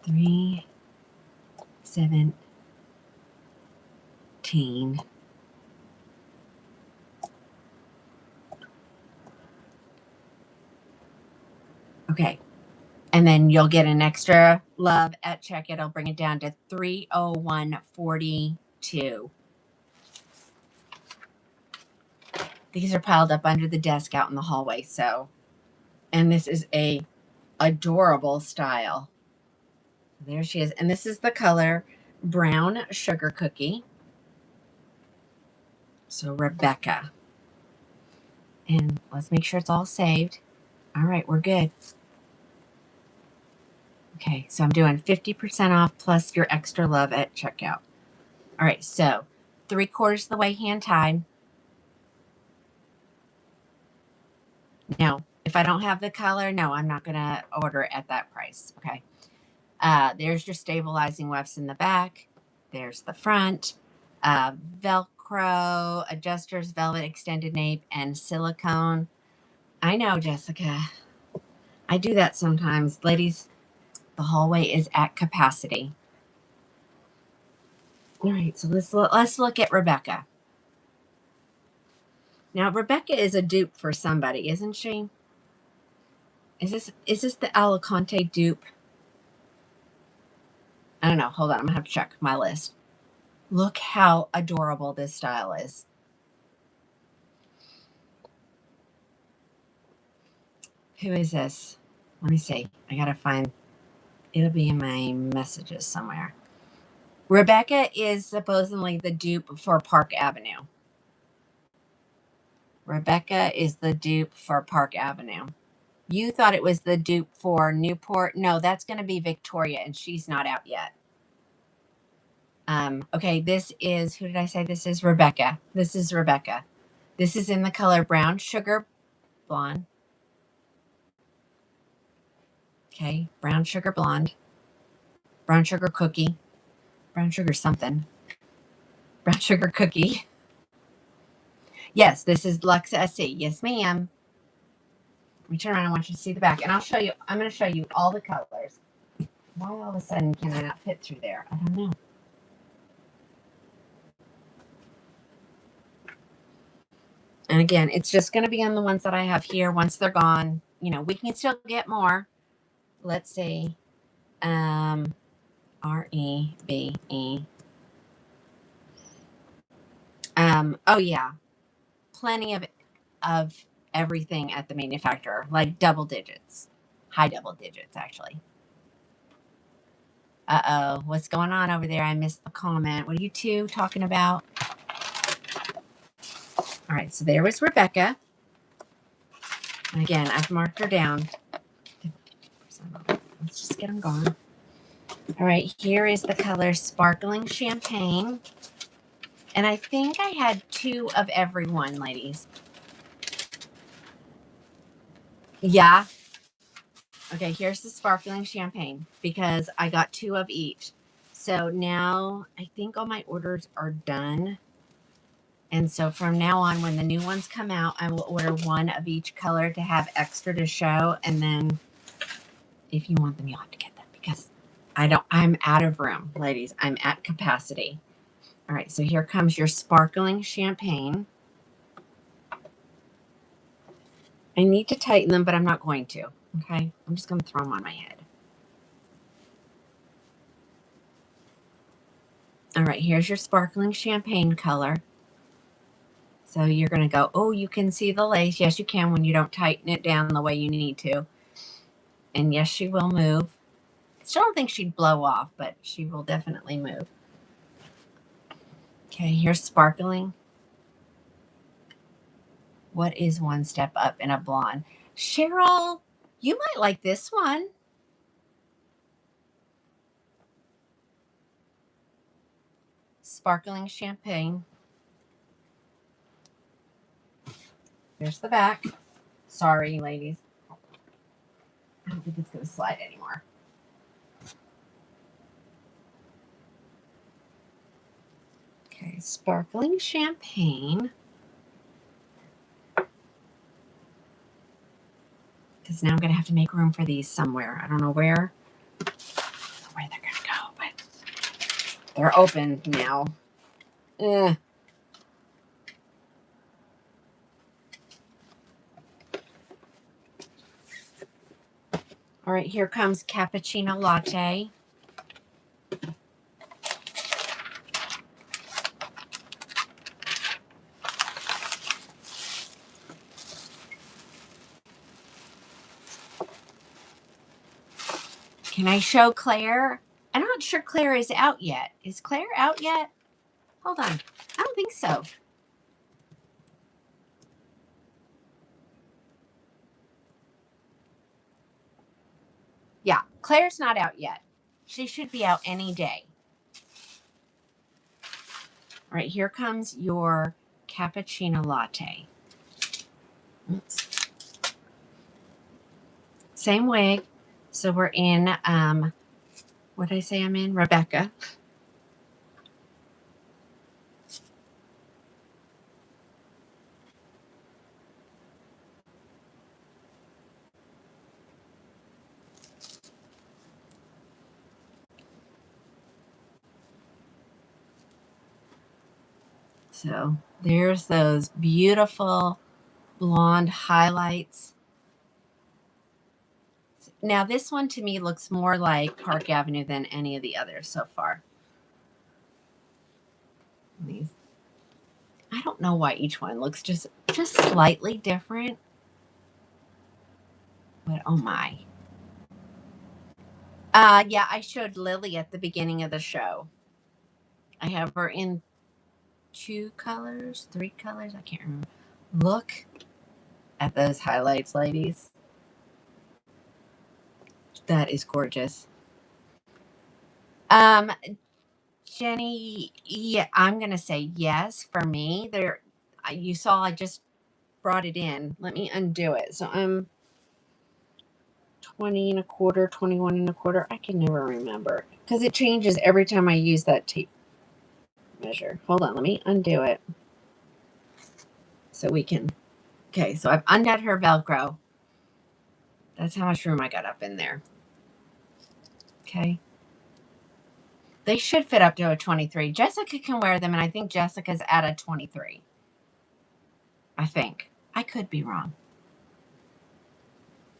317. Okay, and then you'll get an extra love at check. It'll bring it down to 301.42. These are piled up under the desk out in the hallway. So, and this is a adorable style. There she is. And this is the color brown sugar cookie. So Rebecca. And let's make sure it's all saved. All right, we're good. Okay, so I'm doing 50% off plus your extra love at checkout. All right, so 3/4 of the way hand tied. No, if I don't have the color, no, I'm not going to order at that price. Okay. There's your stabilizing wefts in the back. There's the front. Velcro, adjusters, velvet extended nape, and silicone. I know, Jessica. I do that sometimes. Ladies, the hallway is at capacity. All right, so let's look at Rebecca. Now, Rebecca is a dupe for somebody, isn't she? Is this the Alicante dupe? I don't know. Hold on. I'm going to have to check my list. Look how adorable this style is. Who is this? Let me see. I got to find. It'll be in my messages somewhere. Rebecca is supposedly the dupe for Park Avenue. Rebecca is the dupe for Park Avenue. You thought it was the dupe for Newport. No, that's going to be Victoria, and she's not out yet. Okay, this is, who did I say this is? Rebecca. This is Rebecca. This is in the color brown sugar blonde. Okay, brown sugar blonde. Brown sugar cookie. Brown sugar something. Brown sugar cookie. Yes, this is Lux SC. Yes, ma'am. Let me turn around. I want you to see the back. And I'll show you. I'm going to show you all the colors. Why all of a sudden can I not fit through there? I don't know. And again, it's just going to be on the ones that I have here. Once they're gone, you know, we can still get more. Let's see. REBE. Oh yeah. Plenty of everything at the manufacturer, like double digits. High double digits, actually. Uh-oh. What's going on over there? I missed the comment. What are you two talking about? All right, so there was Rebecca. And again, I've marked her down. Let's just get them going. All right, here is the color Sparkling Champagne. And I think I had 2 of every one, ladies. Yeah. Okay, here's the Sparkling Champagne because I got 2 of each. So now I think all my orders are done. And so from now on, when the new ones come out, I will order 1 of each color to have extra to show. And then if you want them, you'll have to get them because I'm out of room, ladies. I'm at capacity. All right, so here comes your Sparkling Champagne. I need to tighten them, but I'm not going to. Okay, I'm just going to throw them on my head. All right, here's your Sparkling Champagne color. So you're going to go, oh, you can see the lace. Yes, you can when you don't tighten it down the way you need to. And yes, she will move. I still don't think she'd blow off, but she will definitely move. Okay, here's Sparkling. What is One Step Up in a blonde? Cheryl, you might like this one. Sparkling Champagne. There's the back. Sorry, ladies. I don't think it's going to slide anymore. Okay, Sparkling Champagne. Because now I'm going to have to make room for these somewhere. I don't know where. I don't know where they're going to go, but they're open now. All right, here comes Cappuccino Latte. Can I show Claire? I'm not sure Claire is out yet. Is Claire out yet? Hold on. I don't think so. Yeah, Claire's not out yet. She should be out any day. All right, here comes your Cappuccino Latte. Oops. Same wig. So we're in, what did I say I'm in? Rebecca. So there's those beautiful blonde highlights. Now this one to me looks more like Park Avenue than any of the others so far. These, I don't know why each one looks just slightly different. But oh my. Yeah, I showed Lily at the beginning of the show. I have her in 2 colors, 3 colors. I can't remember. Look at those highlights, ladies. That is gorgeous. Jenny, yeah, I'm going to say yes for me. There, you saw I just brought it in. Let me undo it. So I'm 20 1/4, 21 1/4. I can never remember. because it changes every time I use that tape measure. Hold on, let me undo it so we can. Okay, so I've undone her Velcro. That's how much room I got up in there. Okay. They should fit up to a 23. Jessica can wear them, and I think Jessica's at a 23. I think. I could be wrong.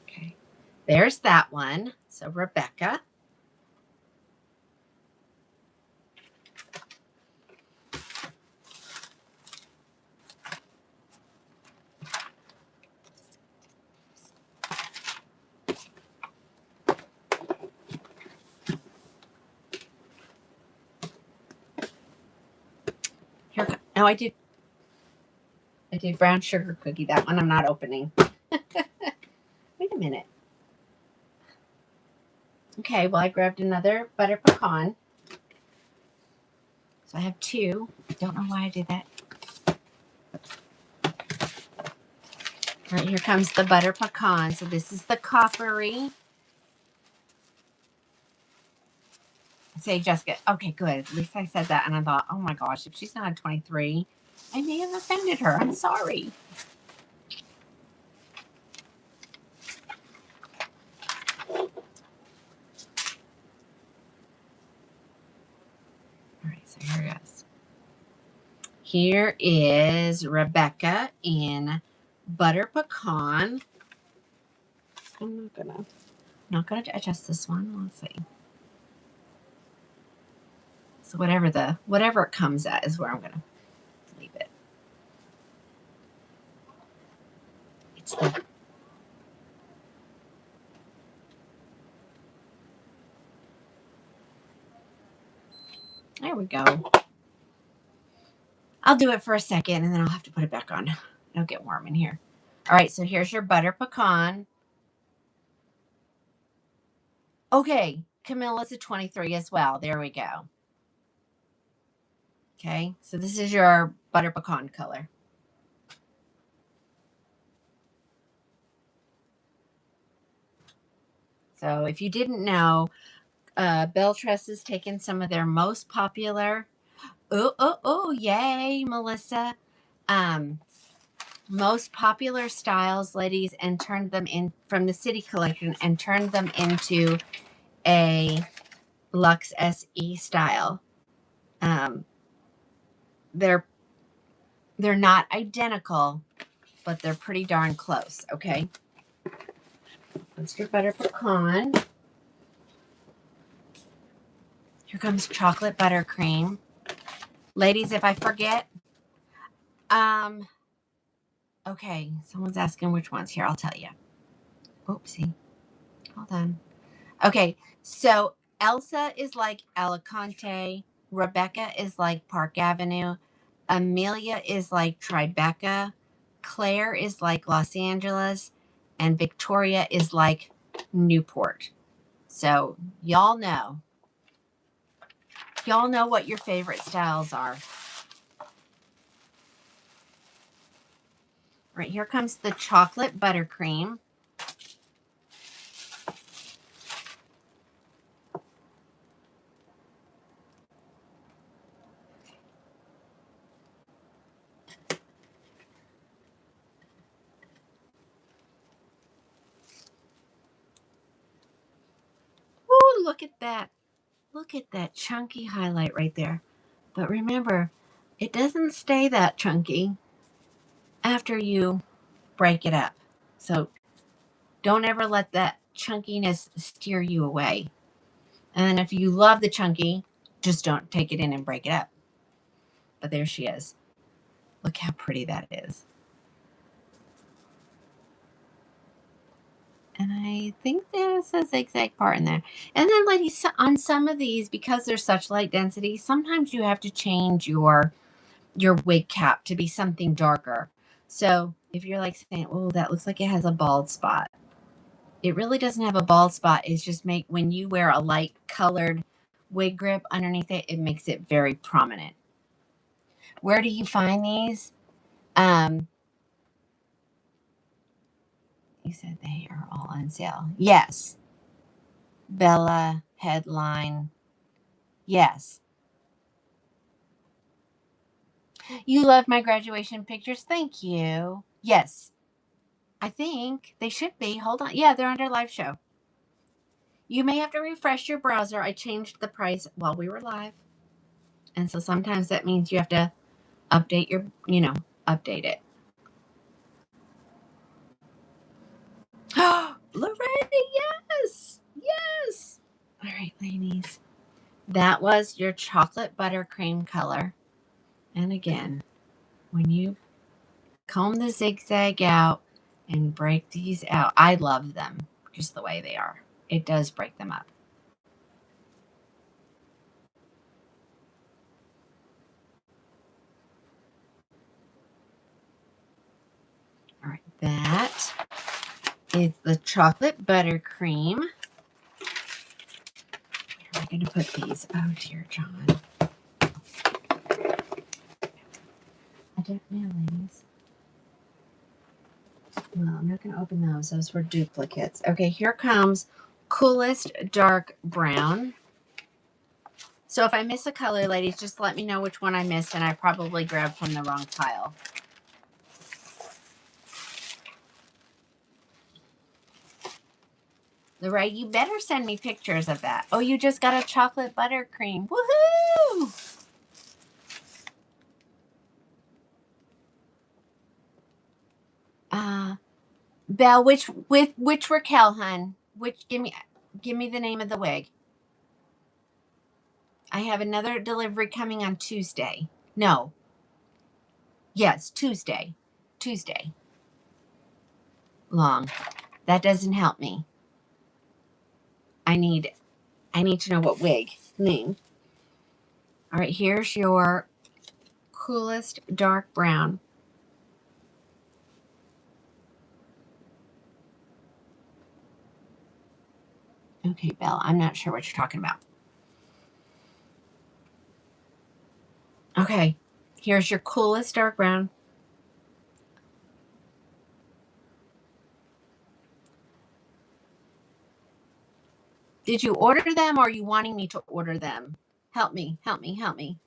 Okay. There's that one. So Rebecca. Here. No, I did brown sugar cookie. That one I'm not opening. Wait a minute. Okay, well, I grabbed another butter pecan. So I have two. I don't know why I did that. All right, here comes the butter pecan. So this is the coppery. Say, Jessica. Okay, good. At least I said that. And I thought, oh my gosh, if she's not a 23, I may have offended her. I'm sorry. All right, so here it goes. Here is Rebecca in butter pecan. I'm not gonna adjust this one. Let's see. So whatever it comes at is where I'm gonna leave it. It's the There we go. I'll do it for a second and then I'll have to put it back on. It'll get warm in here. All right, so here's your butter pecan. Okay, Camilla's a 23 as well. There we go. Okay, so this is your butter pecan color. So if you didn't know, Beltress has taken some of their most popular, yay, Melissa, most popular styles, ladies, and turned them in from the City Collection and turned them into a Luxe SE style. They're not identical, but they're pretty darn close. Okay, let's do butter pecan. Here comes chocolate buttercream. Ladies, if I forget, okay, someone's asking which ones. Here, I'll tell you. Oopsie. Hold on. Okay, so Elsa is like Alicante. Rebecca is like Park Avenue. Amelia is like Tribeca. Claire is like Los Angeles. And Victoria is like Newport. So y'all know. Y'all know what your favorite styles are. Right, here comes the chocolate buttercream. Oh, look at that. Look at that chunky highlight right there. But remember, it doesn't stay that chunky after you break it up. So don't ever let that chunkiness steer you away. And then if you love the chunky, just don't take it in and break it up. But there she is. Look how pretty that is. And I think there's a zigzag part in there. And then, ladies, on some of these, because they're such light density, sometimes you have to change your wig cap to be something darker. So if you're like saying, oh, that looks like it has a bald spot. It really doesn't have a bald spot. It's just when you wear a light colored wig grip underneath it, it makes it very prominent. Where do you find these? You said they are all on sale. Yes. Bella, Headline. Yes. You love my graduation pictures. Thank you. Yes. I think they should be. Hold on. Yeah, they're under live show. You may have to refresh your browser. I changed the price while we were live. And so sometimes that means you have to update your, update it. Lorraine, yes. Yes. All right, ladies. That was your chocolate buttercream color. And again, when you comb the zigzag out and break these out, I love them just the way they are. It does break them up. All right, that is the chocolate buttercream. Where am I going to put these? Oh, dear John. I don't know, ladies. Well, I'm not going to open those. Those were duplicates. Okay, here comes Coolest Dark Brown. So if I miss a color, ladies, just let me know which one I missed, and I probably grabbed from the wrong pile. Lorraine, you better send me pictures of that. Oh, you just got a chocolate buttercream. Woohoo! Belle, which Raquel, hun? Which give me the name of the wig. I have another delivery coming on Tuesday. No. Yes, Tuesday. Tuesday. Long. That doesn't help me. I need to know what wig name. All right, here's your Coolest Dark Brown. Okay, Belle, I'm not sure what you're talking about. Okay, here's your Coolest Dark Brown. Did you order them or are you wanting me to order them? Help me, help me, help me.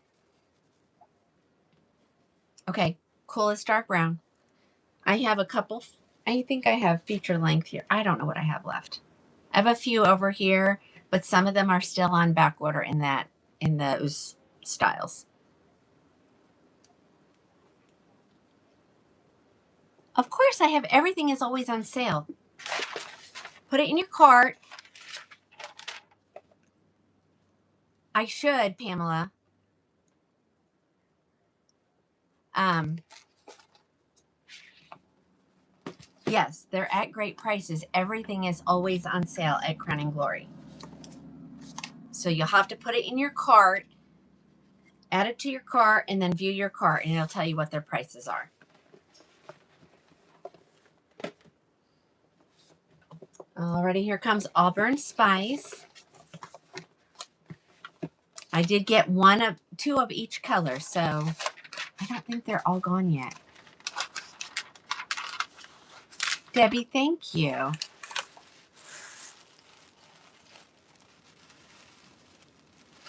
Okay, Coolest Dark Brown. I have a couple, I think I have feature length here. I don't know what I have left. I have a few over here, but some of them are still on back order in those styles. Of course, I have everything is always on sale. Put it in your cart. I should, Pamela. Yes, they're at great prices. Everything is always on sale at Crowning Glory. So you'll have to put it in your cart, add it to your cart, and then view your cart, and it'll tell you what their prices are. Alrighty, here comes Auburn Spice. I did get two of each color, so I don't think they're all gone yet. Debbie, thank you. All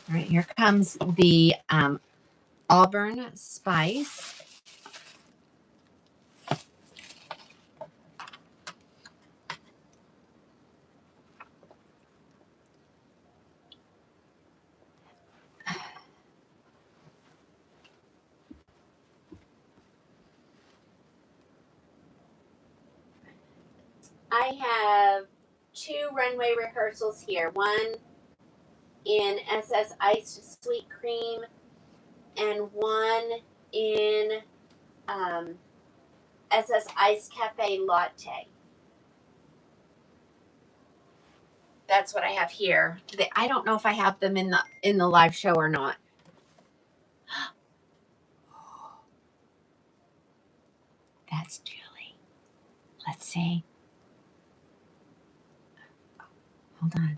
right, here comes the Auburn Spice. I have two runway rehearsals here. One in SS Iced Sweet Cream and one in SS Iced Cafe Latte. That's what I have here. I don't know if I have them in the live show or not. That's Julie. Let's see. Hold on.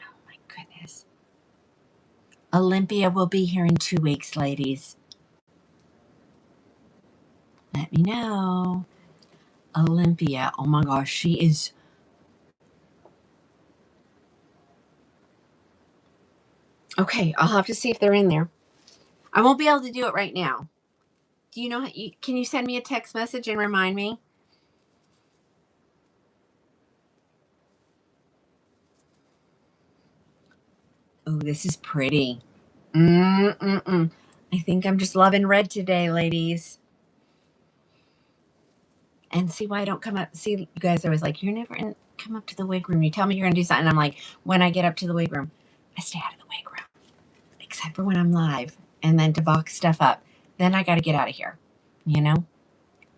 Oh my goodness. Olympia will be here in 2 weeks, ladies. Let me know. Olympia. Oh my gosh, she is. Okay, I'll have to see if they're in there. I won't be able to do it right now. Do you know how can you send me a text message and remind me? Oh, this is pretty. I think I'm just loving red today, ladies. And see why I don't come up. See, you guys are always like, you're never in. Come up to the wig room. You tell me you're going to do something. And I'm like, when I get up to the wig room, I stay out of the wig room. Except for when I'm live. And then to box stuff up. Then I got to get out of here. You know?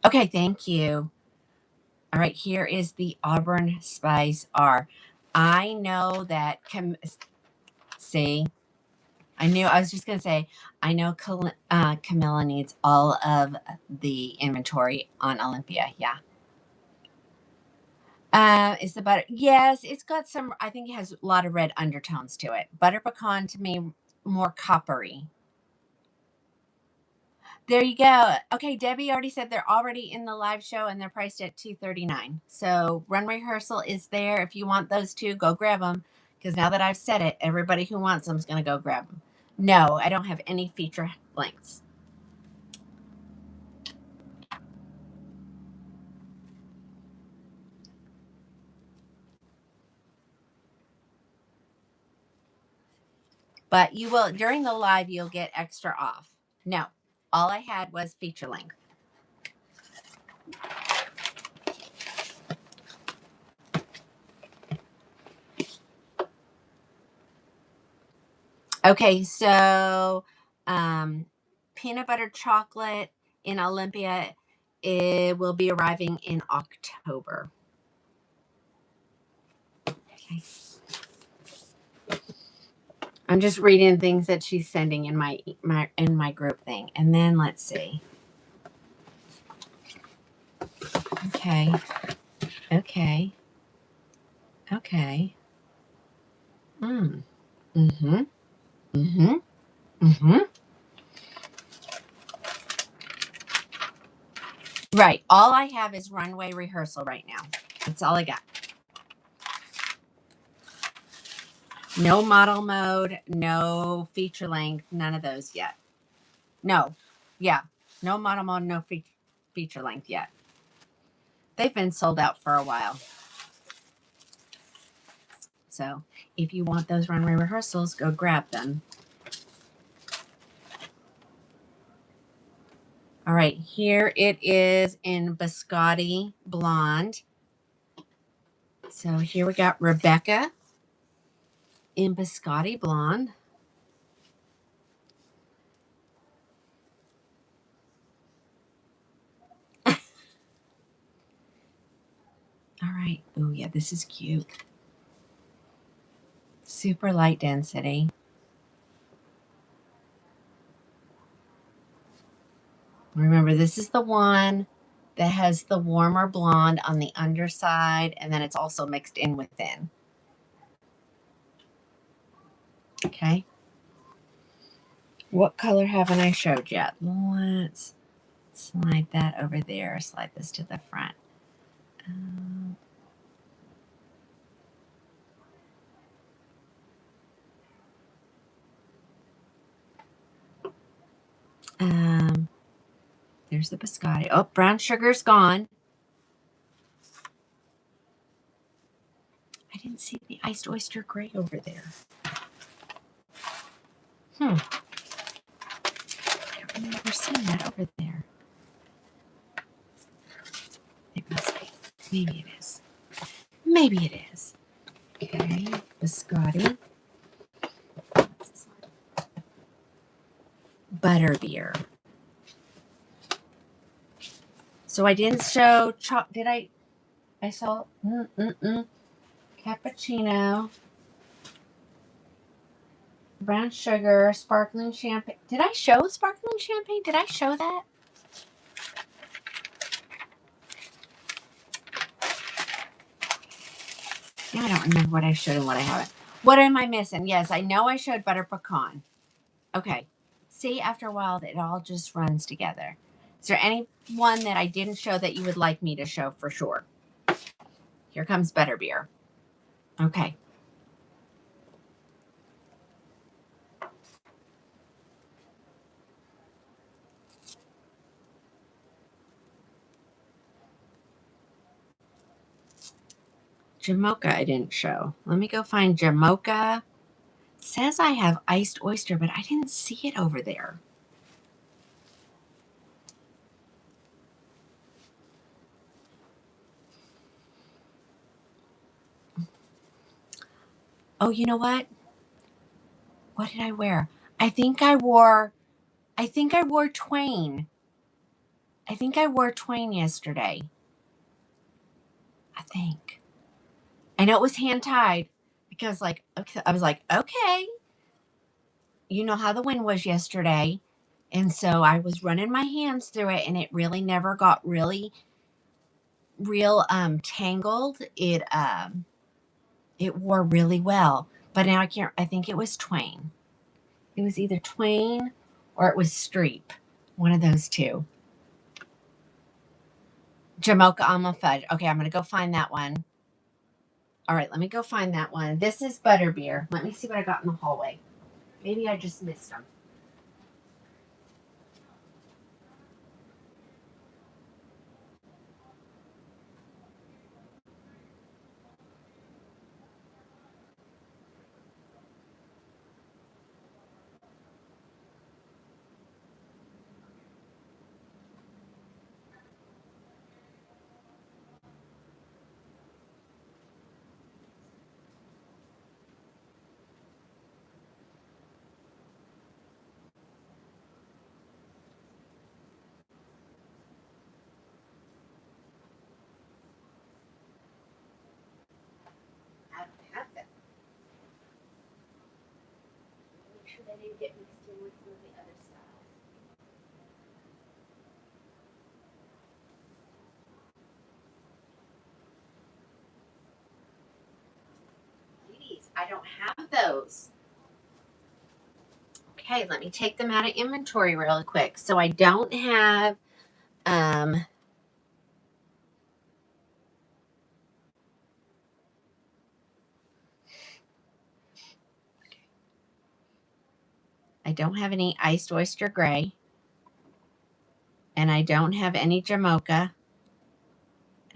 Okay, thank you. All right, here is the Auburn Spice R. I know that, see, I was just going to say, I know Camilla needs all of the inventory on Olympia. Yeah. Is the butter? Yes, it's got some, I think it has a lot of red undertones to it. Butter pecan to me, more coppery. There you go. Okay, Debbie already said they're already in the live show and they're priced at $239. So run rehearsal is there. If you want those two, go grab them. Because now that I've said it, everybody who wants them is going to go grab them. No, I don't have any feature lengths. But you will, during the live, you'll get extra off. No, all I had was feature length. Okay, so peanut butter chocolate in Olympia, it will be arriving in October. Okay. I'm just reading things that she's sending in my group thing. And then let's see. Okay. Okay. Okay. Mm-hmm. Mm-hmm. Mm-hmm. Right. All I have is runway rehearsal right now. That's all I got. No model mode, no feature length, none of those yet. No. Yeah. No model mode, no feature length yet. They've been sold out for a while. So if you want those runway rehearsals, go grab them. All right, here it is in Biscotti Blonde. So here we got Rebecca in Biscotti Blonde. All right. Oh, yeah, this is cute. Super light density. Remember, this is the one that has the warmer blonde on the underside, and then it's also mixed in within. Okay. What color haven't I showed yet? Let's slide that over there. Slide this to the front. There's the biscotti. Oh, brown sugar's gone. I didn't see the iced oyster gray over there. I've never seen that over there. It must be. Maybe it is. Maybe it is. Okay, biscotti. What's this one? Butterbeer. So I didn't show did I? I saw cappuccino, brown sugar, sparkling champagne. Did I show sparkling champagne? Did I show that? Yeah, I don't remember what I showed and what I haven't. What am I missing? Yes, I know I showed butter pecan. Okay. See, after a while, it all just runs together. Is there any one that I didn't show that you would like me to show for sure? Here comes Butterbeer. Okay. Jamocha I didn't show. Let me go find Jamocha. It says I have iced oyster, but I didn't see it over there. Oh, you know what? What did I wear? I think I wore Twain. I think I wore Twain yesterday. I think. I know it was hand tied because like okay, I was like, okay. You know how the wind was yesterday. And so I was running my hands through it and it really never got really real tangled. It wore really well. But now I think it was Twain. It was either Twain or it was Streep. One of those two. Jamocha almond fudge. Okay, I'm gonna go find that one. All right, let me go find that one. This is Butterbeer. Let me see what I got in the hallway. Maybe I just missed them. I don't have them. Make sure they didn't get mixed in with some of the other styles. Ladies, I don't have those. Okay, let me take them out of inventory really quick. So I don't have um I don't have any iced oyster gray. And I don't have any Jamocha.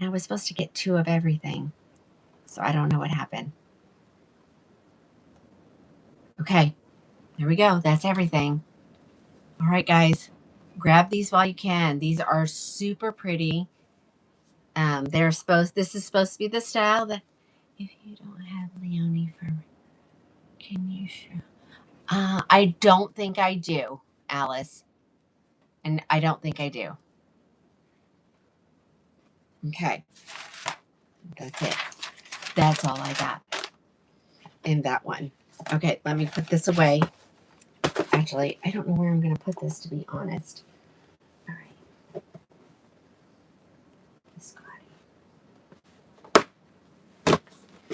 And I was supposed to get 2 of everything. So I don't know what happened. Okay, there we go. That's everything. All right, guys, grab these while you can. These are super pretty. This is supposed to be the style that, if you don't have Leonie for, can you show? I don't think I do, Alice. And I don't think I do. Okay. That's it. That's all I got in that one. Okay, let me put this away. Actually, I don't know where I'm going to put this, to be honest. All right.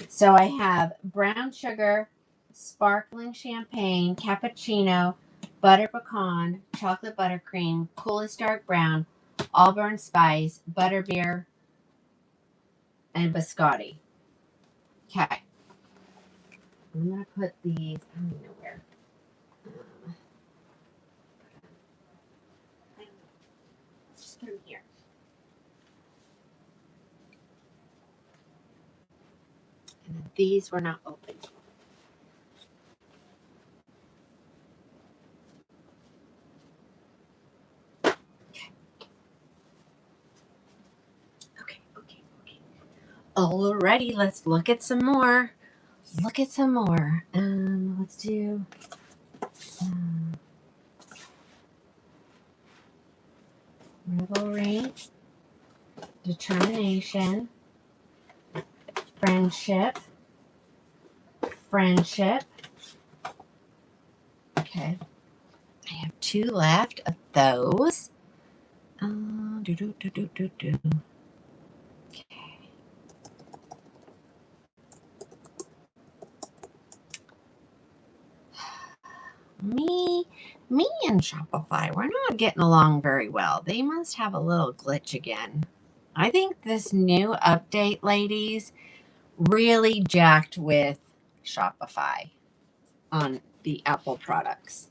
So I have brown sugar, sparkling champagne, cappuccino, butter pecan, chocolate buttercream, coolest dark brown, Auburn spice, butterbeer, and biscotti. Okay. I'm going to put these, I don't know where. Let's just put them here. And then these were not open. Okay. Alrighty, let's look at some more. Let's do revelry, determination, friendship. Okay, I have 2 left of those. Okay. Me and Shopify, we're not getting along very well. They must have a little glitch again. I think this new update, ladies, really jacked with Shopify on the Apple products.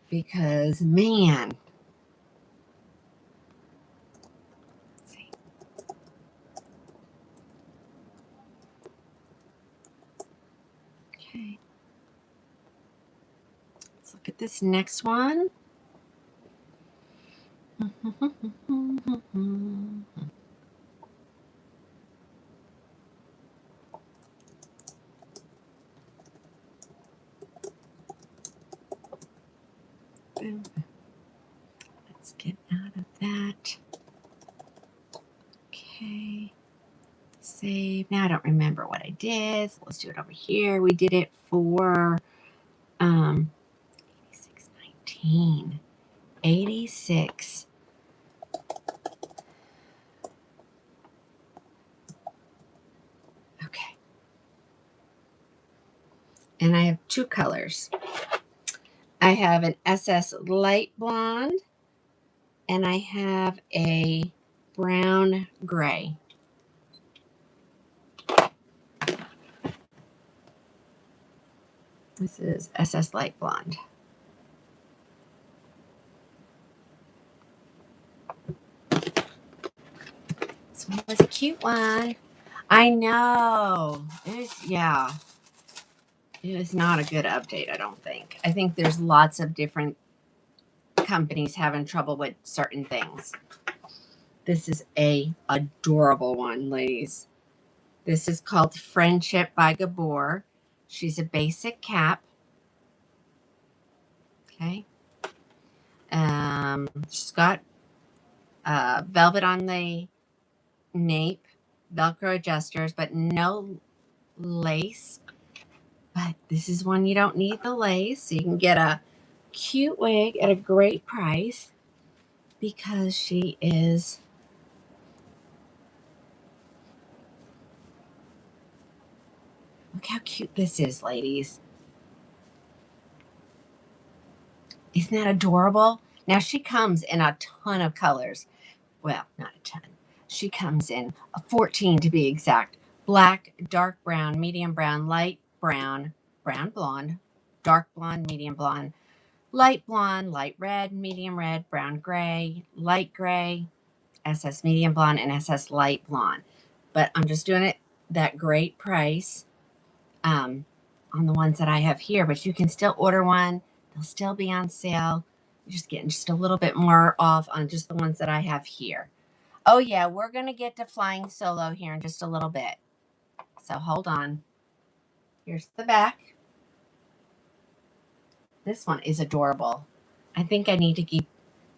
Because, man. Let's see. Okay. Let's look at this next one. Let's get out of that. Okay. Save. Now I don't remember what I did. So let's do it over here. We did it for 86.19. 86. Okay. And I have two colors. I have an SS light blonde and I have a brown gray. This is SS light blonde. This one was a cute one. I know. Yeah. It was not a good update, I don't think. I think there's lots of different companies having trouble with certain things. This is a adorable one, ladies. This is called Friendship by Gabor. She's a basic cap. Okay. She's got velvet on the nape, Velcro adjusters, but no lace. But this is one you don't need the lace. So you can get a cute wig at a great price because she is look how cute this is, ladies. Isn't that adorable? Now she comes in a ton of colors. Well, not a ton. She comes in a 14 to be exact. Black, dark brown, medium brown, light brown, brown blonde, dark blonde, medium blonde, light blonde, light red, medium red, brown gray, light gray, SS medium blonde, and SS light blonde. But I'm just doing it that great price on the ones that I have here. But you can still order one. They'll still be on sale. You're just getting just a little bit more off on just the ones that I have here. Oh, yeah, we're going to get to flying solo here in just a little bit. So hold on. Here's the back. This one is adorable. I think I need to keep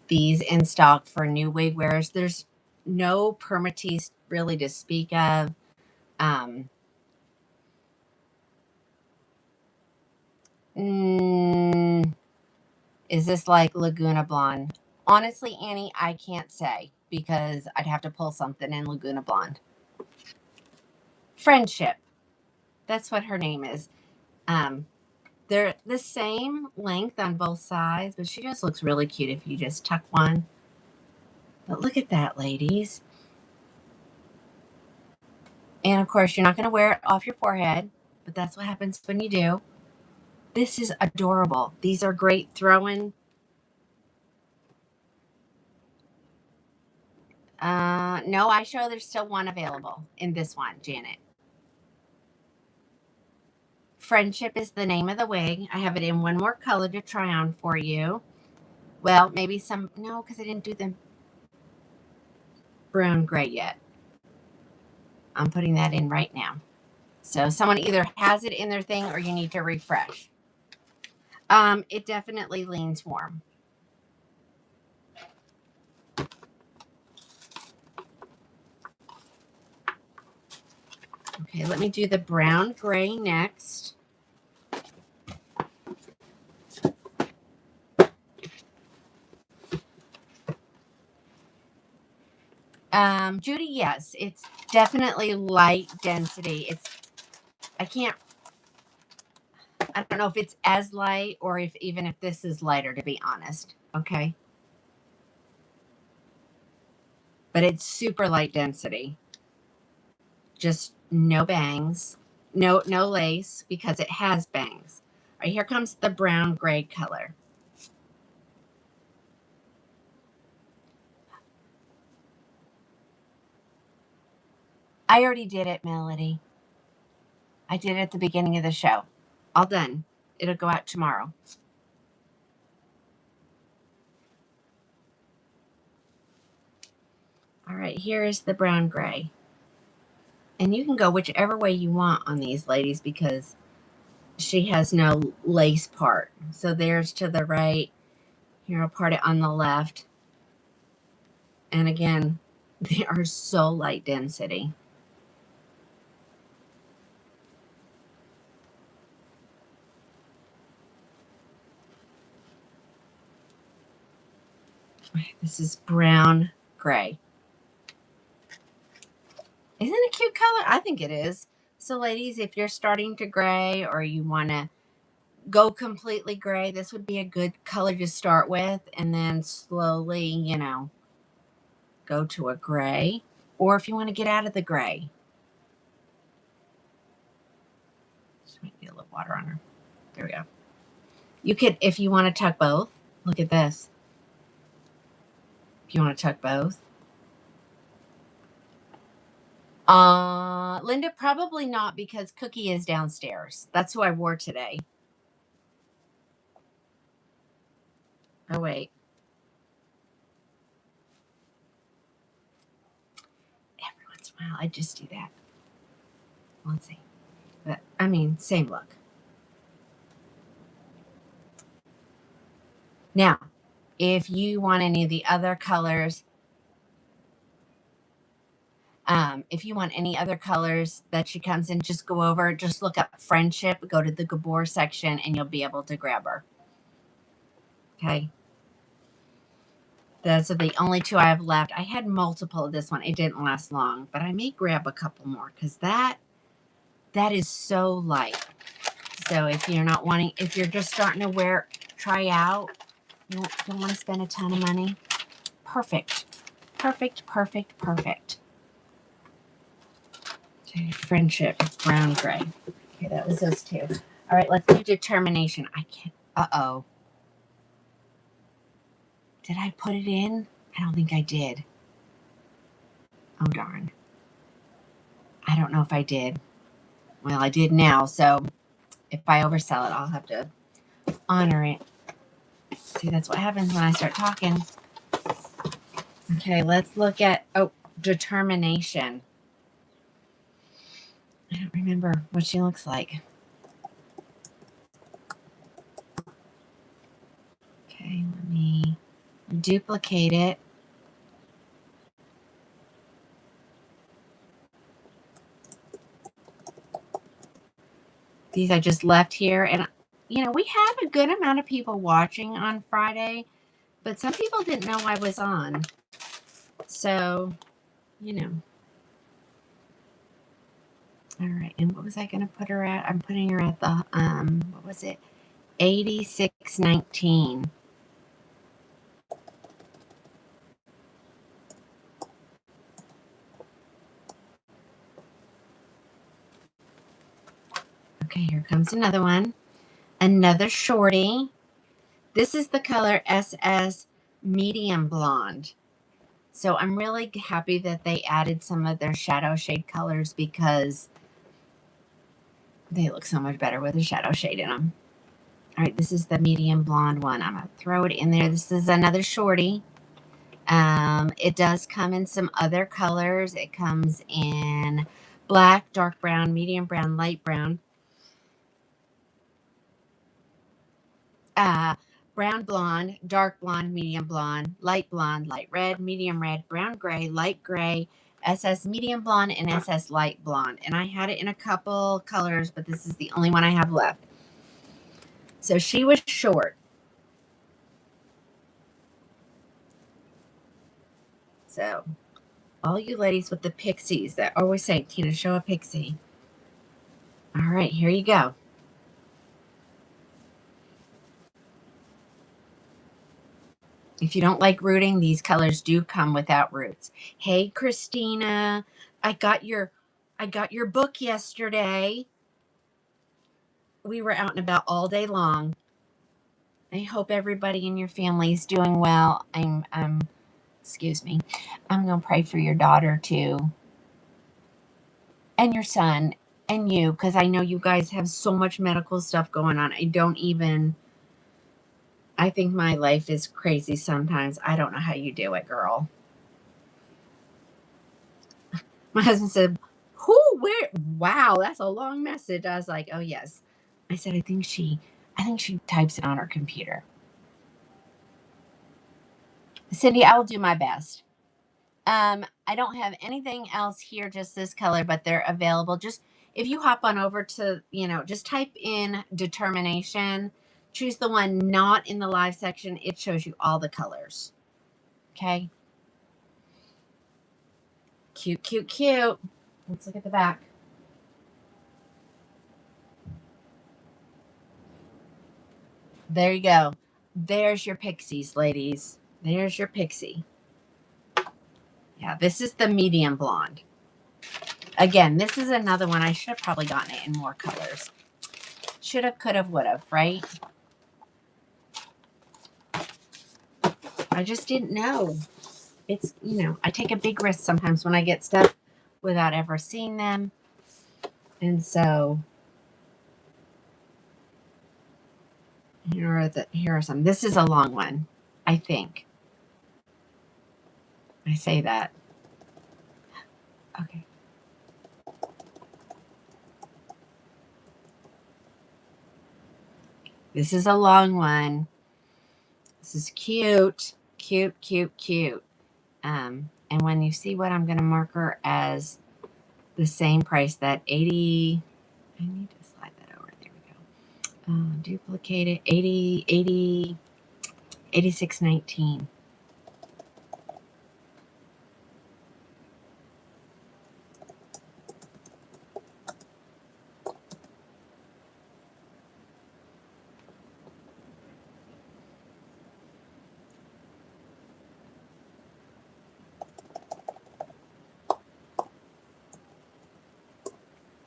these in stock for new wig wearers. There's no permatease really to speak of. Is this like Laguna Blonde? Honestly, Annie, I can't say because I'd have to pull something in Laguna Blonde. Friendship. That's what her name is. They're the same length on both sides, but she just looks really cute if you just tuck one. But look at that, ladies. And of course, you're not going to wear it off your forehead, but that's what happens when you do. This is adorable. These are great throw-in. No, I show there's still one available in this one, Janet. Friendship is the name of the wig. I have it in one more color to try on for you. Well, maybe some, no, because I didn't do the brown gray yet. I'm putting that in right now. So someone either has it in their thing or you need to refresh. It definitely leans warm. Okay, let me do the brown gray next. Judy, yes, it's definitely light density. I can't, I don't know if it's as light or if even if this is lighter, to be honest. Okay. But it's super light density. Just no bangs. No lace because it has bangs. All right, here comes the brown gray color. I already did it, Melody. I did it at the beginning of the show. All done. It'll go out tomorrow. All right, here is the brown gray. And you can go whichever way you want on these ladies because she has no lace part. So there's to the right. Here, I'll part it on the left. And again, they are so light density. This is brown gray. Isn't it a cute color? I think it is. So ladies, if you're starting to gray or you want to go completely gray, this would be a good color to start with and then slowly, you know, go to a gray. Or if you want to get out of the gray. Just might get a little water on her. There we go. You could, if you want to tuck both, look at this. If you want to tuck both. Linda, probably not because Cookie is downstairs. That's who I wore today. Oh, wait. Every once in a while, I just do that. Let's see. But, I mean, same look. Now, if you want any of the other colors, if you want any other colors that she comes in, just go over, just look up Friendship, go to the Gabor section, and you'll be able to grab her. Okay. Those are the only two I have left. I had multiple of this one. It didn't last long, but I may grab a couple more because that is so light. So if you're not wanting, if you're just starting to try out, you don't want to spend a ton of money. Perfect. Perfect, perfect, perfect. Okay, Friendship, brown gray. Okay, that was those two. All right, let's do Determination. I can't, uh-oh. Did I put it in? I don't think I did. Oh, darn. I don't know if I did. Well, I did now, so if I oversell it, I'll have to honor it. See, that's what happens when I start talking. Okay, let's look at, Determination. I don't remember what she looks like. Okay, let me duplicate it. These I just left here. And, you know, we have a good amount of people watching on Friday, but some people didn't know I was on. So, you know. All right, and what was I going to put her at? I'm putting her at the, what was it? 86.19. Okay, here comes another one. Another shorty. This is the color SS Medium Blonde. So I'm really happy that they added some of their shadow shade colors because they look so much better with a shadow shade in them. All right, this is the medium blonde one. I'm going to throw it in there. This is another shorty. It does come in some other colors. It comes in black, dark brown, medium brown, light brown. Brown blonde, dark blonde, medium blonde, light red, medium red, brown gray, light gray, SS medium blonde, and SS light blonde. And I had it in a couple colors, but this is the only one I have left. So she was short. So all you ladies with the pixies that always say, Tina, show a pixie. All right, here you go. If you don't like rooting, these colors do come without roots. Hey, Christina, I got your book yesterday. We were out and about all day long. I hope everybody in your family is doing well. Excuse me. I'm going to pray for your daughter too, and your son, and you, because I know you guys have so much medical stuff going on. I think my life is crazy sometimes. I don't know how you do it, girl. My husband said, who, where? Wow, that's a long message. I was like, oh, yes. I said, I think she types it on her computer. Cindy, I will do my best. I don't have anything else here, just this color, but they're available. Just if you hop on over to, just type in determination, choose the one not in the live section. It shows you all the colors. Okay. Cute, cute, cute. Let's look at the back. There you go. There's your pixies, ladies. There's your pixie. Yeah, this is the medium blonde. Again, this is another one. I should have probably gotten it in more colors. Should have, could have, would have, right? I just didn't know. It's, I take a big risk sometimes when I get stuff without ever seeing them. And so here are some. This is a long one, I think. I say that. Okay. This is a long one. This is cute. Cute, cute, cute. And when you see what I'm going to mark her as the same price, that 80, I need to slide that over. There we go. Duplicate it, 80, 86.19.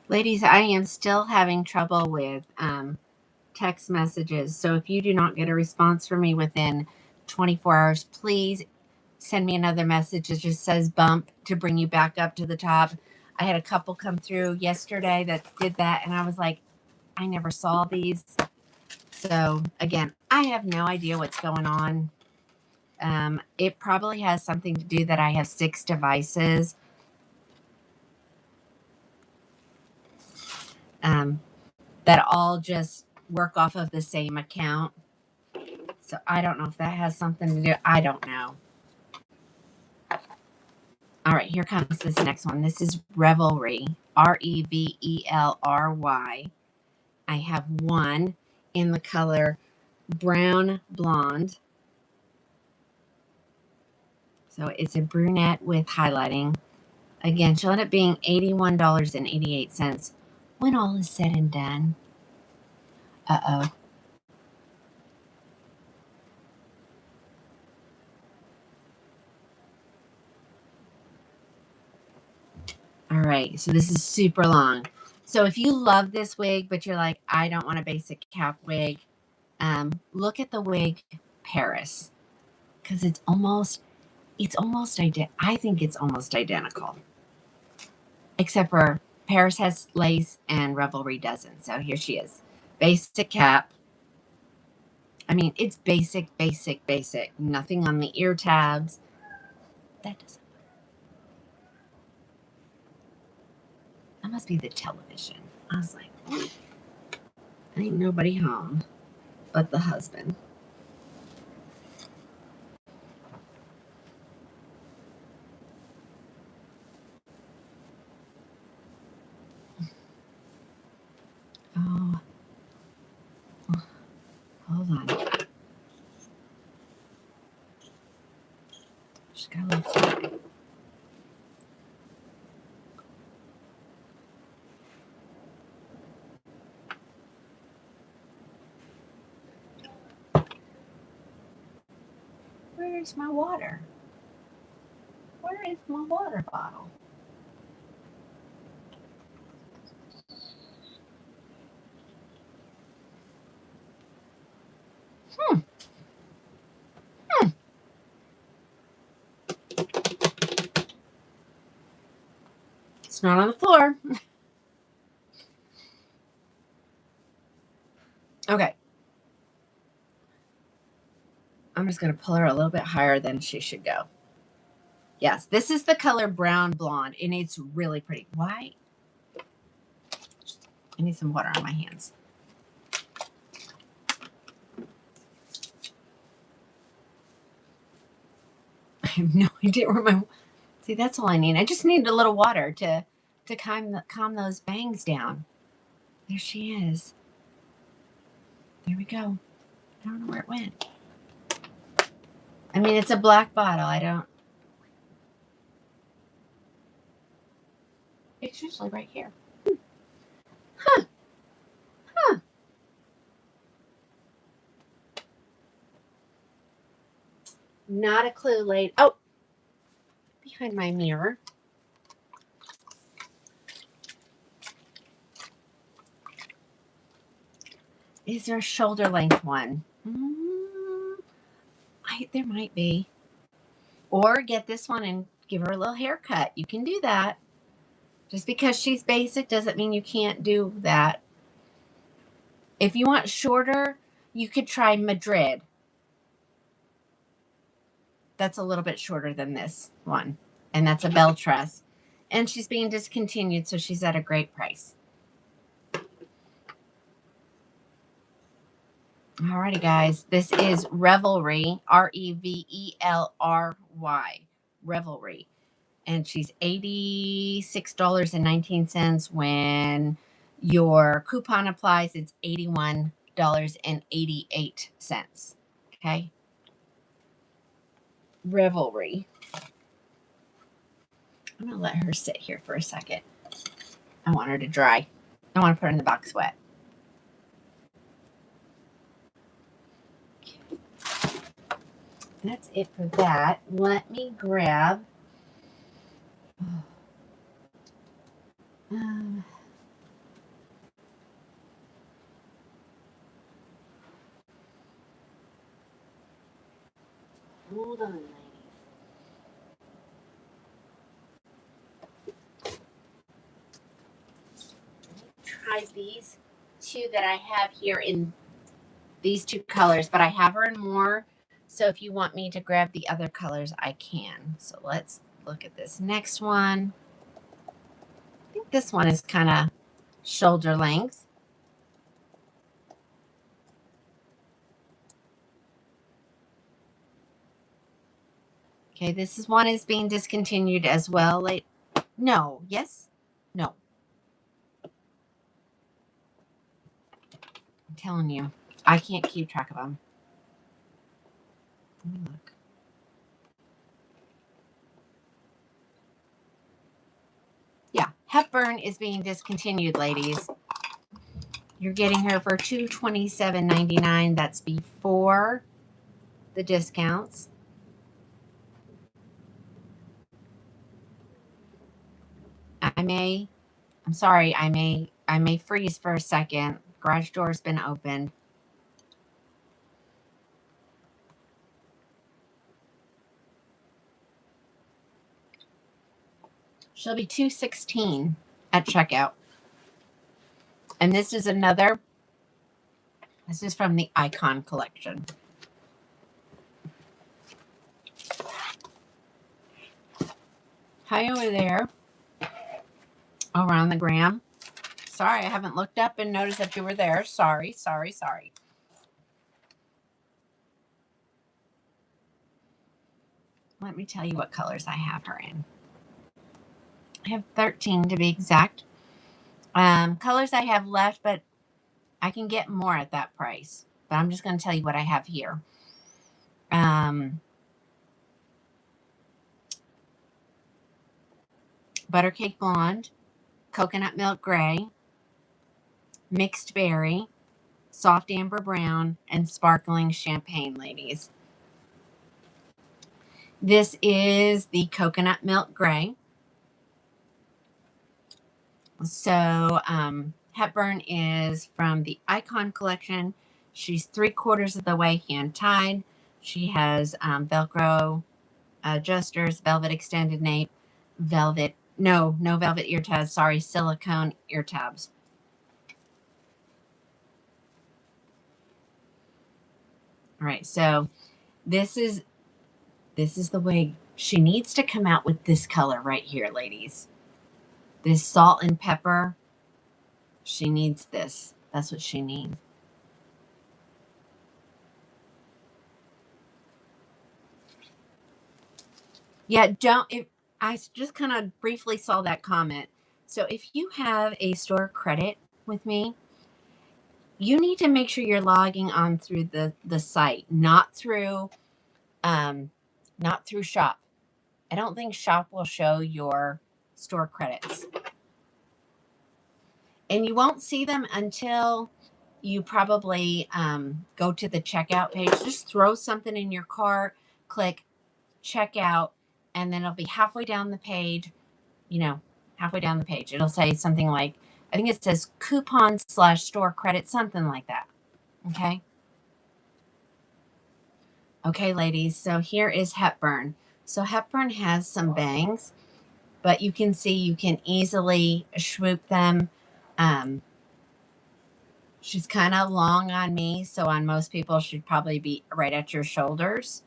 Ladies, I am still having trouble with text messages. So if you do not get a response from me within 24 hours, please send me another message. It just says bump to bring you back up to the top. I had a couple come through yesterday that did that, and I was like, I never saw these. So again, I have no idea what's going on. It probably has something to do that I have 6 devices. That all just work off of the same account. So I don't know if that has something to do. I don't know. All right, here comes this next one. This is Revelry, Revelry. I have one in the color brown blonde. So it's a brunette with highlighting. Again, she'll end up being $81.88 when all is said and done. Uh-oh. All right, so this is super long. So if you love this wig, but you're like, I don't want a basic cap wig, look at the wig Paris, because I think it's almost identical. Except for Paris has lace and Revelry doesn't. So here she is. Basic cap. I mean, it's basic, basic, basic. Nothing on the ear tabs. That doesn't. That must be the television. I was like, ain't nobody home but the husband. Oh, hold on. Just got a little flag. Where's my water? Where is my water bottle? It's not on the floor. Okay. I'm just going to pull her a little bit higher than she should go. Yes, this is the color Brown Blonde, and it's really pretty. Why? I need some water on my hands. I have no idea where my... See, that's all I need. I just need a little water to calm those bangs down. There she is. There we go. I don't know where it went. I mean, it's a black bottle. I don't... It's usually right here. Huh. Huh. Not a clue, late. Oh, behind my mirror. Is there a shoulder length one? There might be. Or get this one and give her a little haircut. You can do that. Just because she's basic doesn't mean you can't do that. If you want shorter, you could try Madrid. That's a little bit shorter than this one. And that's a bell tress. And she's being discontinued, so she's at a great price. Alrighty, guys. This is Revelry. Revelry. Revelry. And she's $86.19. When your coupon applies, it's $81.88. Okay. Revelry. I'm going to let her sit here for a second. I want her to dry. I want to put her in the box wet. Okay. That's it for that. Let me grab... hold on, ladies. Try these two that I have here in these two colors, but I have her in more. So if you want me to grab the other colors, I can. So let's look at this next one. I think this one is kind of shoulder length. Okay, this is one is being discontinued as well. Like, no, yes, no. I'm telling you, I can't keep track of them. Let me look. Yeah, Hepburn is being discontinued, ladies. You're getting her for $227.99. That's before the discounts. I'm sorry, I may freeze for a second. Garage door's been opened. She'll be $216 at checkout. And this is another, this is from the Icon collection. Hi over there. Around the gram. Sorry, I haven't looked up and noticed that you were there. Sorry. Let me tell you what colors I have her in. I have 13 to be exact. Colors I have left, but I can get more at that price. But I'm just going to tell you what I have here. Buttercake Blonde, Coconut Milk Gray, Mixed Berry, Soft Amber Brown, and Sparkling Champagne, ladies. This is the coconut milk gray. So Hepburn is from the Icon collection. She's 3/4 of the way hand tied. She has Velcro adjusters, velvet extended nape, no velvet ear tabs, sorry, silicone ear tabs. All right, so this is the wig. She needs to come out with this color right here, ladies. This salt and pepper. She needs this. That's what she needs. Yeah, I just kind of briefly saw that comment. So if you have a store credit with me, you need to make sure you're logging on through the site, um not through shop. I don't think shop will show your store credits. And you won't see them until you probably go to the checkout page. Just throw something in your cart, click checkout, and then it'll be halfway down the page. Halfway down the page, it'll say something like, I think it says coupon/store credit, something like that. Okay. Okay, ladies. So here is Hepburn. So Hepburn has some bangs, but you can see you can easily swoop them. Um, she's kind of long on me, so on most people she'd probably be right at your shoulders.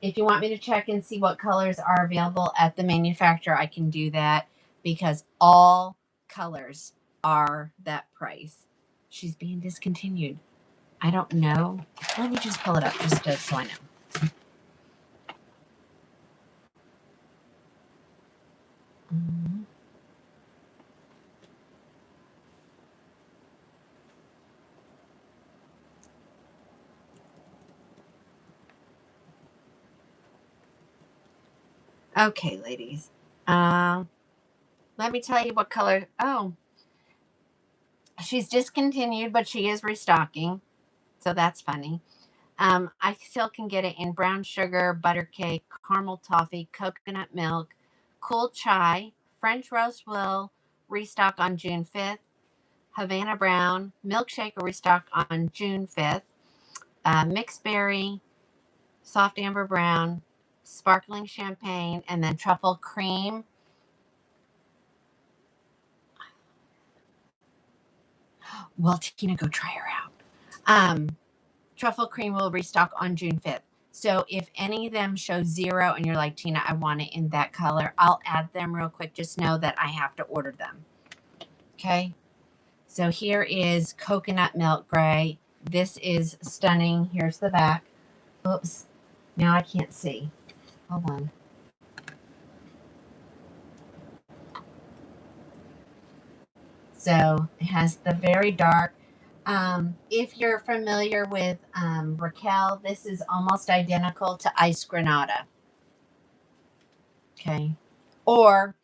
If you want me to check and see what colors are available at the manufacturer, I can do that because all colors are that price. She's being discontinued. I don't know. Let me just pull it up so I know. Mhm. Okay, ladies. Let me tell you what color. Oh, she's discontinued, but she is restocking. So that's funny. I still can get it in brown sugar, butter cake, caramel toffee, coconut milk, cool chai, French roast will restock on June 5th, Havana brown, milkshake will restock on June 5th, mixed berry, soft amber brown, sparkling champagne, and then truffle cream. Well, Tina, go try her out. Truffle cream will restock on June 5th. So if any of them show 0 and you're like, Tina, I want it in that color, I'll add them real quick. Just know that I have to order them. Okay. So here is coconut milk gray. This is stunning. Here's the back. Oops. Now I can't see. Hold on. So it has the very dark. If you're familiar with Raquel, this is almost identical to Ice Granada. Okay. Or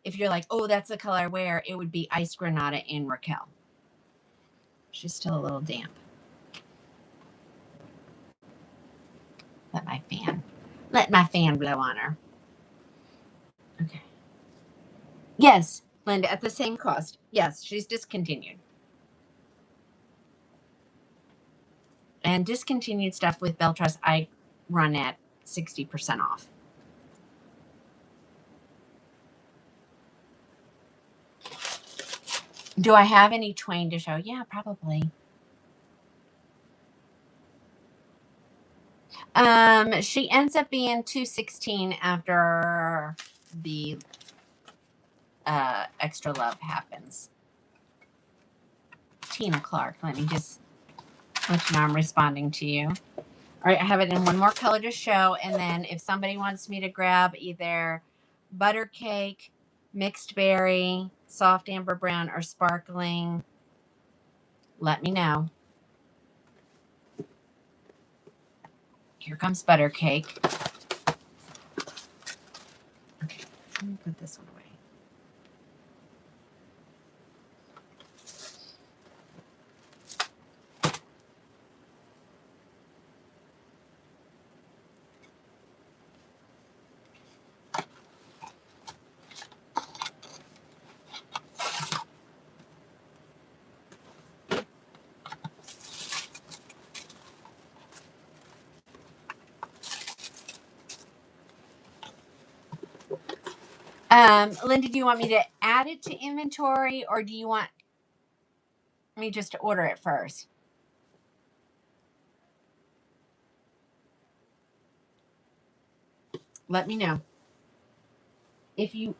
if you're like, oh, that's the color I wear, it would be Ice Granada in Raquel. She's still a little damp. Let my fan blow on her. Okay. Yes, Linda, at the same cost. Yes, she's discontinued. And discontinued stuff with Beltrust, I run at 60% off. Do I have any twain to show? Yeah, probably. She ends up being 216 after the extra love happens. Tina Clark, let me just let you know I'm responding to you. All right, I have it in one more color to show, and then if somebody wants me to grab either butter cake, mixed berry, soft amber brown, or sparkling, let me know. Here comes butter cake. Okay, let me put this one away. Linda, do you want me to add it to inventory, or do you want me just to order it first? Let me know. If you...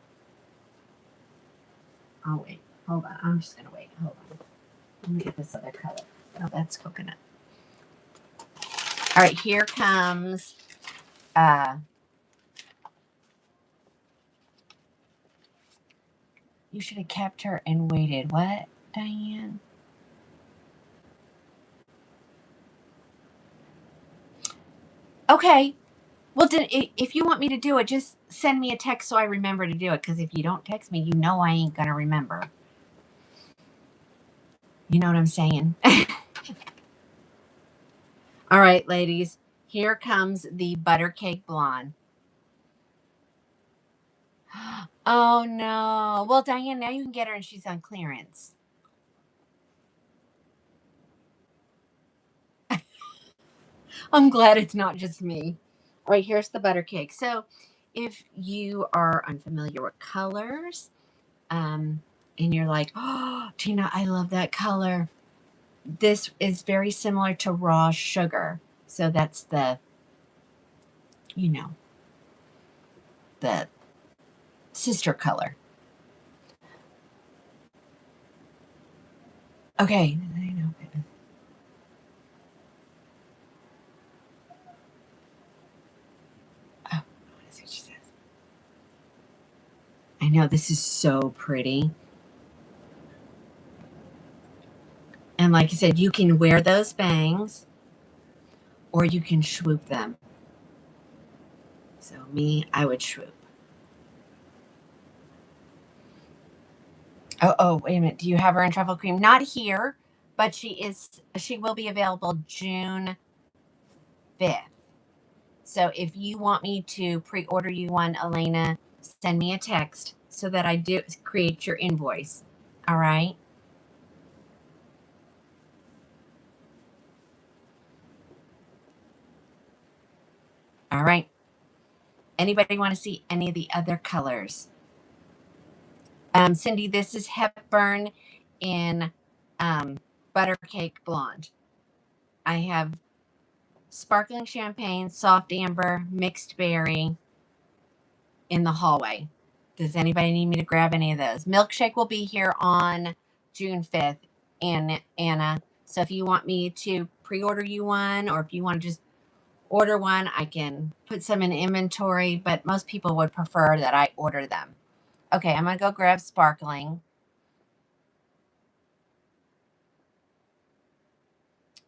Oh, wait. Hold on. I'm just going to wait. Hold on. Let me get this other color. Oh, that's coconut. All right, here comes... You should have kept her and waited. What, Diane? Okay. Well, if you want me to do it, just send me a text so I remember to do it. Because if you don't text me, you know I ain't going to remember. You know what I'm saying? All right, ladies. Here comes the butter cake blonde. Oh, no. Well, Diane, now you can get her and she's on clearance. I'm glad it's not just me. All right, here's the butter cake. So if you are unfamiliar with colors, and you're like, oh, Tina, I love that color. This is very similar to raw sugar. So that's the, you know, the sister color. Okay. Oh, what is it she says? I know, this is so pretty. And like I said, you can wear those bangs or you can swoop them. So me, I would swoop. Oh, wait a minute. Do you have her in truffle cream? Not here, but she will be available June 5th. So if you want me to pre-order you one, Elena, send me a text so that I do create your invoice. All right? All right. Anybody want to see any of the other colors? Cindy, this is Hepburn in Butter Cake Blonde. I have sparkling champagne, soft amber, mixed berry in the hallway. Does anybody need me to grab any of those? Milkshake will be here on June 5th, and Anna. So if you want me to pre-order you one, or if you want to just order one, I can put some in inventory, but most people would prefer that I order them. Okay, I'm going to go grab sparkling.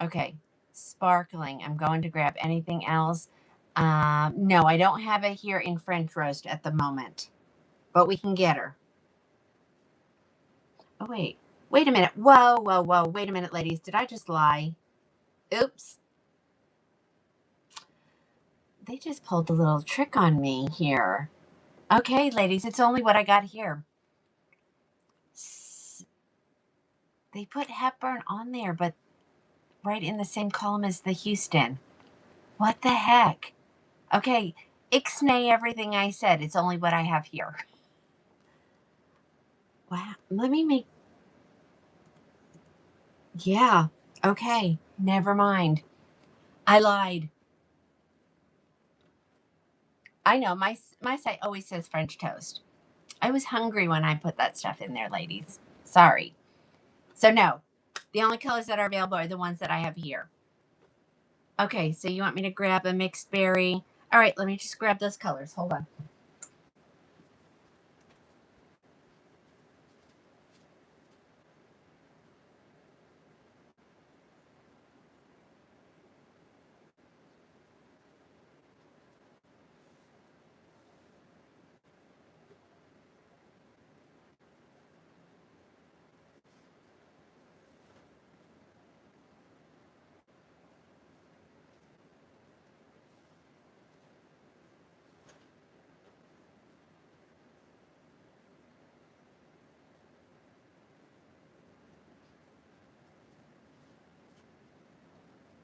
Okay, sparkling. I'm going to grab anything else. No, I don't have it here in French roast at the moment, but we can get her. Oh, wait. Wait a minute. Whoa, whoa, whoa. Wait a minute, ladies. Did I just lie? Oops. They just pulled a little trick on me here. Okay, ladies, it's only what I got here. They put Hepburn on there, but right in the same column as the Houston. What the heck? Okay, ixnay everything I said. It's only what I have here. Wow. Let me make... Yeah. Okay. Never mind. I lied. I know. My site always says French toast. I was hungry when I put that stuff in there, ladies. Sorry. So no. The only colors that are available are the ones that I have here. Okay, so you want me to grab a mixed berry? All right, let me just grab those colors. Hold on.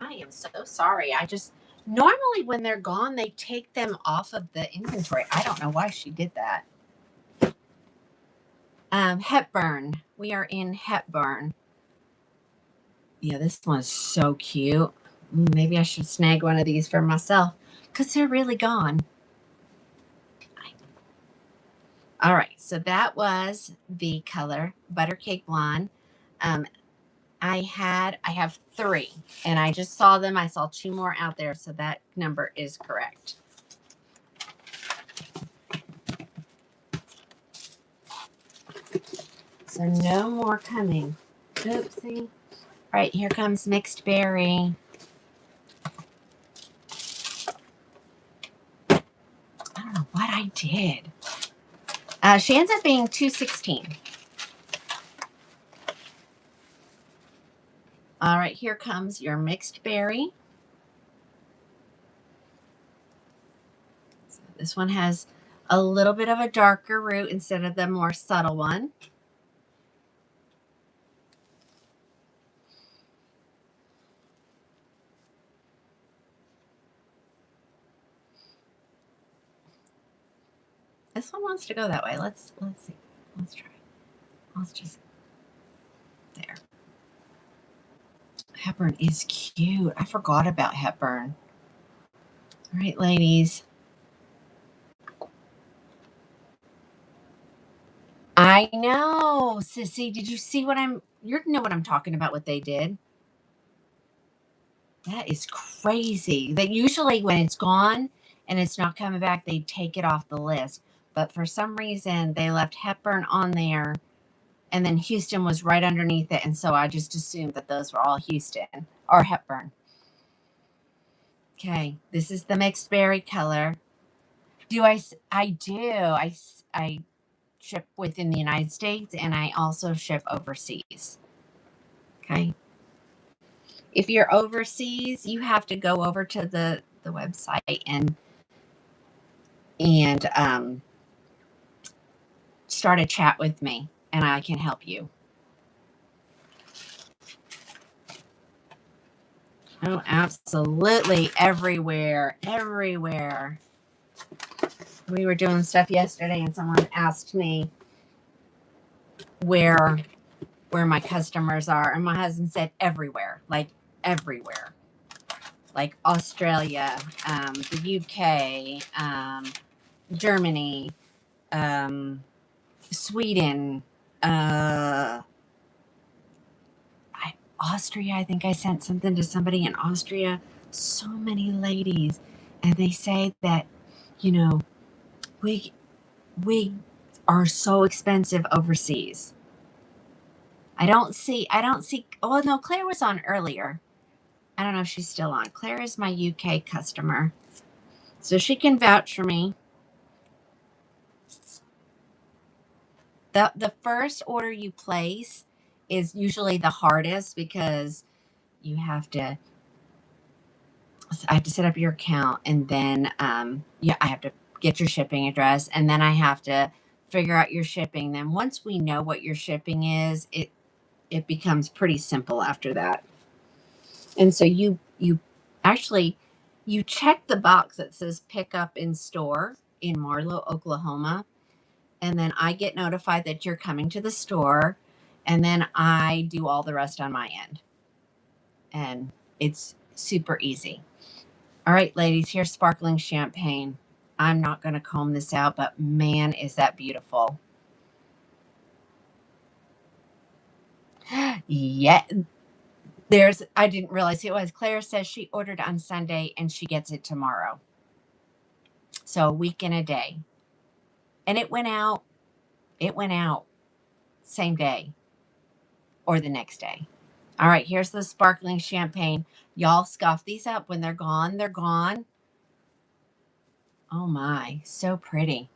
I am so sorry. Normally when they're gone, they take them off of the inventory. I don't know why she did that. Hepburn. We are in Hepburn. Yeah, this one's so cute. Maybe I should snag one of these for myself because they're really gone. All right, so that was the color Buttercake Blonde. I have 3, and I just saw them. I saw 2 more out there, so that number is correct. So no more coming. Oopsie. All right, here comes Mixed Berry. I don't know what I did. She ends up being 216. All right, here comes your Mixed Berry. So this one has a little bit of a darker root instead of the more subtle one. This one wants to go that way. Let's see. Let's try. Let's just there. Hepburn is cute. I forgot about Hepburn. All right, ladies. I know, Sissy. Did you see what you know what I'm talking about, what they did? That is crazy. That usually when it's gone and it's not coming back, they take it off the list. But for some reason, they left Hepburn on there, and then Houston was right underneath it. And so I just assumed that those were all Houston or Hepburn. Okay, this is the Mixed Berry color. I do. I ship within the United States, and I also ship overseas. Okay. If you're overseas, you have to go over to the website and start a chat with me, and I can help you. Oh, absolutely. Everywhere. Everywhere. We were doing stuff yesterday, and someone asked me where my customers are, and my husband said everywhere, like everywhere, like Australia, the UK, Germany, Sweden, Austria. I think I sent something to somebody in Austria. So many ladies, and they say that, you know, we are so expensive overseas. I don't see. Oh no, Claire was on earlier. I don't know if she's still on. Claire is my UK customer, so she can vouch for me. The first order you place is usually the hardest because you have to. I have to set up your account, and then I have to get your shipping address, and then I have to figure out your shipping. Then once we know what your shipping is, it becomes pretty simple after that. And so you actually you check the box that says pick up in store in Marlow, Oklahoma, and then I get notified that you're coming to the store, and then I do all the rest on my end. And it's super easy. All right, ladies, here's sparkling champagne. I'm not going to comb this out, but man, is that beautiful. Yeah, I didn't realize it was. Claire says she ordered on Sunday and she gets it tomorrow. So a week and a day. And it went out same day or the next day. All right, here's the sparkling champagne. Y'all scoff these up. When they're gone, they're gone. Oh my, so pretty.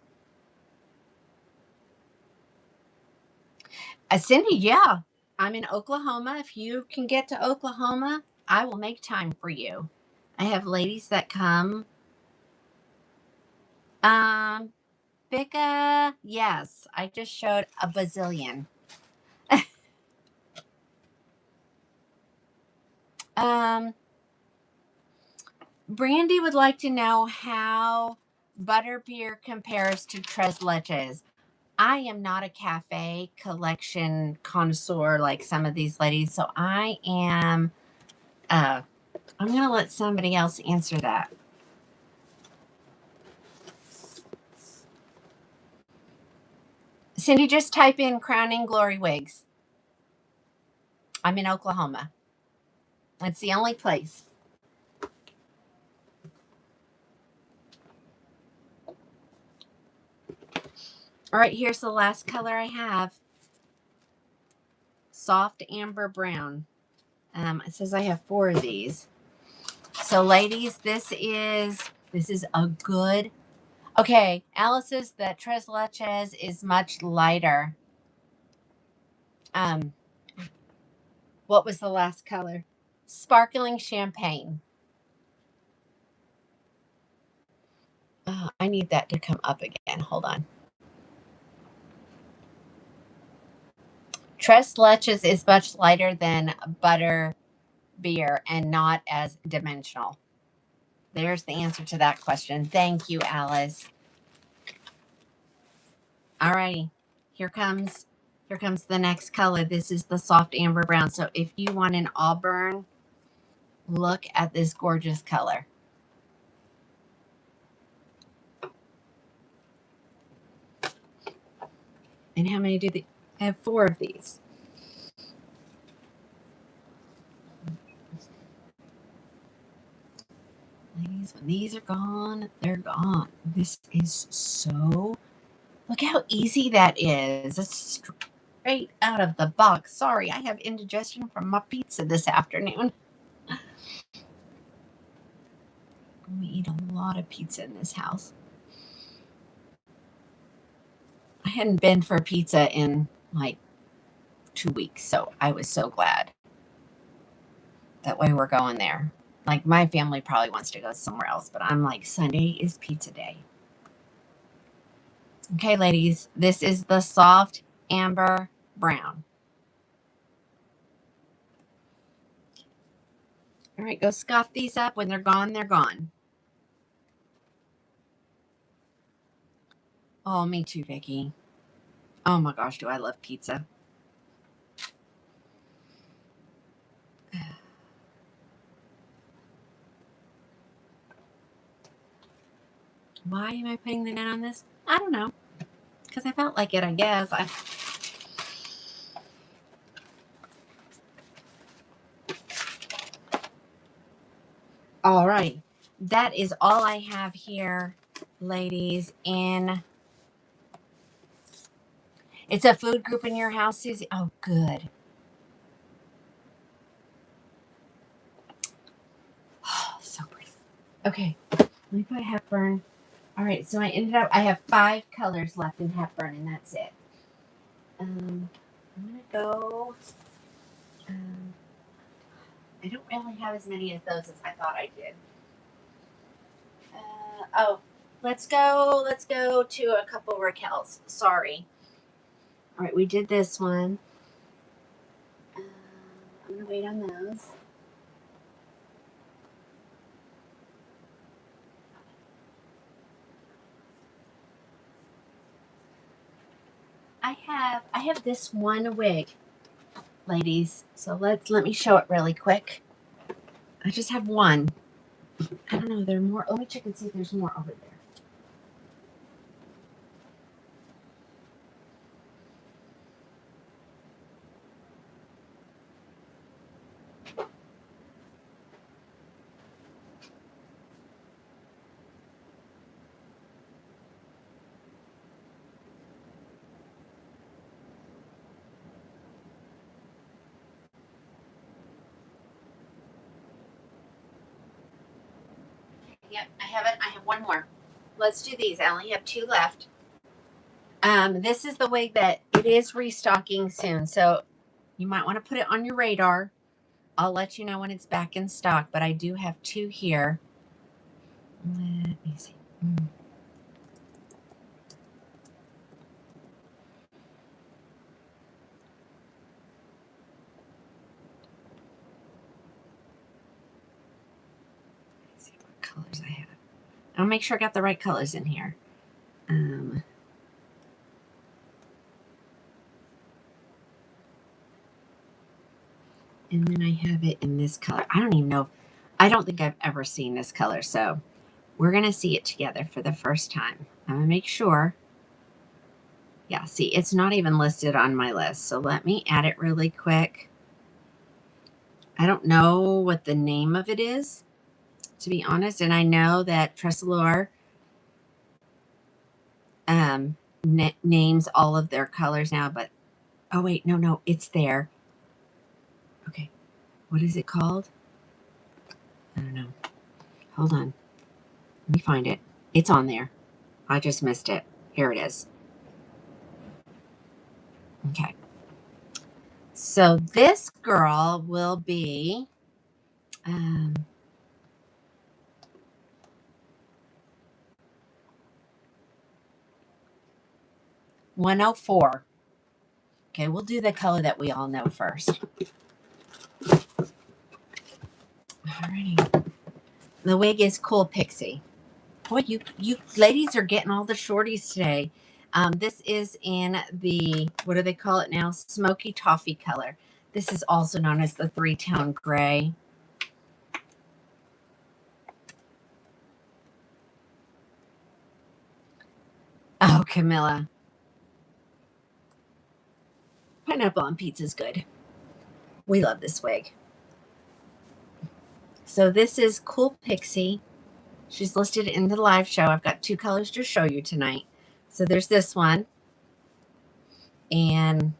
Cindy, yeah, I'm in Oklahoma. If you can get to Oklahoma, I will make time for you. I have ladies that come. Becca, yes, I just showed a bazillion. Brandy would like to know how butterbeer compares to tres leches. I am not a cafe collection connoisseur like some of these ladies, so I'm going to let somebody else answer that. Cindy, just type in Crowning Glory Wigs. I'm in Oklahoma. It's the only place. All right, here's the last color I have. Soft amber brown. It says I have 4 of these. So ladies, this is a good. Okay, Alice says that Tres Leches is much lighter. What was the last color? Sparkling champagne. I need that to come up again. Hold on. Tres Leches is much lighter than butter beer and not as dimensional. There's the answer to that question. Thank you, Alice. All righty. Here comes the next color. This is the soft amber brown. So if you want an auburn, look at this gorgeous color. And how many do they have? 4 of these. Ladies, when these are gone, they're gone. This is so, look how easy that is. It's straight out of the box. Sorry, I have indigestion from my pizza this afternoon. We eat a lot of pizza in this house. I hadn't been for pizza in like 2 weeks, so I was so glad. That way we're going there. Like my family probably wants to go somewhere else, but I'm like, Sunday is pizza day. Okay, ladies, this is the soft amber brown. All right, go scoff these up. When they're gone, they're gone. Oh, me too, Vicki. Oh my gosh, do I love pizza. Why am I putting the net on this? I don't know. Because I felt like it, I guess. All right. That is all I have here, ladies, in... It's a food group in your house, Susie? Oh, good. Oh, so pretty. Okay. Let me put Hepburn. All right. So I have 5 colors left in Hepburn, and that's it. I'm going to go... I don't really have as many of those as I thought I did. Let's go to a couple Raquels. Sorry. All right, we did this one. I'm gonna wait on those. I have this one wig, ladies. So let me show it really quick. I just have one. I don't know. There are more. Let me check and see if there's more over there. Yep, I have it. I have one more. Let's do these. I only have 2 left. This is the wig that it is restocking soon, so you might want to put it on your radar. I'll let you know when it's back in stock, but I do have 2 here. Let me see. Let's see what colors I have. I'll make sure I got the right colors in here. And then I have it in this color. I don't even know. I don't think I've ever seen this color. So we're going to see it together for the first time. I'm going to make sure. Yeah, see, it's not even listed on my list. So let me add it really quick. I don't know what the name of it is, to be honest. And I know that Tressalor names all of their colors now, but oh wait, no, it's there. Okay, what is it called? I don't know. Hold on. Let me find it. It's on there. I just missed it. Here it is. Okay. So this girl will be 104. Okay, we'll do the color that we all know first. Alrighty. The wig is Cool Pixie. Boy, you ladies are getting all the shorties today. This is in the, what do they call it now? Smoky Toffee color. This is also known as the 3-tone gray. Oh, Camilla. Pineapple on pizza is good. We love this wig. So this is Cool Pixie. She's listed in the live show. I've got 2 colors to show you tonight. So there's this one. And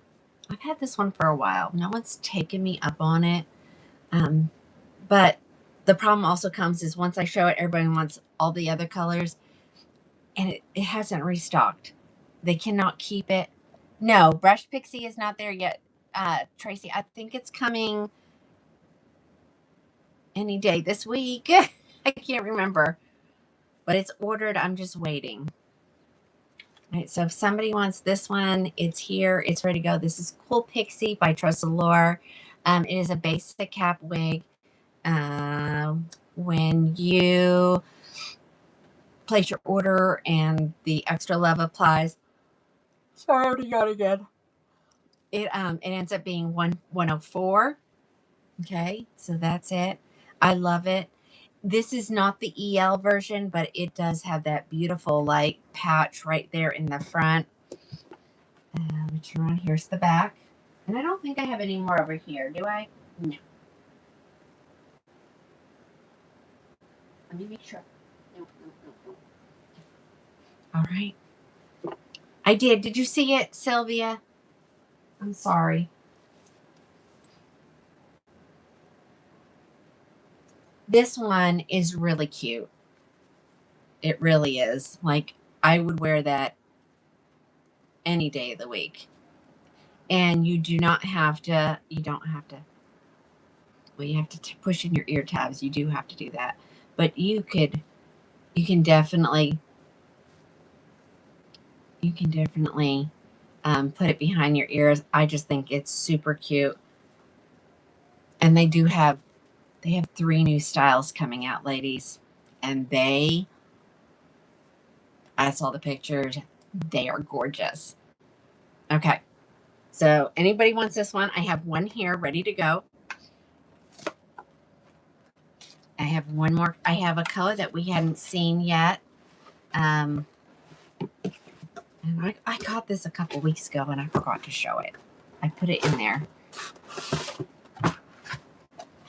I've had this one for a while. No one's taken me up on it. But the problem also comes is once I show it, everybody wants all the other colors. And it hasn't restocked. They cannot keep it. No, Brush Pixie is not there yet. Tracy, I think it's coming any day this week. I can't remember. But it's ordered. I'm just waiting. All right, so if somebody wants this one, it's here. It's ready to go. This is Cool Pixie by Tressalor. It is a basic cap wig. When you place your order and the extra love applies. Sorry, I already got it again. It ends up being 104. Okay, so that's it. I love it. This is not the EL version, but it does have that beautiful like patch right there in the front. Turn around. Here's the back. And I don't think I have any more over here, do I? No. Let me make sure. No. All right. I did. Did you see it, Sylvia? I'm sorry. This one is really cute. It really is. Like, I would wear that any day of the week. And you do not have to, you don't have to, well, you have to push in your ear tabs. You do have to do that. But you can definitely put it behind your ears. I just think it's super cute. And they have 3 new styles coming out, ladies. And I saw the pictures. They are gorgeous. Okay. So anybody wants this one? I have one here ready to go. I have one more. I have a color that we hadn't seen yet. And I got this a couple weeks ago and I forgot to show it. I put it in there.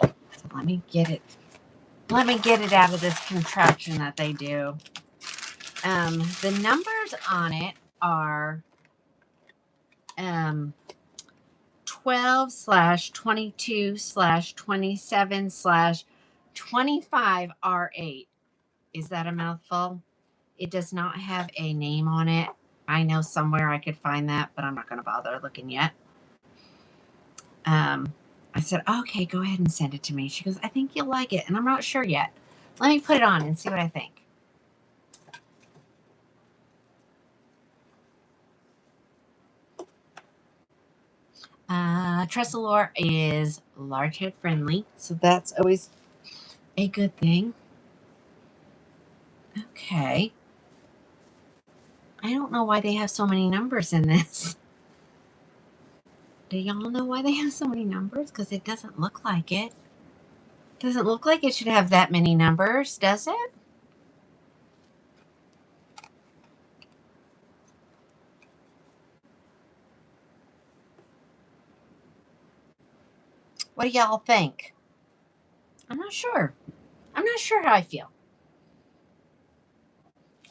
So let me get it. Let me get it out of this contraption that they do. The numbers on it are 12/22/27/25 R8. Is that a mouthful? It does not have a name on it. I know somewhere I could find that, but I'm not going to bother looking yet. I said, okay, go ahead and send it to me. She goes, I think you'll like it. And I'm not sure yet. Let me put it on and see what I think. Tressalor is large head friendly, so that's always a good thing. Okay. I don't know why they have so many numbers in this. Do y'all know why they have so many numbers? Because it doesn't look like it. Doesn't look like it should have that many numbers, does it? What do y'all think? I'm not sure. I'm not sure how I feel.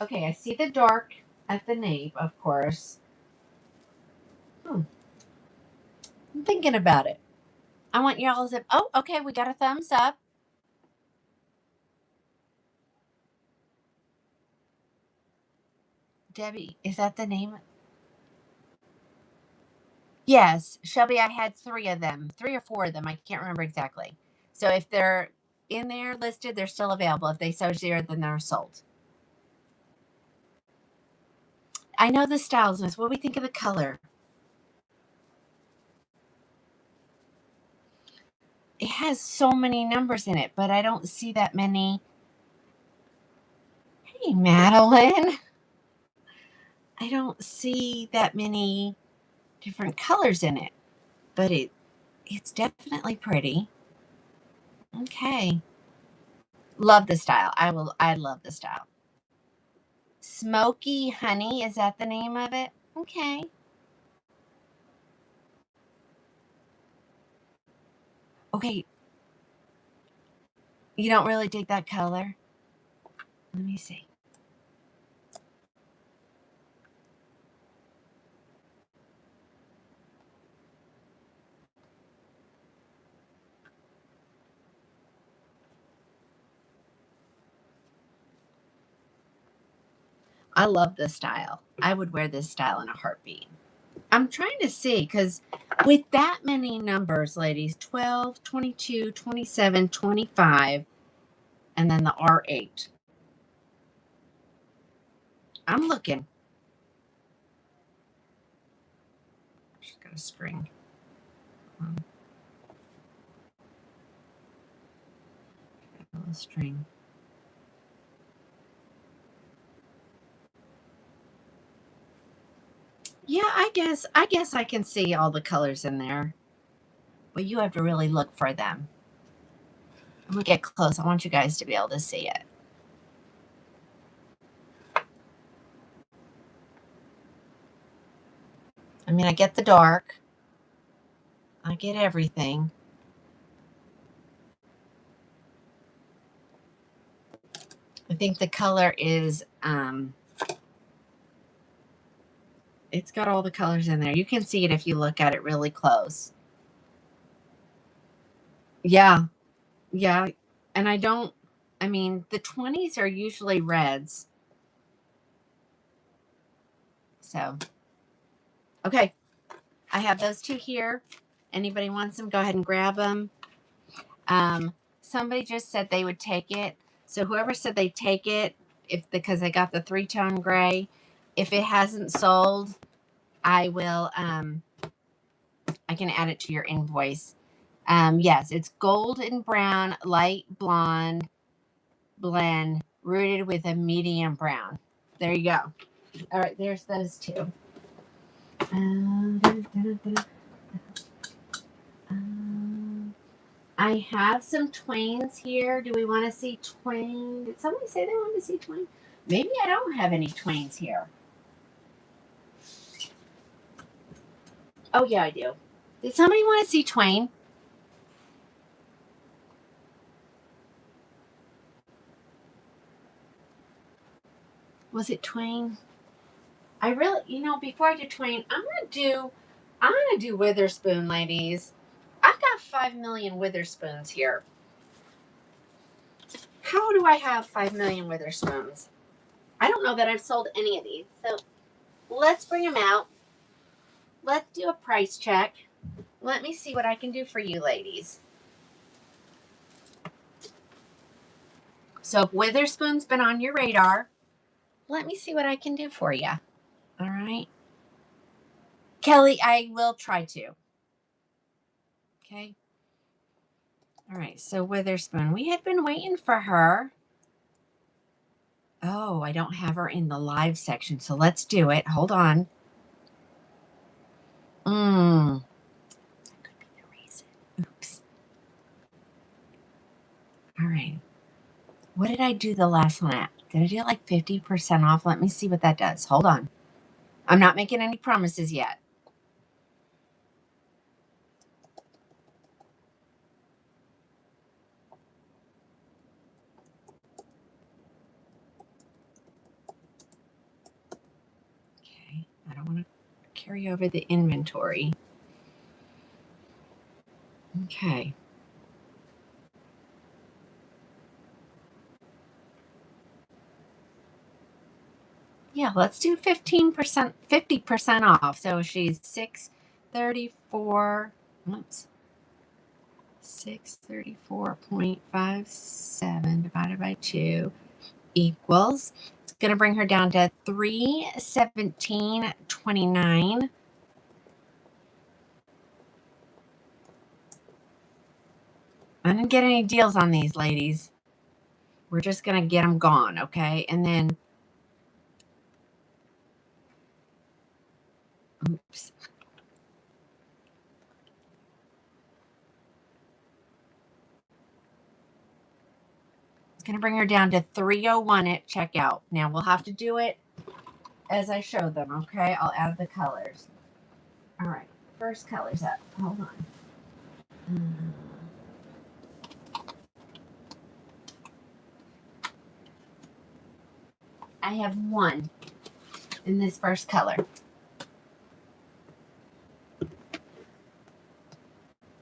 Okay, I see the dark at the nape, of course. I'm thinking about it. I want y'all to... Oh, okay, we got a thumbs up. Debbie, is that the name? Yes, Shelby, I had 3 of them. 3 or 4 of them. I can't remember exactly. So if they're in there listed, they're still available. If they show 0, then they're sold. I know the styles, Miss. What do we think of the color? It has so many numbers in it, but I don't see that many. Hey, Madeline. I don't see that many different colors in it, but it's definitely pretty. Okay. Love the style. I love the style. Smoky Honey, is that the name of it? Okay. Okay. You don't really dig that color? Let me see. I love this style. I would wear this style in a heartbeat. I'm trying to see because with that many numbers, ladies, 12, 22, 27, 25, and then the R8. I'm looking. She's got a string. A little string. Yeah, I guess I can see all the colors in there. But you have to really look for them. I'm gonna get close. I want you guys to be able to see it. I mean, I get the dark. I get everything. I think the color is it's got all the colors in there. You can see it if you look at it really close. Yeah. Yeah. And I mean, the 20s are usually reds. So, okay. I have those 2 here. Anybody wants them, go ahead and grab them. Somebody just said they would take it. So whoever said they take it, because they got the 3-tone gray, if it hasn't sold, I will I can add it to your invoice. Yes, it's gold and brown, light blonde blend, rooted with a medium brown. There you go. All right, there's those 2. I have some twains here. Do we want to see twain? Did somebody say they wanted to see twain? Maybe I don't have any twains here. Oh, yeah, I do. Did somebody want to see twain? Was it twain? I really, before I do twain, I'm gonna do Witherspoon, ladies. I've got 5 million Witherspoons here. How do I have 5 million Witherspoons? I don't know that I've sold any of these. So let's bring them out. Let's do a price check. Let me see what I can do for you, ladies. So if Witherspoon's been on your radar, let me see what I can do for you. All right. Kelly, I will try to. Okay. All right. So Witherspoon, we had been waiting for her. Oh, I don't have her in the live section. So let's do it. Hold on. What did I do the last one at? Did I do it like 50% off? Let me see what that does. Hold on. I'm not making any promises yet. Okay, I don't want to carry over the inventory. Okay. Yeah, let's do 15%, 50% off. So she's 634. Oops. 634.57 divided by 2 equals. It's going to bring her down to 317.29. I didn't get any deals on these, ladies. We're just going to get them gone, okay? And then, oops. It's going to bring her down to 301 at checkout. Now, we'll have to do it as I show them, okay? I'll add the colors. All right, first color's up. Hold on. I have one in this first color.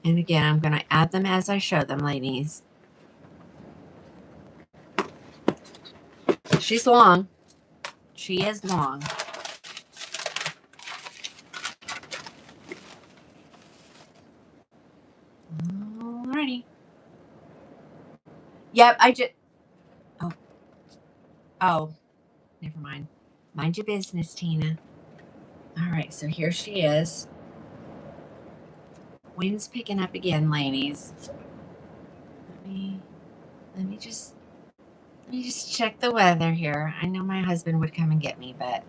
And again, I'm going to add them as I show them, ladies. She's long. She is long. Alrighty. Yep, I just... Oh, never mind. Mind your business, Tina. All right, so here she is. Wind's picking up again, ladies. Let me just check the weather here. I know my husband would come and get me, but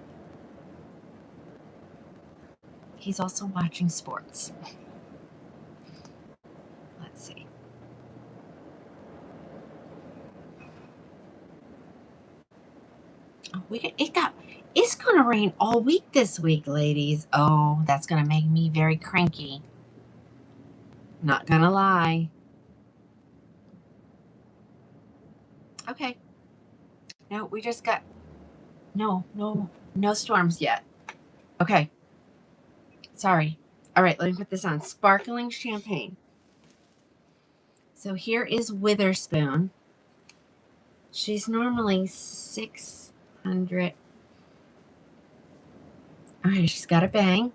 he's also watching sports. Let's see. Oh, it's gonna rain all week this week, ladies. Oh, that's gonna make me very cranky. Not gonna lie. Okay. No, we just got no storms yet. Okay. Sorry. All right, let me put this on. Sparkling champagne. So here is Witherspoon. She's normally 600. All right, she's got a bang.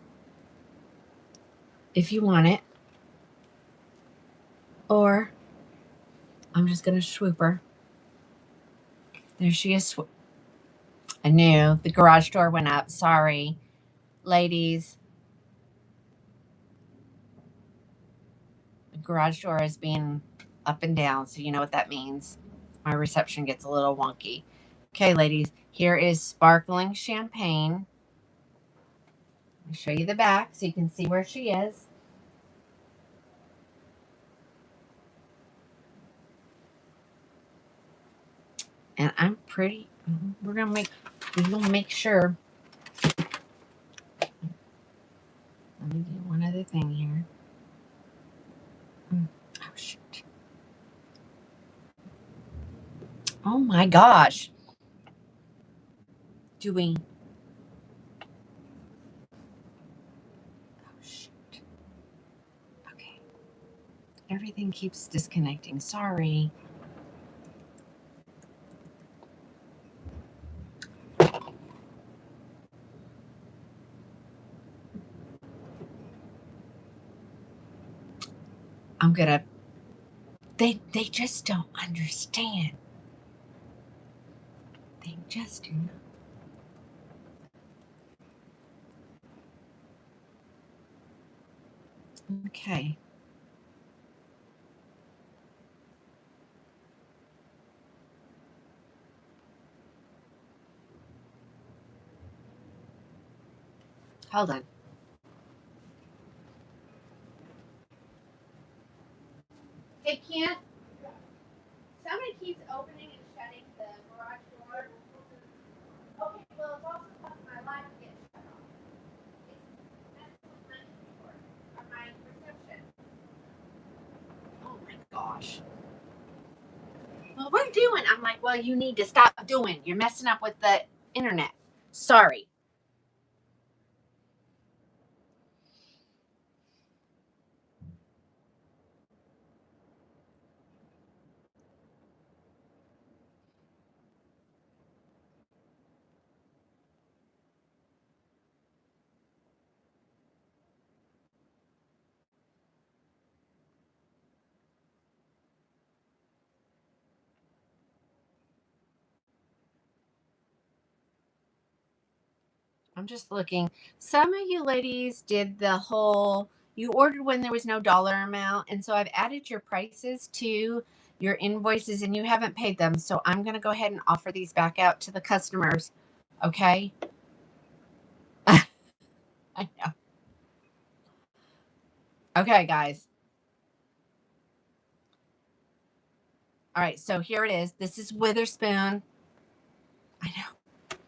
If you want it. Or I'm just going to swoop her. There she is. I knew the garage door went up. Sorry, ladies. The garage door is being up and down, so you know what that means. My reception gets a little wonky. Okay, ladies, here is sparkling champagne. I'll show you the back so you can see where she is. And I'm pretty, we're gonna make sure. Let me do one other thing here. Oh, shoot. Oh my gosh. Oh, shoot. Okay. Everything keeps disconnecting. Sorry. I'm gonna, they just don't understand. They just do not. Okay. Hold on. Hey, Kent. Somebody keeps opening and shutting gosh. Well, we're doing. I'm like, well, you need to stop doing. You're messing up with the internet. Sorry. I'm just looking. Some of you ladies did the whole, you ordered when there was no dollar amount. And so I've added your prices to your invoices and you haven't paid them. So I'm going to go ahead and offer these back out to the customers. Okay. I know. Okay, guys. All right. So here it is. This is Witherspoon. I know.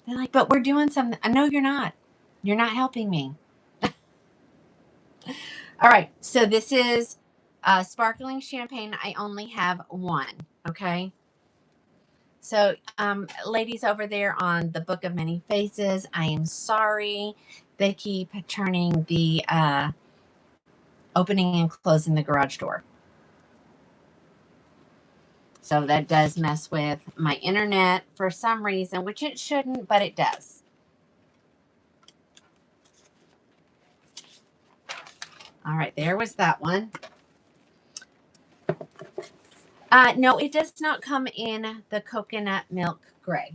They're like, but we're doing something. I know you're not. You're not helping me. All right. So this is sparkling champagne. I only have one. Okay. So, ladies over there on the Book of Many Faces, I am sorry. They keep turning the opening and closing the garage door. So that does mess with my internet for some reason, which it shouldn't, but it does. All right, there was that one. No, it does not come in the coconut milk gray.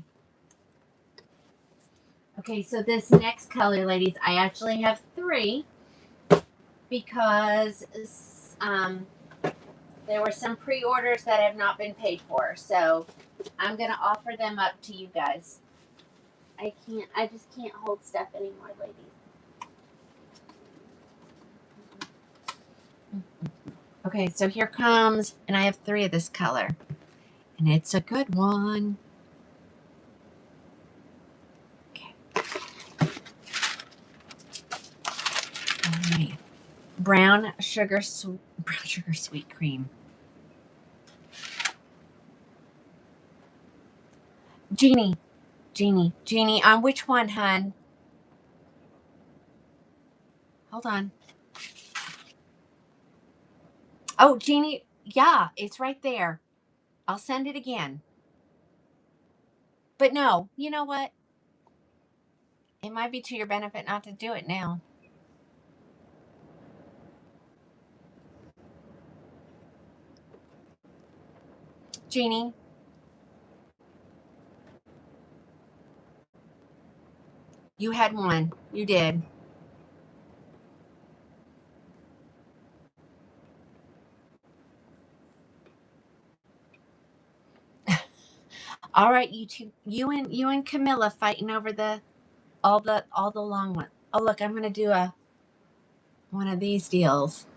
Okay, so this next color, ladies, I actually have 3 because there were some pre-orders that have not been paid for. So I'm going to offer them up to you guys. I just can't hold stuff anymore, ladies. Okay, so here comes, and I have 3 of this color. And it's a good one. Okay. All right. Brown sugar sweet cream. Jeannie, on which one, hun? Hold on. Oh, Jeannie, yeah, it's right there. I'll send it again. But no, you know what? It might be to your benefit not to do it now. Jeannie. You had one. You did. All right, you two, you and Camilla fighting over all the long one. Oh, look, I'm gonna do one of these deals.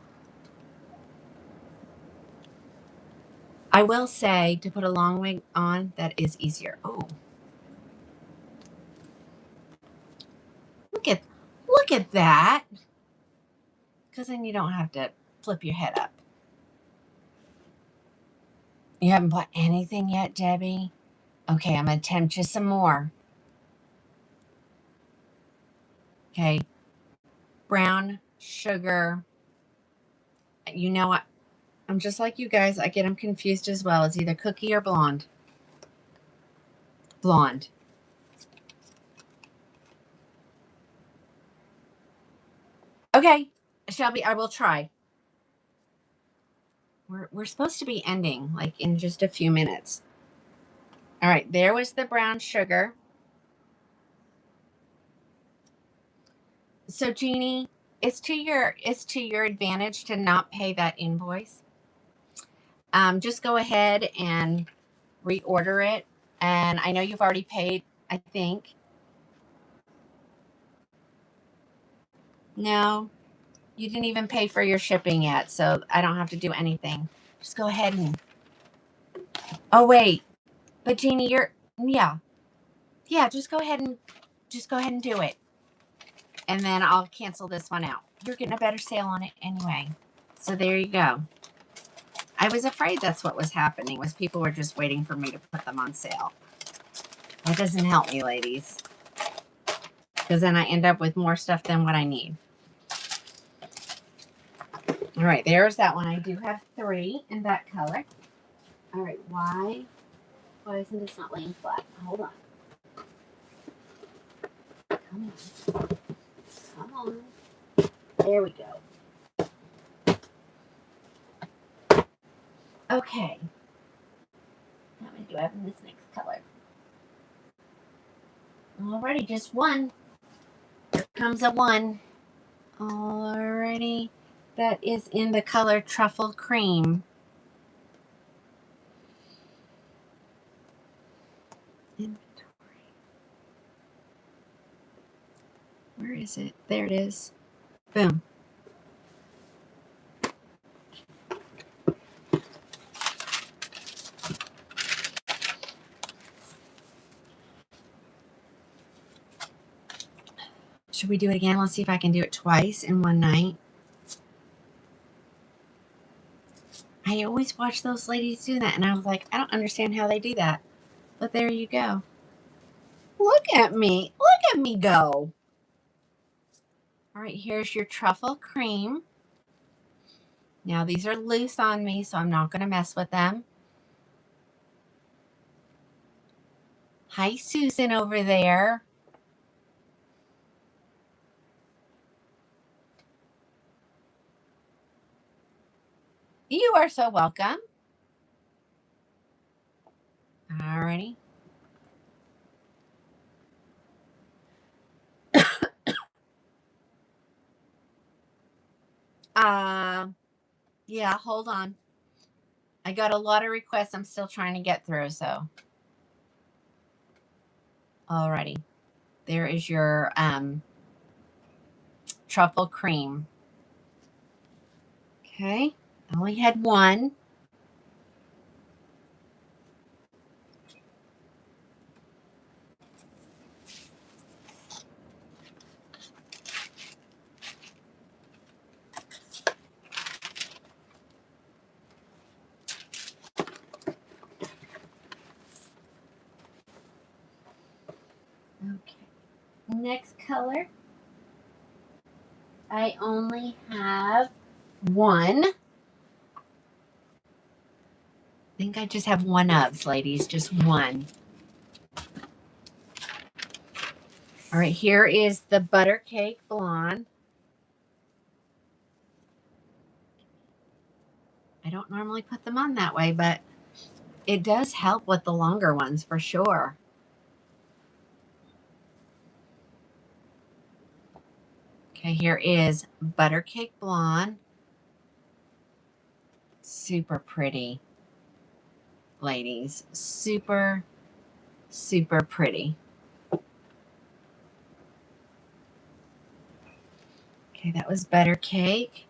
I will say to put a long wig on, that is easier. Oh, look at that. Because then you don't have to flip your head up. You haven't bought anything yet, Debbie? Okay, I'm gonna tempt you some more. Okay, brown sugar. You know what? I'm just like you guys. I get them confused as well. It's either cookie or blonde. Blonde. Okay, Shelby, I will try. We're supposed to be ending like in just a few minutes. All right, there was the brown sugar. So Jeannie, it's to your advantage to not pay that invoice. Just go ahead and reorder it. And I know you've already paid, I think. No, you didn't even pay for your shipping yet, so I don't have to do anything. Just go ahead and. Oh wait, but Jeannie, yeah. Just go ahead and do it, and then I'll cancel this one out. You're getting a better sale on it anyway, so there you go. I was afraid that's what was happening, was people were just waiting for me to put them on sale. That doesn't help me, ladies, because then I end up with more stuff than what I need. All right, there's that one. I do have 3 in that color. All right, why isn't this not laying flat? Hold on. Come on. Come on. There we go. Okay. How many do I have in this next color? Alrighty, just 1. Here comes a 1. Alrighty. That is in the color Truffle Cream. Inventory. Where is it? There it is. Boom. Should we do it again? Let's see if I can do it twice in one night. I always watch those ladies do that, and I was like, I don't understand how they do that. But there you go. Look at me. Look at me go. All right, here's your Truffle Cream. Now, these are loose on me, so I'm not going to mess with them. Hi, Susan over there. You are so welcome. Alrighty. Yeah, hold on. I got a lot of requests I'm still trying to get through, so. Alrighty. There is your Truffle Cream. Okay. I only had 1. Okay. Next color. I only have 1. I think I just have 1 of, ladies. Just 1. All right, here is the Butter Cake Blonde. I don't normally put them on that way, but it does help with the longer ones for sure. Okay, here is Butter Cake Blonde. Super pretty, ladies. Super, super pretty. Okay, that was Butter Cake.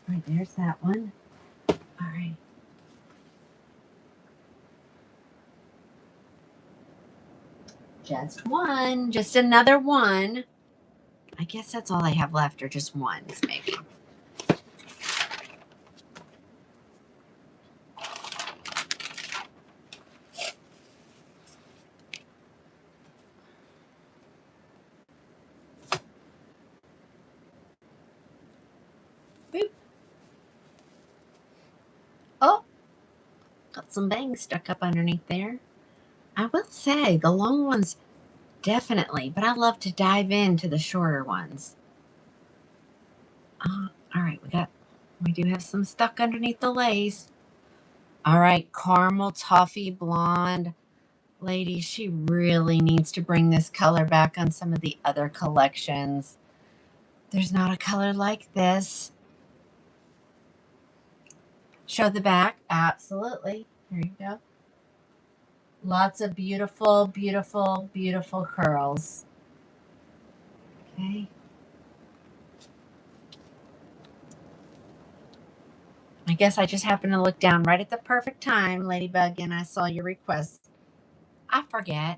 All right, there's that one. All right. Just 1. Just another 1. I guess that's all I have left, or just 1s, maybe. Boop. Oh, got some bangs stuck up underneath there. I will say the long ones definitely, but I love to dive into the shorter ones. All right, we got We do have some stuck underneath the lace. All right, caramel toffee blonde. Ladies, she really needs to bring this color back on some of the other collections. There's not a color like this. Show the back. Absolutely. There you go. Lots of beautiful, beautiful, beautiful curls. Okay. I guess I just happened to look down right at the perfect time, Ladybug, and I saw your request. I forget.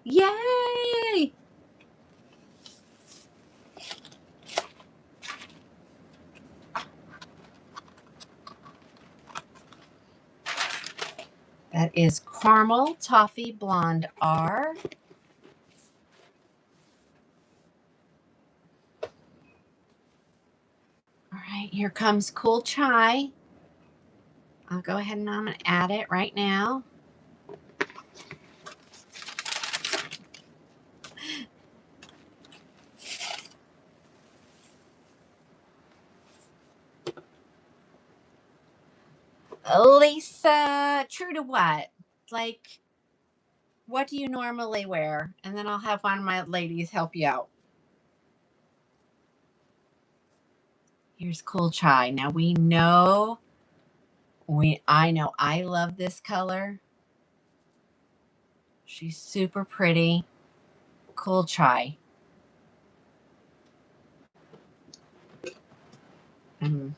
Yay! That is Caramel Toffee Blonde R. All right, here comes Cool Chai. I'll go ahead and I'm going to add it right now. Lisa, true to what? Like, what do you normally wear? And then I'll have one of my ladies help you out. Here's Cool Chai. Now we know, I know I love this color. She's super pretty. Cool Chai. You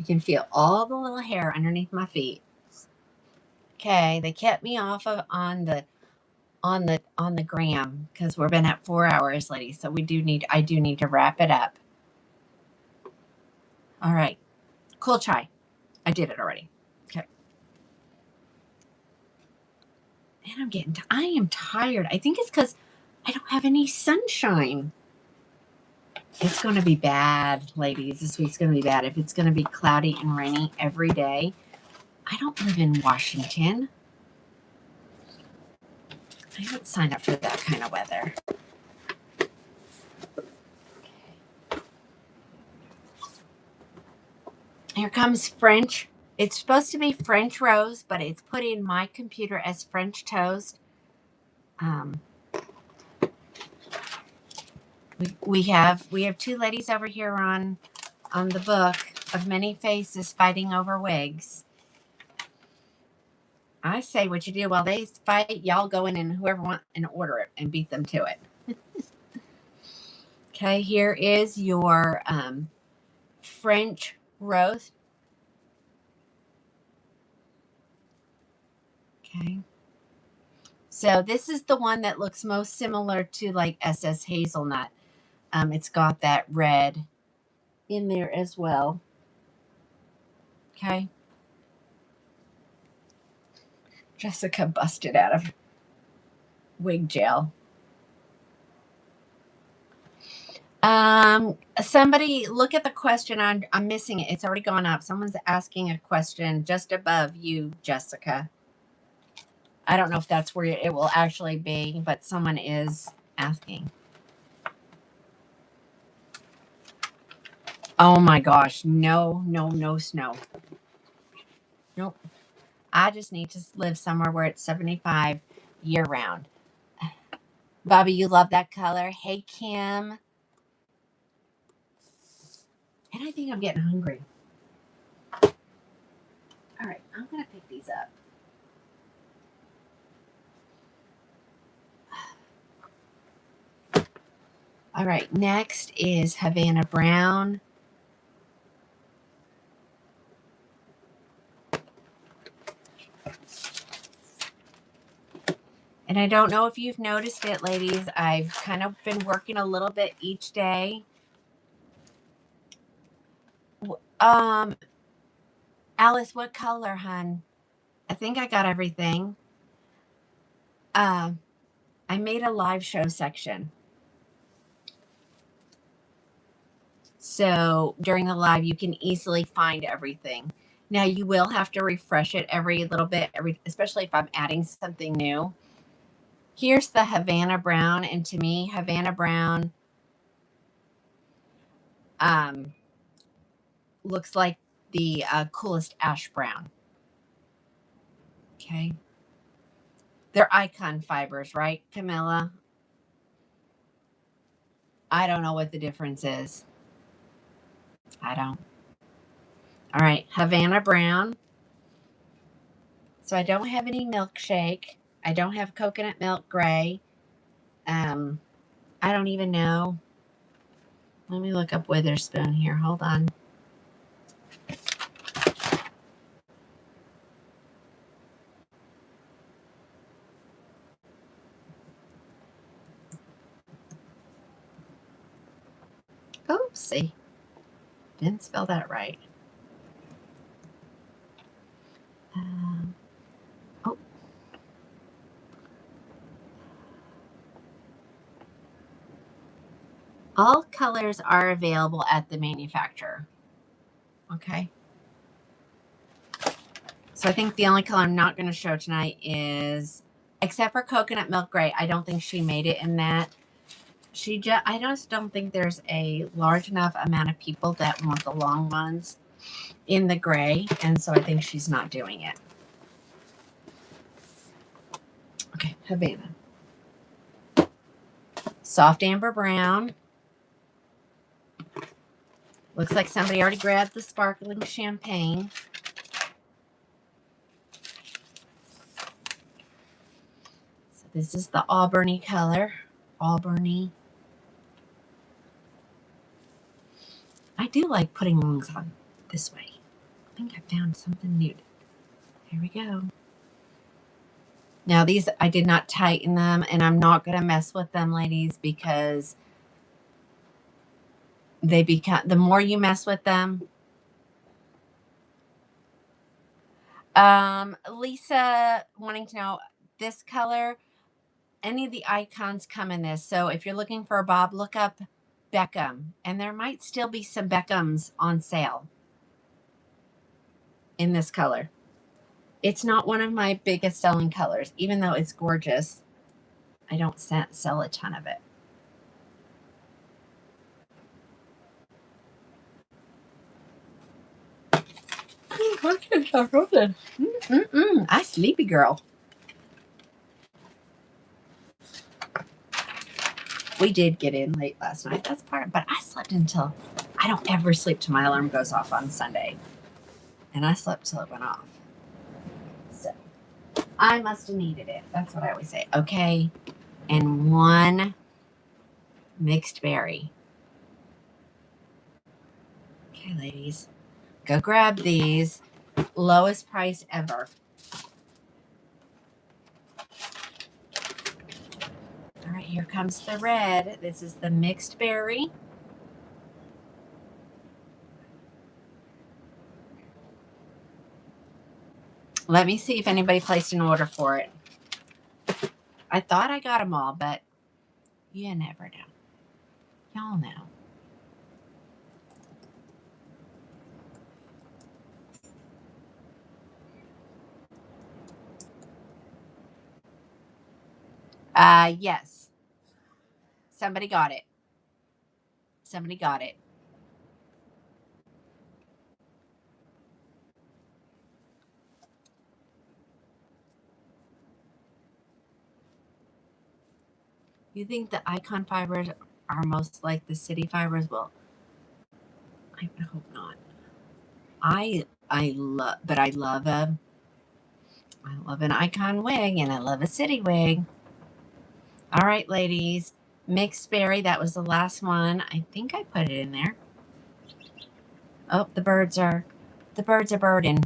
can feel all the little hair underneath my feet. Okay, they kept me off of on the gram because we've been at 4 hours, ladies. So I do need to wrap it up. All right, Cool Chai. I did it already. Okay. And I am tired. I think it's because I don't have any sunshine. It's going to be bad, ladies. This week's going to be bad. If it's going to be cloudy and rainy every day. I don't live in Washington. I don't sign up for that kind of weather. Here comes French. It's supposed to be French rose, but it's put in my computer as French toast. We have 2 ladies over here on the book of many faces fighting over wigs. I say what you do while they fight, y'all go in and whoever wants and order it and beat them to it. Okay, here is your French rose. Okay. So this is the one that looks most similar to like SS Hazelnut. It's got that red in there as well. Okay. Jessica busted out of wig jail. Somebody look at the question. I'm missing it. It's already gone up. Someone's asking a question just above you, Jessica. I don't know if that's where it will actually be, but someone is asking. Oh my gosh. No snow. Nope. I just need to live somewhere where it's 75 year round. Bobby, you love that color. Hey, Kim. And I think I'm getting hungry. All right, I'm going to pick these up. All right, next is Havana Brown. And I don't know if you've noticed it, ladies. I've kind of been working a little bit each day. Alice, what color, hun? I think I got everything. I made a live show section. So during the live, you can easily find everything. Now you will have to refresh it every little bit, especially if I'm adding something new. Here's the Havana Brown, and to me, Havana Brown looks like the coolest ash brown. Okay. They're icon fibers, right, Camilla? I don't know what the difference is. I don't. All right, Havana brown. So I don't have any milkshake. I don't have coconut milk gray. I don't even know. Let me look up Witherspoon here. Hold on. Oopsie. Didn't spell that right. Oh. All colors are available at the manufacturer. Okay. So I think the only color I'm not going to show tonight is, except for coconut milk gray. I don't think she made it in that. I just don't think there's a large enough amount of people that want the long ones in the gray. And so I think she's not doing it. Okay, Havana. Soft amber brown. Looks like somebody already grabbed the sparkling champagne. So this is the auburny color. Auburny. I do like putting longs on this way. I think I found something new. Here we go. Now these, I did not tighten them, and I'm not going to mess with them, ladies, because they become, the more you mess with them. Lisa wanting to know this color, any of the icons come in this. So if you're looking for a bob, look up Beckham, and there might still be some Beckhams on sale in this color. It's not one of my biggest selling colors, even though it's gorgeous. I don't sell a ton of it. I sleepy girl. We did get in late last night. That's part, but I slept until, I don't ever sleep till my alarm goes off on Sunday. And I slept till it went off. So I must have needed it. That's what I always say. Okay. And one mixed berry. Okay, ladies. Go grab these. Lowest price ever. All right, here comes the red. This is the mixed berry. Let me see if anybody placed an order for it. I thought I got them all, but you never know. Y'all know. Yes. Somebody got it. Somebody got it. You think the icon fibers are most like the city fibers? Well, I hope not. I love an icon wig, and I love a city wig. All right, ladies. Mixed berry, that was the last one. I think I put it in there. Oh, the birds are birding.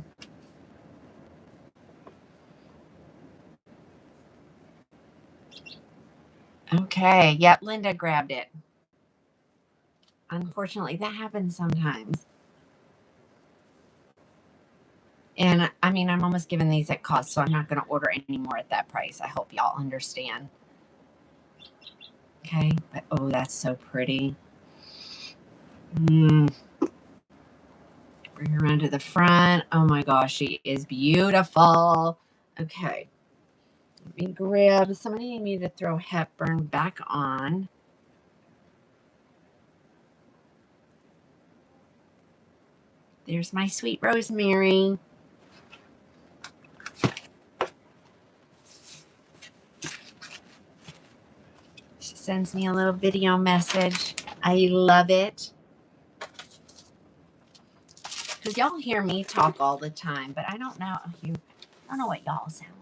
Okay, yep, Linda grabbed it. Unfortunately, that happens sometimes. And I mean, I'm almost giving these at cost, so I'm not going to order any more at that price. I hope y'all understand. Okay, but oh, that's so pretty. Bring her around to the front. Oh my gosh, she is beautiful. Okay. Let me grab, somebody need me to throw Hepburn back on. There's my sweet Rosemary. She sends me a little video message. I love it. Because y'all hear me talk all the time, but I don't know if you, I don't know what y'all sound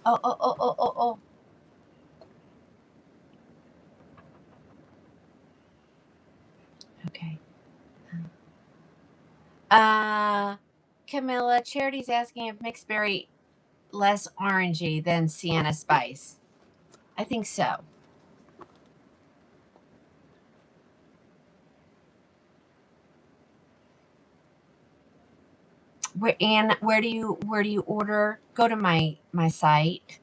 like. Oh. Okay. Camilla, Charity's asking if mixed berry less orangey than sienna spice. I think so. Where do you order? Go to my site,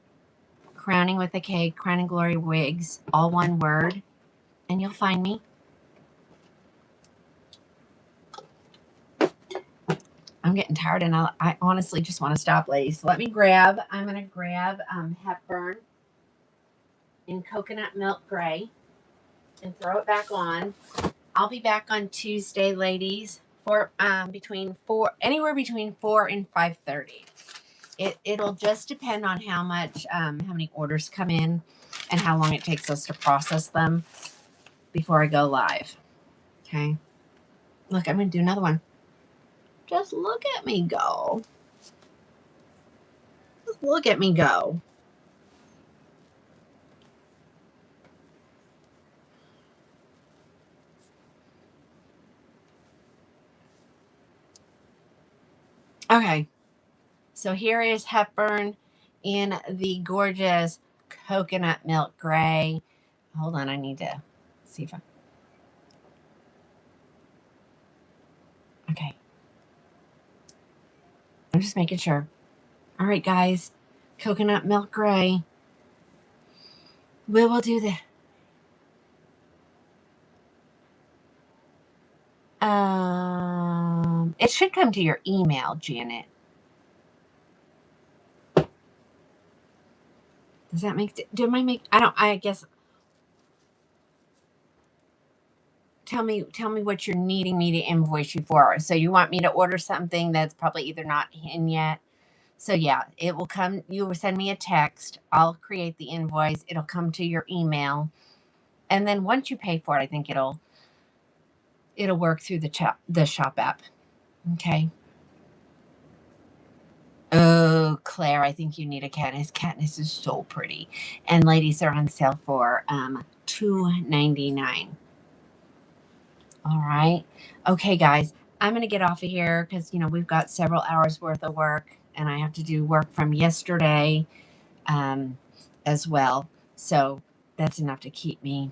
Crowning with a K, Krowning Glory Wigs, all one word, and you'll find me. I'm getting tired, and I honestly just want to stop, ladies. So I'm going to grab Hepburn in coconut milk gray and throw it back on. I'll be back on Tuesday, ladies, for anywhere between 4 and 5:30. It'll just depend on how many orders come in and how long it takes us to process them before I go live. Okay. Look, I'm going to do another one. Just look at me go. Just look at me go. Okay. So here is Hepburn in the gorgeous coconut milk gray. Hold on, I need to see if I... Okay. I'm just making sure. All right, guys. Coconut milk gray. We will do the... It should come to your email, Janet. Does that make... I guess... Tell me what you're needing me to invoice you for. So you want me to order something that's probably either not in yet. So yeah, it will come. You will send me a text. I'll create the invoice. It'll come to your email, and then once you pay for it, I think it'll work through the shop app. Okay. Oh, Claire, I think you need a Katniss. Katniss is so pretty, and ladies are on sale for $2.99. All right. Okay, guys, I'm going to get off of here because, we've got several hours worth of work and I have to do work from yesterday as well. So that's enough to keep me.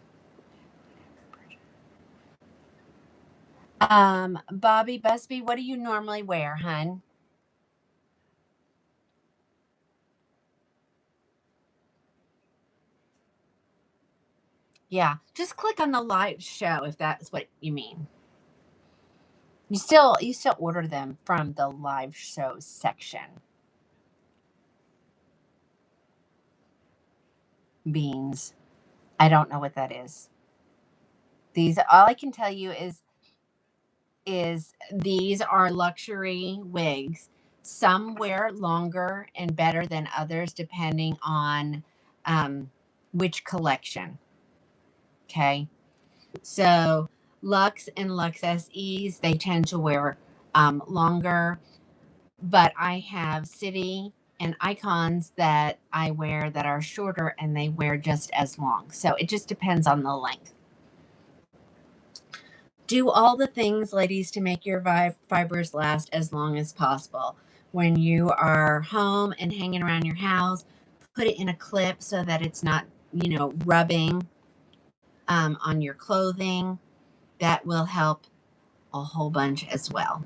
Bobby Busby, what do you normally wear, hun? Yeah, just click on the live show if that's what you mean. You still order them from the live show section. Beans. I don't know what that is. All I can tell you is these are luxury wigs. Some wear longer and better than others depending on which collection. Okay. So Luxe and Luxe SEs, they tend to wear longer, but I have City and Icons that I wear that are shorter and they wear just as long. So it just depends on the length. Do all the things, ladies, to make your fibers last as long as possible. When you are home and hanging around your house, put it in a clip so that it's not, rubbing on your clothing. That will help a whole bunch as well.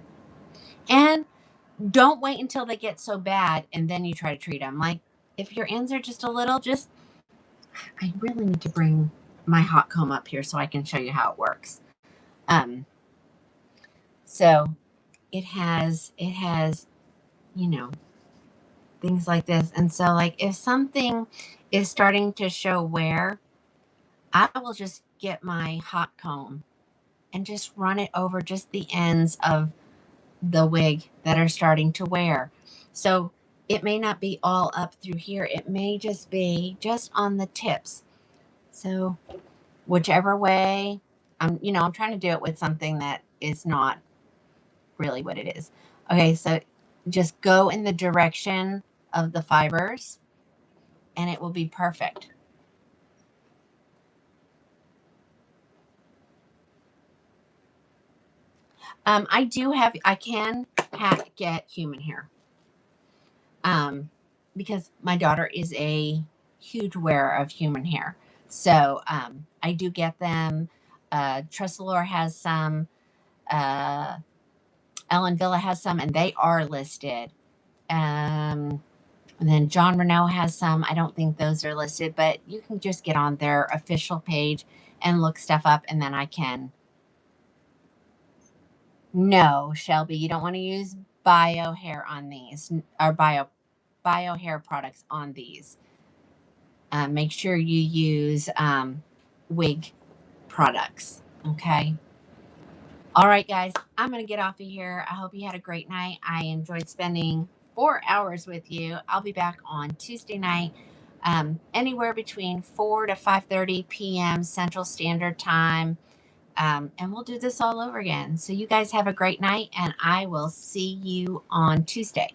And don't wait until they get so bad and then you try to treat them. Like, if your ends are just a little, I really need to bring my hot comb up here so I can show you how it works. So it has, things like this. And so, like, if something is starting to show wear, I will just get my hot comb and just run it over just the ends of the wig that are starting to wear. So it may not be all up through here. It may just be just on the tips. So whichever way, I'm trying to do it with something that is not really what it is. Okay, so just go in the direction of the fibers and it will be perfect. I can get human hair. Because my daughter is a huge wearer of human hair. So I do get them. Tressalore has some. Uh, Ellen Villa has some, and they are listed. And then John Renault has some. I don't think those are listed, but you can just get on their official page and look stuff up, and then I can. No, Shelby, you don't want to use bio hair on these, or bio hair products on these. Make sure you use wig products. Okay. All right, guys, I'm going to get off of here. I hope you had a great night. I enjoyed spending 4 hours with you. I'll be back on Tuesday night, anywhere between 4 to 5:30 p.m. Central Standard Time. And we'll do this all over again. So you guys have a great night, and I will see you on Tuesday.